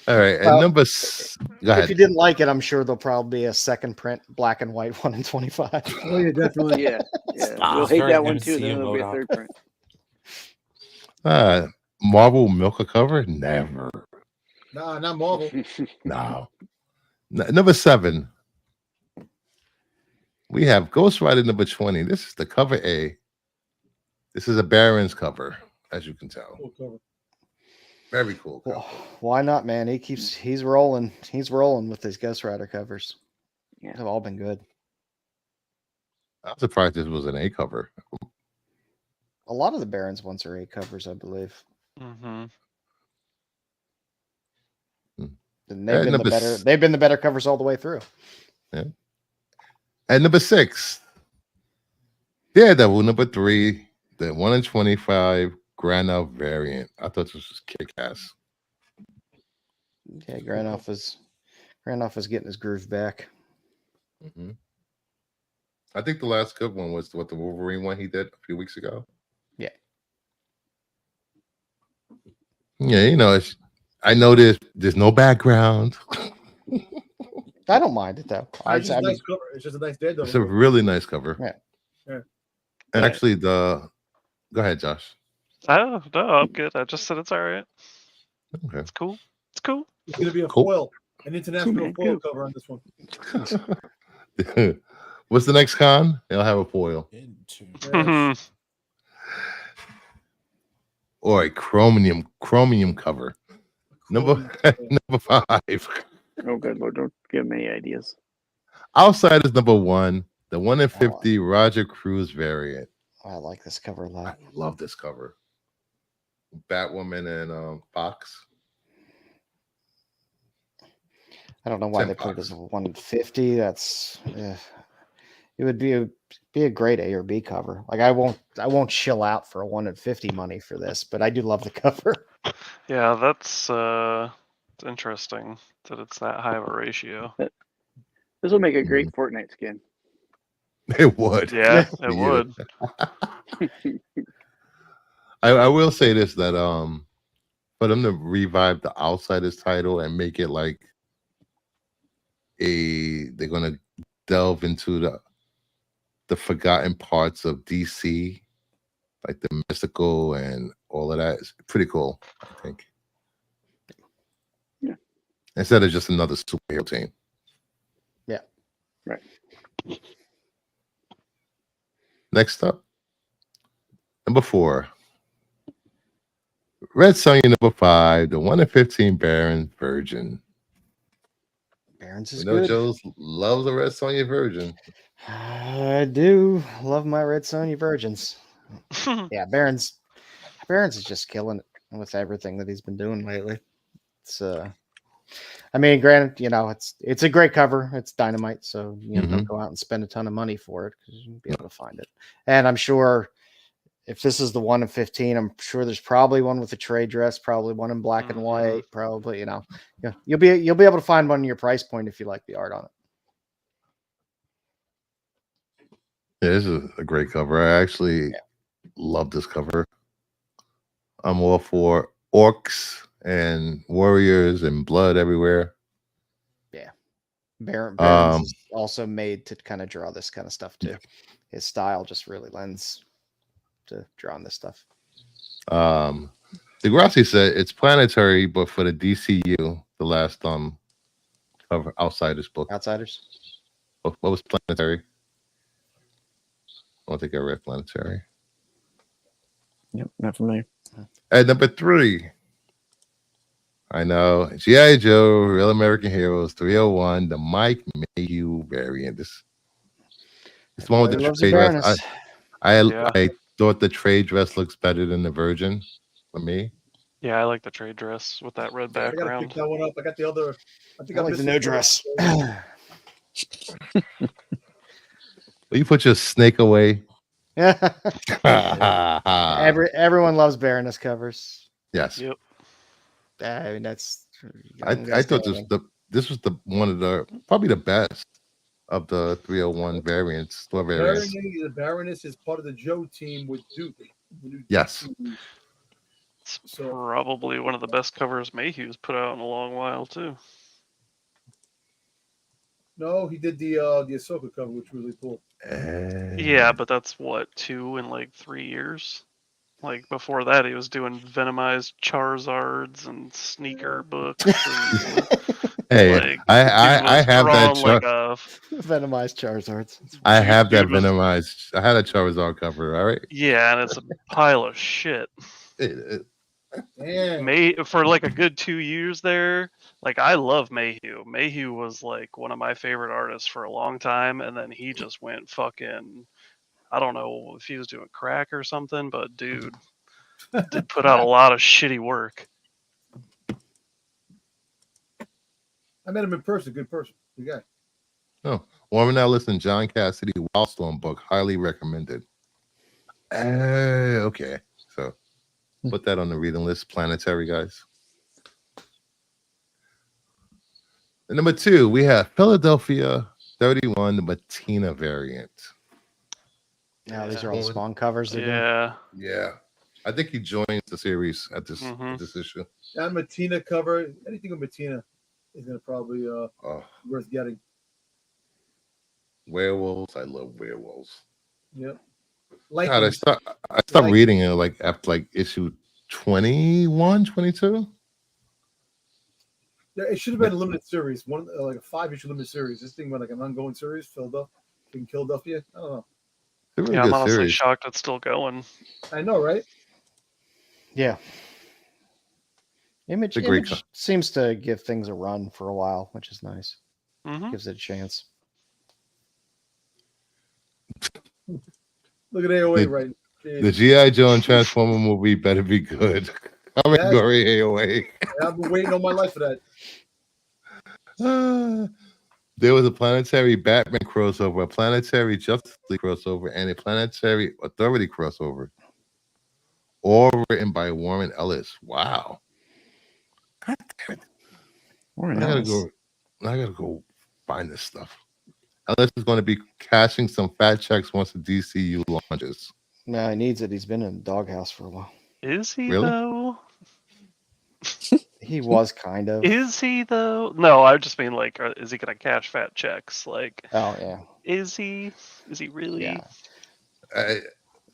All right. And Well, go If ahead. you didn't like it, I'm sure there'll probably be a second print, black and white 1 in 25. Oh yeah, definitely. Yeah, we'll It's hate very that one too. MCU Then it'll be a mode third print. Marvel Milk cover? Never. Nah, not Marvel. No. Number 7. We have Ghost Rider number 20. This is the cover A. This is a Baron's cover, as you can tell. Cool cover. Very cool cover. Well, why not, man? He's rolling. He's rolling with his Ghost Rider covers. Yeah. They've all been good. I'm surprised this was an A cover. A lot of the Barons ones are A covers, I believe. hmm And At number they've been the better covers all the way through. At number 6, Daredevil number 3, the 1 in 25 Granoff variant. I thought this was kick-ass. Yeah, Granoff is getting his groove back. Mm-hmm. I think the last good one was the Wolverine one he did a few weeks ago. Yeah. Yeah, I know there's no background. I don't mind it though. It's just a nice cover. It's just a nice Daredevil. It's a really nice cover. Yeah. And actually, go ahead, Josh. Oh no, I'm good. I just said it's all right. Okay. It's cool. It's cool. It's going to be a Cool. foil, an international foil cover on this one. What's the next con? They'll have a foil Yes. or a chromium cover. Number 5. Oh, good Lord, don't give me ideas. Outside is number 1, the 1 in 50 Roger Cruz variant. I like this cover a lot. I love this cover. Batwoman and Fox. I don't know why Tim they put it Fox. as a 150. That's it would be a great A or B cover. Like I won't chill out for a 1 in 50 money for this, but I do love the cover. Yeah, that's it's interesting that it's that high of a ratio. This will make a great Fortnite skin. It would. Yeah, it Yeah. would. I will say this, that for them to revive the Outsiders title and make it like they're gonna delve into the forgotten parts of DC, like the mystical and all of that, is pretty cool, I think. Yeah. Instead of just another superhero team. Yeah. Right. Next up, number 4. Red Sonja number 5, the 1 in 15 Baron Virgin. Barons We is know good. Joe loves the Red Sonja Virgin. I do love my Red Sonja Virgins. Yeah, Barons is just killing it with everything that he's been doing lately. It's I mean, granted, it's a great cover. It's Dynamite, so don't go out and spend a ton of money for it because you'll be able to find it. And I'm sure if this is the 1 in 15, I'm sure there's probably one with a trade dress, probably one in black and white, probably. You'll be able to find one in your price point if you like the art on it. Yeah, this is a great cover. I actually love this cover. I'm all for orcs and warriors and blood everywhere. Yeah. Barons is also made to kind of draw this kind of stuff too. His style just really lends to drawing this stuff. Degrassi said it's planetary, but for the DCU, the last cover Outsiders book. Outsiders. What was planetary? I don't think I read planetary. Yep, not familiar. At number 3, I know G.I. Joe, Real American Heroes 301, the Mike Mayhew variant. This one with the trade dress. I thought the trade dress looks better than the Virgin for me. Yeah, I like the trade dress with that red I gotta background. pick that one up. I got the other. I think I like the no dress. You put your snake away. Everyone loves Baroness covers. Yes. Yep. I mean, that's. I thought this was the one of the probably the best of the 301 variants, store variants. The Baroness is part of the Joe team with Duke. Yes. It's probably one of the best covers Mayhew's put out in a long while too. No, he did the Ahsoka cover, which was really cool. Yeah, but that's what, 2 in like 3 years? Like before that, he was doing Venomized Charizards and sneaker books. And, hey, like, I have that. like a... Venomized Charizards. I have that Venomized. I had a Charizard cover. All right. Yeah, and it's a pile of shit. For like a good 2 years there, like I love Mayhew. Mayhew was like one of my favorite artists for a long time, and then he just went fucking, I don't know if he was doing crack or something, but dude did put out a lot of shitty work. I met him in person. Good person. Good guy. Oh, Warren Ellis John Cassidy Wildstorm book, highly recommended. Okay. So put that on the reading list. Planetary, guys. And number 2, we have Philadelphia 31, the Matina variant. Now these are all Yeah. Spawn covers. They're doing. Yeah. Yeah. I think he joins the series at this issue. That Matina cover, anything with Matina is gonna probably worth getting. Werewolves. I love werewolves. Yep. God, I stopped reading it like after like issue 21, 22. Yeah, it should have been a limited series, one like a 5-issue limited series. This thing went like an ongoing series, Philadelphia. I don't know. It's a really Yeah, I'm good honestly series. shocked it's still going. I know, right? Yeah. Image, It's a great Image seems to give things a run for a while, which is nice. Mm-hmm. Gives it a chance. Look at AOA right. The G.I. Joe and Transformer movie better be good. I'm in Gory AOA. I've been waiting all my life for that. There was a Planetary Batman crossover, a Planetary Justice League crossover, and a Planetary Authority crossover. All written by Warren Ellis. Wow. God damn it. Warren I gotta go find this stuff. Ellis is going to be cashing some fat checks once the DCU launches. No, he needs it. He's been in the doghouse for a while. Is he Really? though? He was kind of. Is he though? No, I just mean like, is he gonna cash fat checks? Like, Oh yeah. is he? Is he really? Yeah.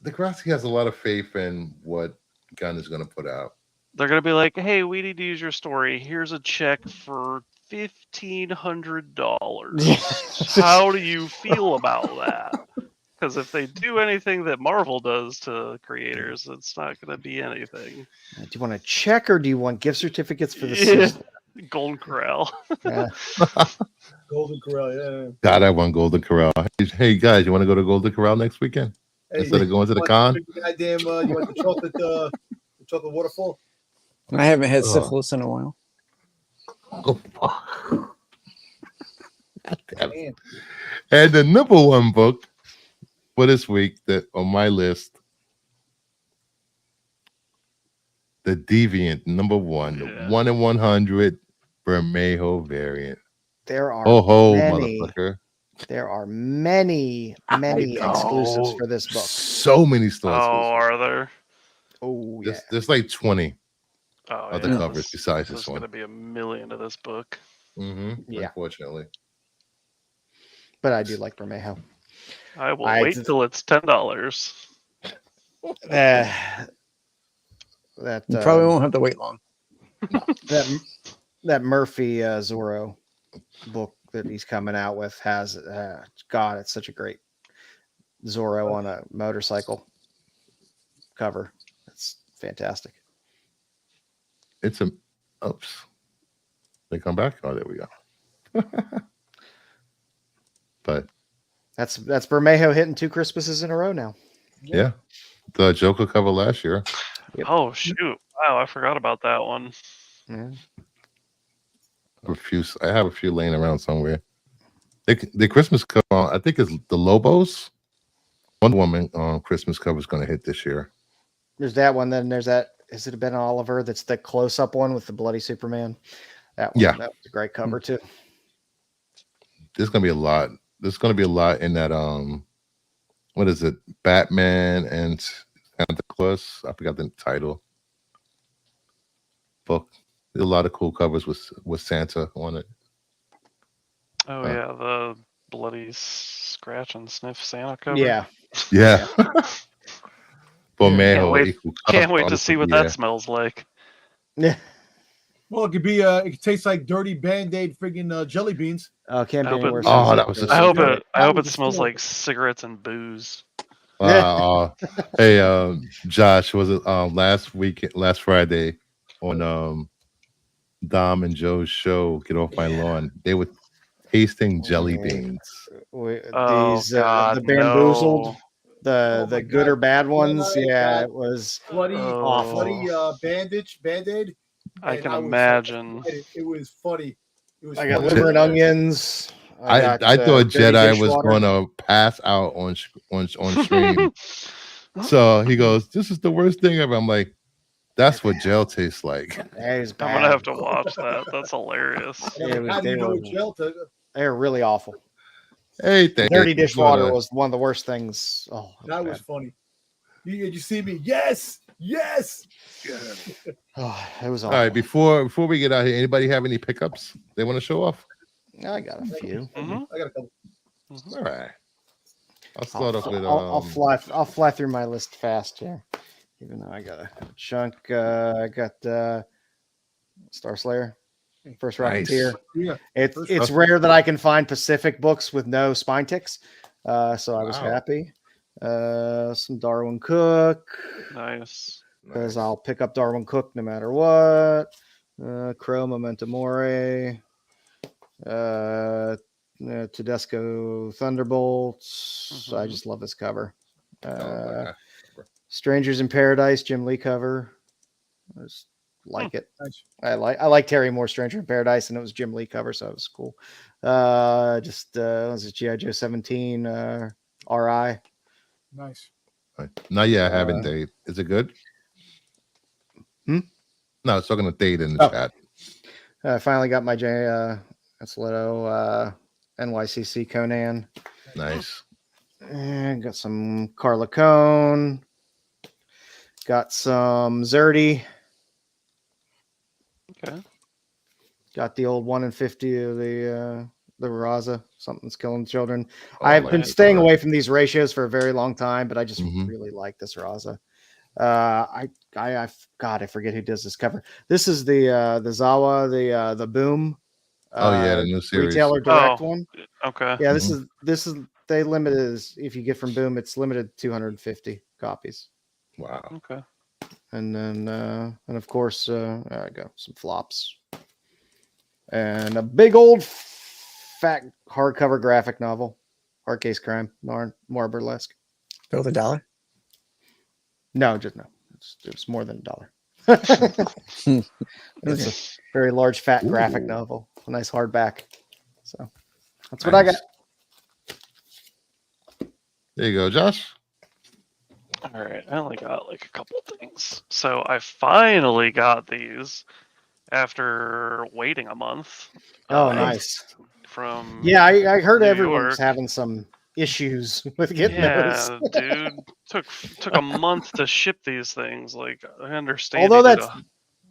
Degrassi has a lot of faith in what Gunn is going to put out. They're gonna be like, hey, we need to use your story. Here's a check for $1,500. How do you feel about that? Because if they do anything that Marvel does to creators, it's not going to be anything. Do you want a check or do you want gift certificates for the Yeah. system? Golden Corral. Yeah. Golden Corral, yeah. God, I want Golden Corral. Hey guys, you want to go to Golden Corral next weekend instead of going to the con? Goddamn, you want the chocolate waterfall? I haven't had syphilis in a while. Oh, fuck. And the number 1 book for this week that on my list, the Deviant number 1, the 1 in 100 Bermejo variant. There are many, motherfucker. There are many exclusives for this book. So many stores. Oh, are there? Oh, yeah. There's like 20 Oh, other yeah. covers besides There's this going one. to be a million of this book. Yeah. Unfortunately. But I do like Bermejo. I will wait till it's $10. That You probably won't have to wait long. that Murphy Zorro book that he's coming out with has God, it's such a great Zorro on a motorcycle cover. It's fantastic. It's a oops. They come back. Oh, there we go. But That's Bermejo hitting 2 Christmases in a row now. yeah, the Joker cover last year. Yep. Oh shoot! Wow, I forgot about that one. Yeah. I have a few laying around somewhere. The Christmas cover, I think, is the Lobos. Wonder Woman Christmas cover is going to hit this year. There's that one. Then there's that. Is it Ben Oliver? That's the close-up one with the bloody Superman. That one. Yeah. That was a great cover too. There's going to be a lot. There's going to be a lot in that. What is it? Batman and Santa Claus. I forgot the title. Book. There's a lot of cool covers with Santa on it. Oh yeah, the bloody scratch and sniff Santa cover. Yeah. Yeah. Can't wait to see what that smells like. Yeah. Well, it could be. It could taste like dirty Band-Aid friggin' jelly beans. Oh, can't be I hope any worse. Oh, that was. I hope it was smells cool. like cigarettes and booze. Hey, Josh, was it last Friday on Dom and Joe's show, Get Off My Lawn? They were tasting jelly beans. The bamboozled, the good or bad ones. God. Yeah, it was Bloody, awful. bloody Band-Aid. I can was imagine. It was funny. It was I got funny. liver and onions. I got, thought dirty Jedi was dishwater. gonna pass out on stream. So he goes, "This is the worst thing ever." I'm like, "That's what jail tastes like." It was I'm bad. gonna have to watch that. That's hilarious. And I'm like, how do you know jail to They were really awful. Hey, The thank dirty you dishwater for was one of the worst things. Oh, that was funny. Did you see me? Yes, yes. Oh, it was All awful. right, before we get out here, anybody have any pickups they want to show off? I got a few. Mhm. I got a couple. All right, I'll start off with I'll fly through my list fast here, even though I got a chunk. I got Star Slayer, First Rocketeer. Yeah, It's rare that I can find Pacific books with no spine ticks, so I was Wow. happy. Some Darwin Cook, Nice. because I'll pick up Darwin Cook no matter what. Crow, Memento Mori, Tedesco Thunderbolts. I just love this cover. Strangers in Paradise, Jim Lee cover. I just like it. Nice. I like Terry Moore, Stranger in Paradise, and it was Jim Lee cover, so it was cool. Was it G.I. Joe 17 RI? Nice. Not yet. I haven't Dave. Is it good? No, it's talking to Dave in the chat. I finally got my Leto, NYCC Conan. Nice. And got some Carla Cone. Got some Zerdy. Okay. Got the old 1 in 50 of the Raza. Something's killing children. Oh, I've like been that. staying away from these ratios for a very long time, but I just Mhm. really like this Raza. I forget who does this cover. This is the Zawa, the Boom. Oh yeah, the new series. Retailer direct Oh, one. okay. Yeah, this is they limited. If you get from Boom, it's limited 250 copies. Wow. Okay. And then and of course there I go, some flops. And a big old fat hardcover graphic novel, Hard Case Crime, more burlesque. Bill the dollar. No, just no. It was more than $1. It's a very large fat graphic novel, a nice hardback. So that's what I got. There you go, Josh. All right. I only got like a couple things. So I finally got these after waiting a month. Oh, nice. From I heard New everyone was York. having some issues with getting Yeah, those. dude. Took a month to ship these things. Like I understand. Although they did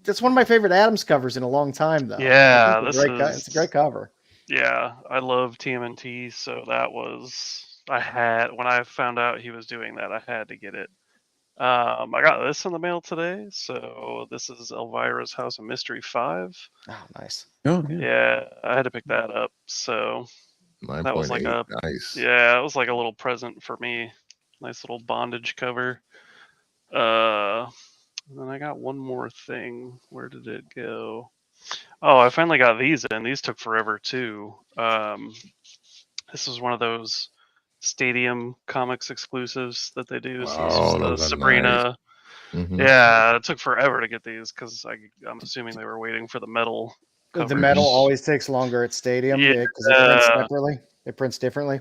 that's one of my favorite Adams covers in a long time, though. Yeah, it's a great cover. Yeah, I love TMNT, so that was when I found out he was doing that, I had to get it. I got this in the mail today, so this is Elvira's House of Mystery 5. Oh, nice. Oh, yeah. Yeah, I had to pick that up, so that was like 9.8. Nice. Yeah, it was like a little present for me. Nice little bondage cover. And then I got one more thing. Where did it go? Oh, I finally got these in. These took forever too. This is one of those Stadium Comics exclusives that they do. So this was the those are Sabrina. nice. Mhm. Yeah, it took forever to get these because I'm assuming they were waiting for the metal. The covers. metal always takes longer at Stadium because it prints separately. It prints differently.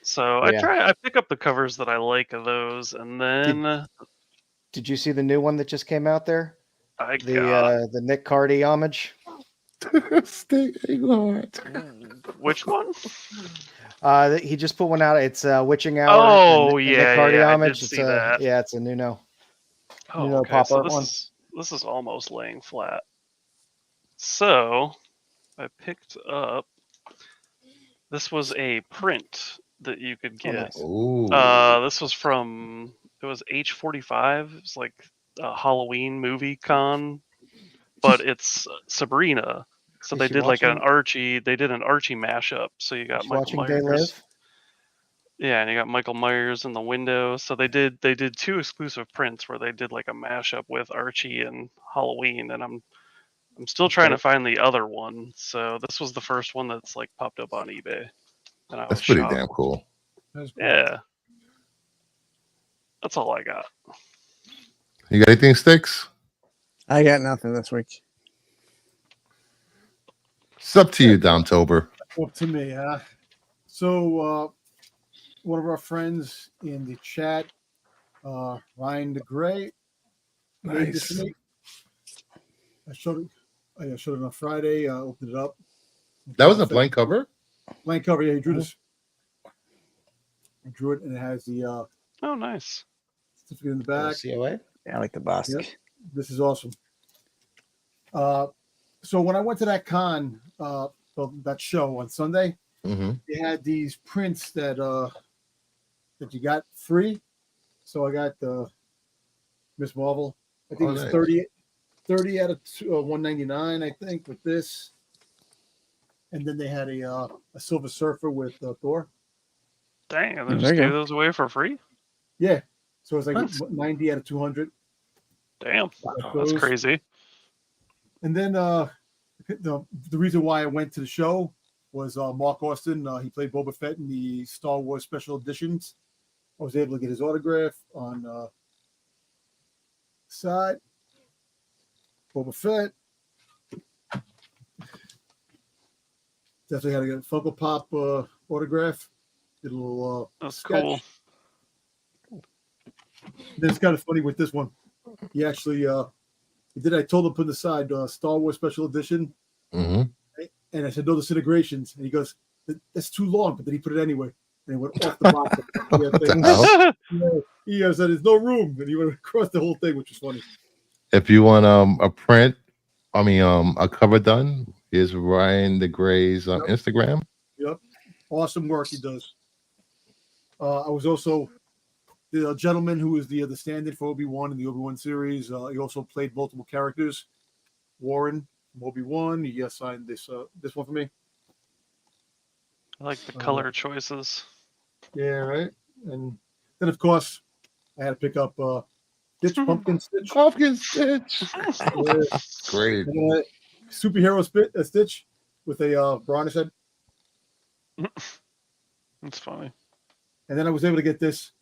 So I pick up the covers that I like of those, and then Did you see the new one that just came out there? I got The Nick Cardy homage. which one? He just put one out. It's Witching Hour. Oh and yeah, Nick Cardy yeah, homage. I did It's see that. Yeah, it's a Nuno. Oh, Nuno okay. pop So art one. this is almost laying flat. So I picked up. This was a print that you could get. nice. Ooh. This was from it was H45. It's like a Halloween movie con, but it's Sabrina. So Is they she did like an watching- Archie. They did an Archie mashup. So you got Is she Michael watching They Myers. Live? Yeah, and you got Michael Myers in the window. So they did two exclusive prints where they did like a mashup with Archie and Halloween, and I'm still trying to find the other one. So this was the first one that's like popped up on eBay, and I was That's pretty shocked. damn cool. Yeah, that's all I got. You got anything, Sticks? I got nothing this week. It's up to you, Domtober. Up to me, huh? So, one of our friends in the chat, Ryan the Gray, made this to me. I showed it on Friday. Opened it up. That was a blank cover? Blank cover. Yeah, he drew this. I drew it, and it has the Oh, nice. certificate in the back. COA. Yeah, I like the Bossk. Yep. This is awesome. So when I went to that con, that show on Sunday, they had these prints that you got free. So I got the Miss Marvel. I think it was nice. 30 out of 199, I think, with this. And then they had a Silver Surfer with Thor. Dang, and they There just you gave go. those away for free? Yeah. So it's like Nice. 90 out of 200. Damn, Got that's those. crazy. And then the reason why I went to the show was Mark Austin. He played Boba Fett in the Star Wars special editions. I was able to get his autograph on side. Boba Fett. Definitely had to get a Funko Pop autograph. Did a little That's sketch. cool. Then it's kind of funny with this one. He actually he did. I told him to put aside Star Wars special edition. Mm-hmm. And I said, no disintegrations. And he goes, that's too long. But then he put it anyway. And it went off the box. He said, there's no room. And he went across the whole thing, which was funny. If you want a print, a cover done, here's Ryan the Gray's Instagram. Yep. Awesome work he does. I was also the gentleman who was the stand-in for Obi-Wan in the Obi-Wan series. He also played multiple characters. Warren from Obi-Wan. He signed this one for me. I like the color choices. Yeah, right. And then, of course, I had to pick up Stitch, Pumpkin Stitch. Pumpkin Stitch. Great. And, superhero Stitch with a brownish head. That's funny. And then I was able to get this.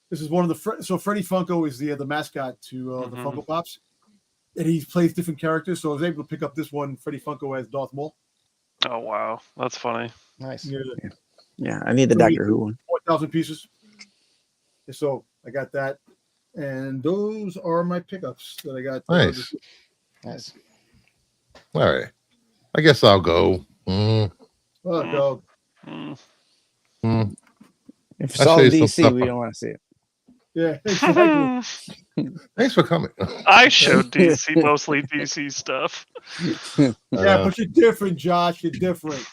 This is one of the so Freddie Funko is the mascot to the Funko Pops, and he plays different characters. So I was able to pick up this one, Freddie Funko as Darth Maul. Oh wow, that's funny. Nice. Yeah, I need the Doctor Who one. 4,000 pieces. So I got that, and those are my pickups that I got. Nice. Nice. All right. I guess I'll go. Oh, dog. If it's I'll all show you some DC, stuff. we don't want to see it. Yeah. Exactly. Thanks for coming. I showed DC mostly DC stuff. Yeah, but you're different, Josh. You're different.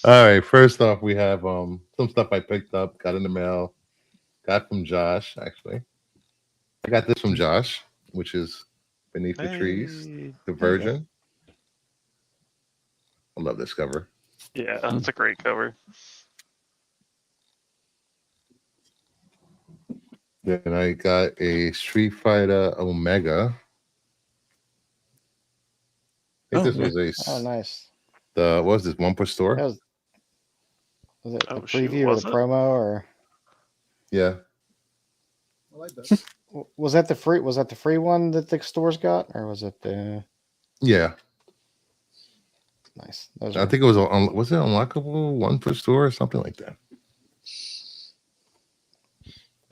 All right. First off, we have some stuff I picked up, got in the mail, got from Josh. Actually, I got this from Josh, which is Beneath the Trees, the Virgin. I love this cover. Yeah, that's a great cover. Then I got a Street Fighter Omega. I think this was a nice. what was this, one per store? That was it Oh, the shoot, preview or was the it? promo or Yeah. I like that. was that the free? Was that the free one that the stores got, or was it the Yeah. nice? Those I think it was was it unlockable one per store or something like that.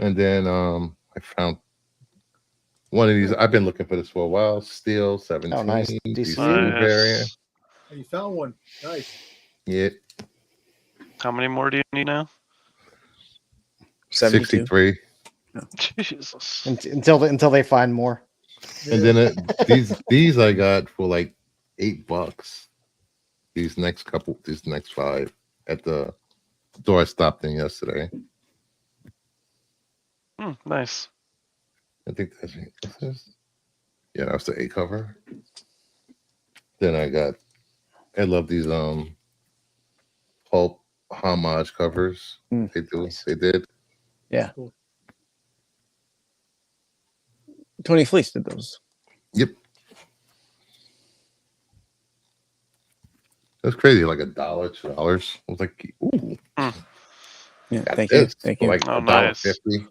And then I found one of these. I've been looking for this for a while. Steel 17. nice. DC DC. variant. Oh, you found one. Nice. Yeah. How many more do you need now? 72. 63. Jesus. until they find more. And then these I got for like $8. These next 5 at the store I stopped in yesterday. Nice. I think that's it. Yeah, that was the A cover. Then I love these pulp homage covers. They did. Yeah. Tony Fleece did those. Yep. That's crazy, like $1, $2. I was like, ooh. Yeah, got thank you. this Thank for you. like Oh, nice. $1.50.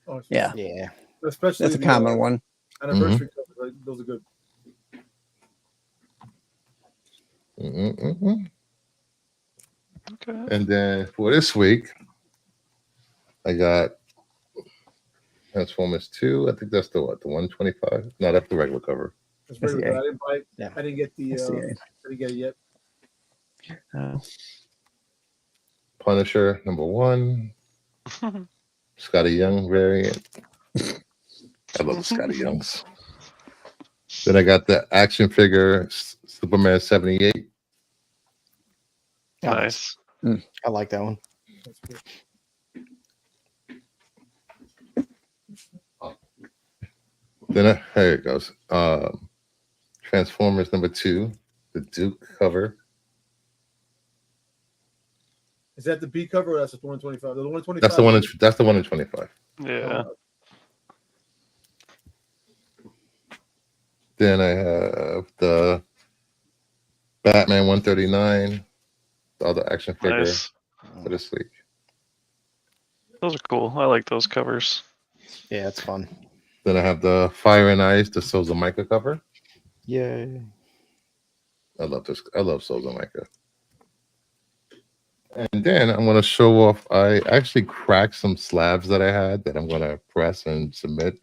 Oh, Yeah. Yeah. especially That's a the, common one. anniversary covers. Those are good. Mm-mm-mm-mm. Okay. And then for this week, I got Transformers 2. I think that's the 125? No, that's the regular cover. It's very That's good. the I didn't buy it. Yeah. I didn't get the. That's the I didn't get it yet. Punisher #1. Scotty Young variant. I love the Scotty Youngs. Then I got the action figure Superman 78. Yeah, Nice. I like that one. That's good. Then here it goes. Transformers #2, the Duke cover. Is that the B cover or that's the 125? The 125. That's the one. That's the one in 25. Yeah. Then I have the Batman 139, the other action figure Nice. for this week. Those are cool. I like those covers. Yeah, it's fun. Then I have the Fire and Ice, the Souls Micah cover. Yay. I love this. I love Souls Micah. And then I'm going to show off. I actually cracked some slabs that I had that I'm going to press and submit.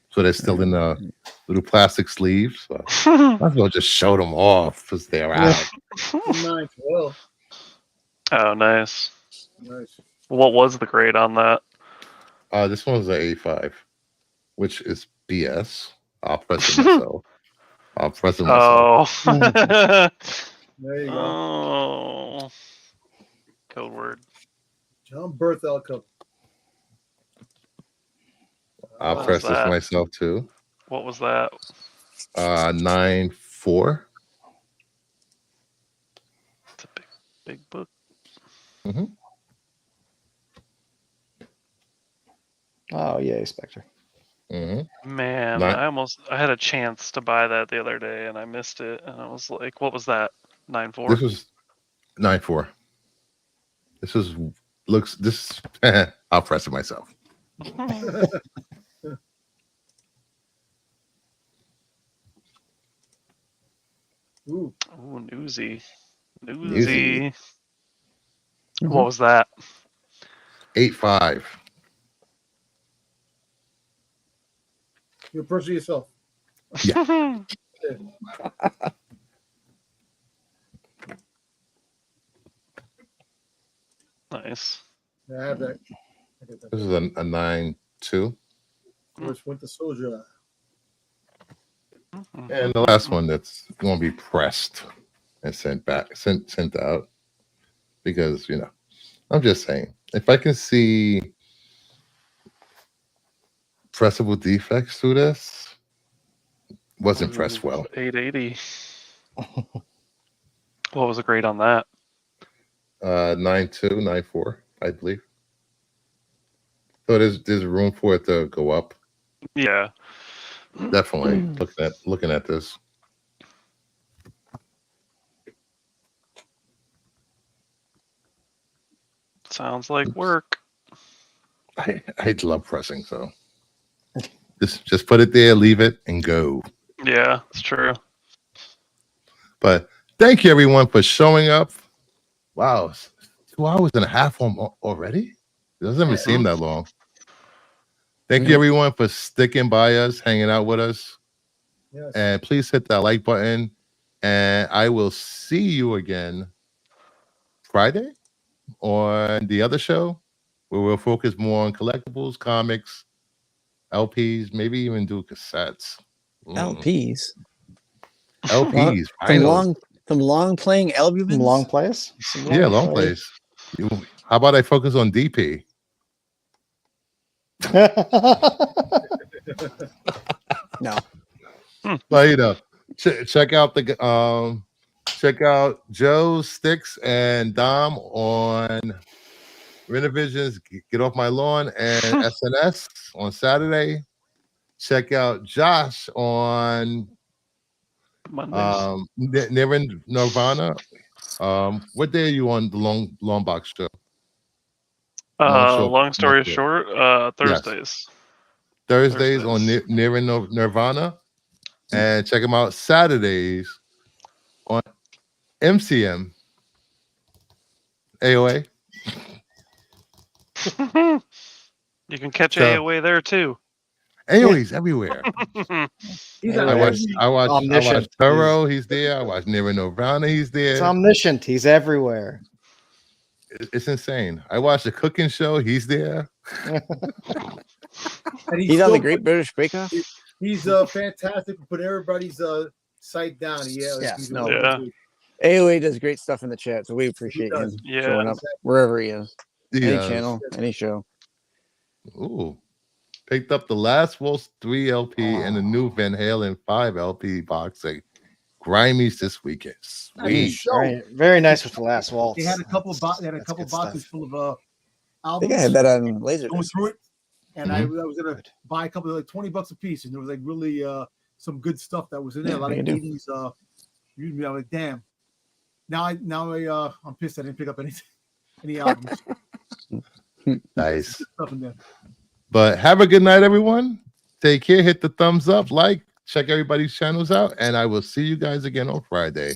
So they're still in the little plastic sleeves. So I might as well just show them off because they're out. 912. Oh, nice. Nice. What was the grade on that? This one's an 85, which is BS. I'll press it myself. I'll press it myself. Oh. There you go. Oh. Code word. John Berthel cover. I'll What press was this that? myself too. What was that? 9.4. It's a big book. Oh, yay, Spectre. Man, Nine- I had a chance to buy that the other day and I missed it. And I was like, what was that? 9.4? This was 9.4. This I'll press it myself. Ooh. Ooh, Newsy. Newsy. What was that? 8.5. You approach it yourself. Nice. Yeah, I have that. I get that. This is a 9.2. First Winter Soldier. And the last one that's going to be pressed and sent out, because I'm just saying, if I can see pressable defects through this, wasn't pressed well. 880. What was the grade on that? 9.2, 9.4, I believe. So there's room for it to go up. Yeah. Definitely looking at this. Sounds like work. I love pressing, so just put it there, leave it, and go. Yeah, it's true. But thank you everyone for showing up. Wow, 2 hours and a half already. It doesn't even seem that long. Thank you everyone for sticking by us, hanging out with us. Yes. And please hit that like button. And I will see you again Friday on the other show, where we'll focus more on collectibles, comics, LPs, maybe even do cassettes. LPs. LPs. Some long playing albums. Some long plays? Yeah, long plays. How about I focus on DP? No. But check out check out Joe, Sticks, and Dom on Renovisions, Get Off My Lawn, and SNS on Saturday. Check out Josh on Mondays. Nirvana. What day are you on the long box show? Long story short, Thursdays. Thursdays on Nirvana, and check them out Saturdays on MCM, AOA. You can catch So- AOA there too. AOA's everywhere. He's Yeah, on I right. every- watched Omniscient. Turo, he's there. I watched Nira Novana, he's It's there. omniscient. He's everywhere. It's insane. I watched the cooking show, he's there. and He's on the still- Great British Bake Off. He's fantastic. Put everybody's sight down. Yeah, Yes, he's no. really Yeah. good. AOA does great stuff in the chat, so we appreciate does. him Yeah. showing up wherever he is. Any Yeah. channel, any show. Ooh. Picked up the Last Waltz 3 LP and the new Van Halen 5 LP box set. Grimies this weekend. I mean, Sweet. show. Very nice with the last waltz. They had a couple of That's boxes good stuff. full of I albums. think I had that on Going Laserdisc. through it, and I Mm-hmm. was gonna buy a couple of like $20 a piece, and there was like really some good stuff that was in there. A lot of You do. 80s. I'm like, damn. Now I'm pissed I didn't pick up any albums. Nice. Stuff in there. But have a good night, everyone. Take care. Hit the thumbs up, like, check everybody's channels out, and I will see you guys again on Friday.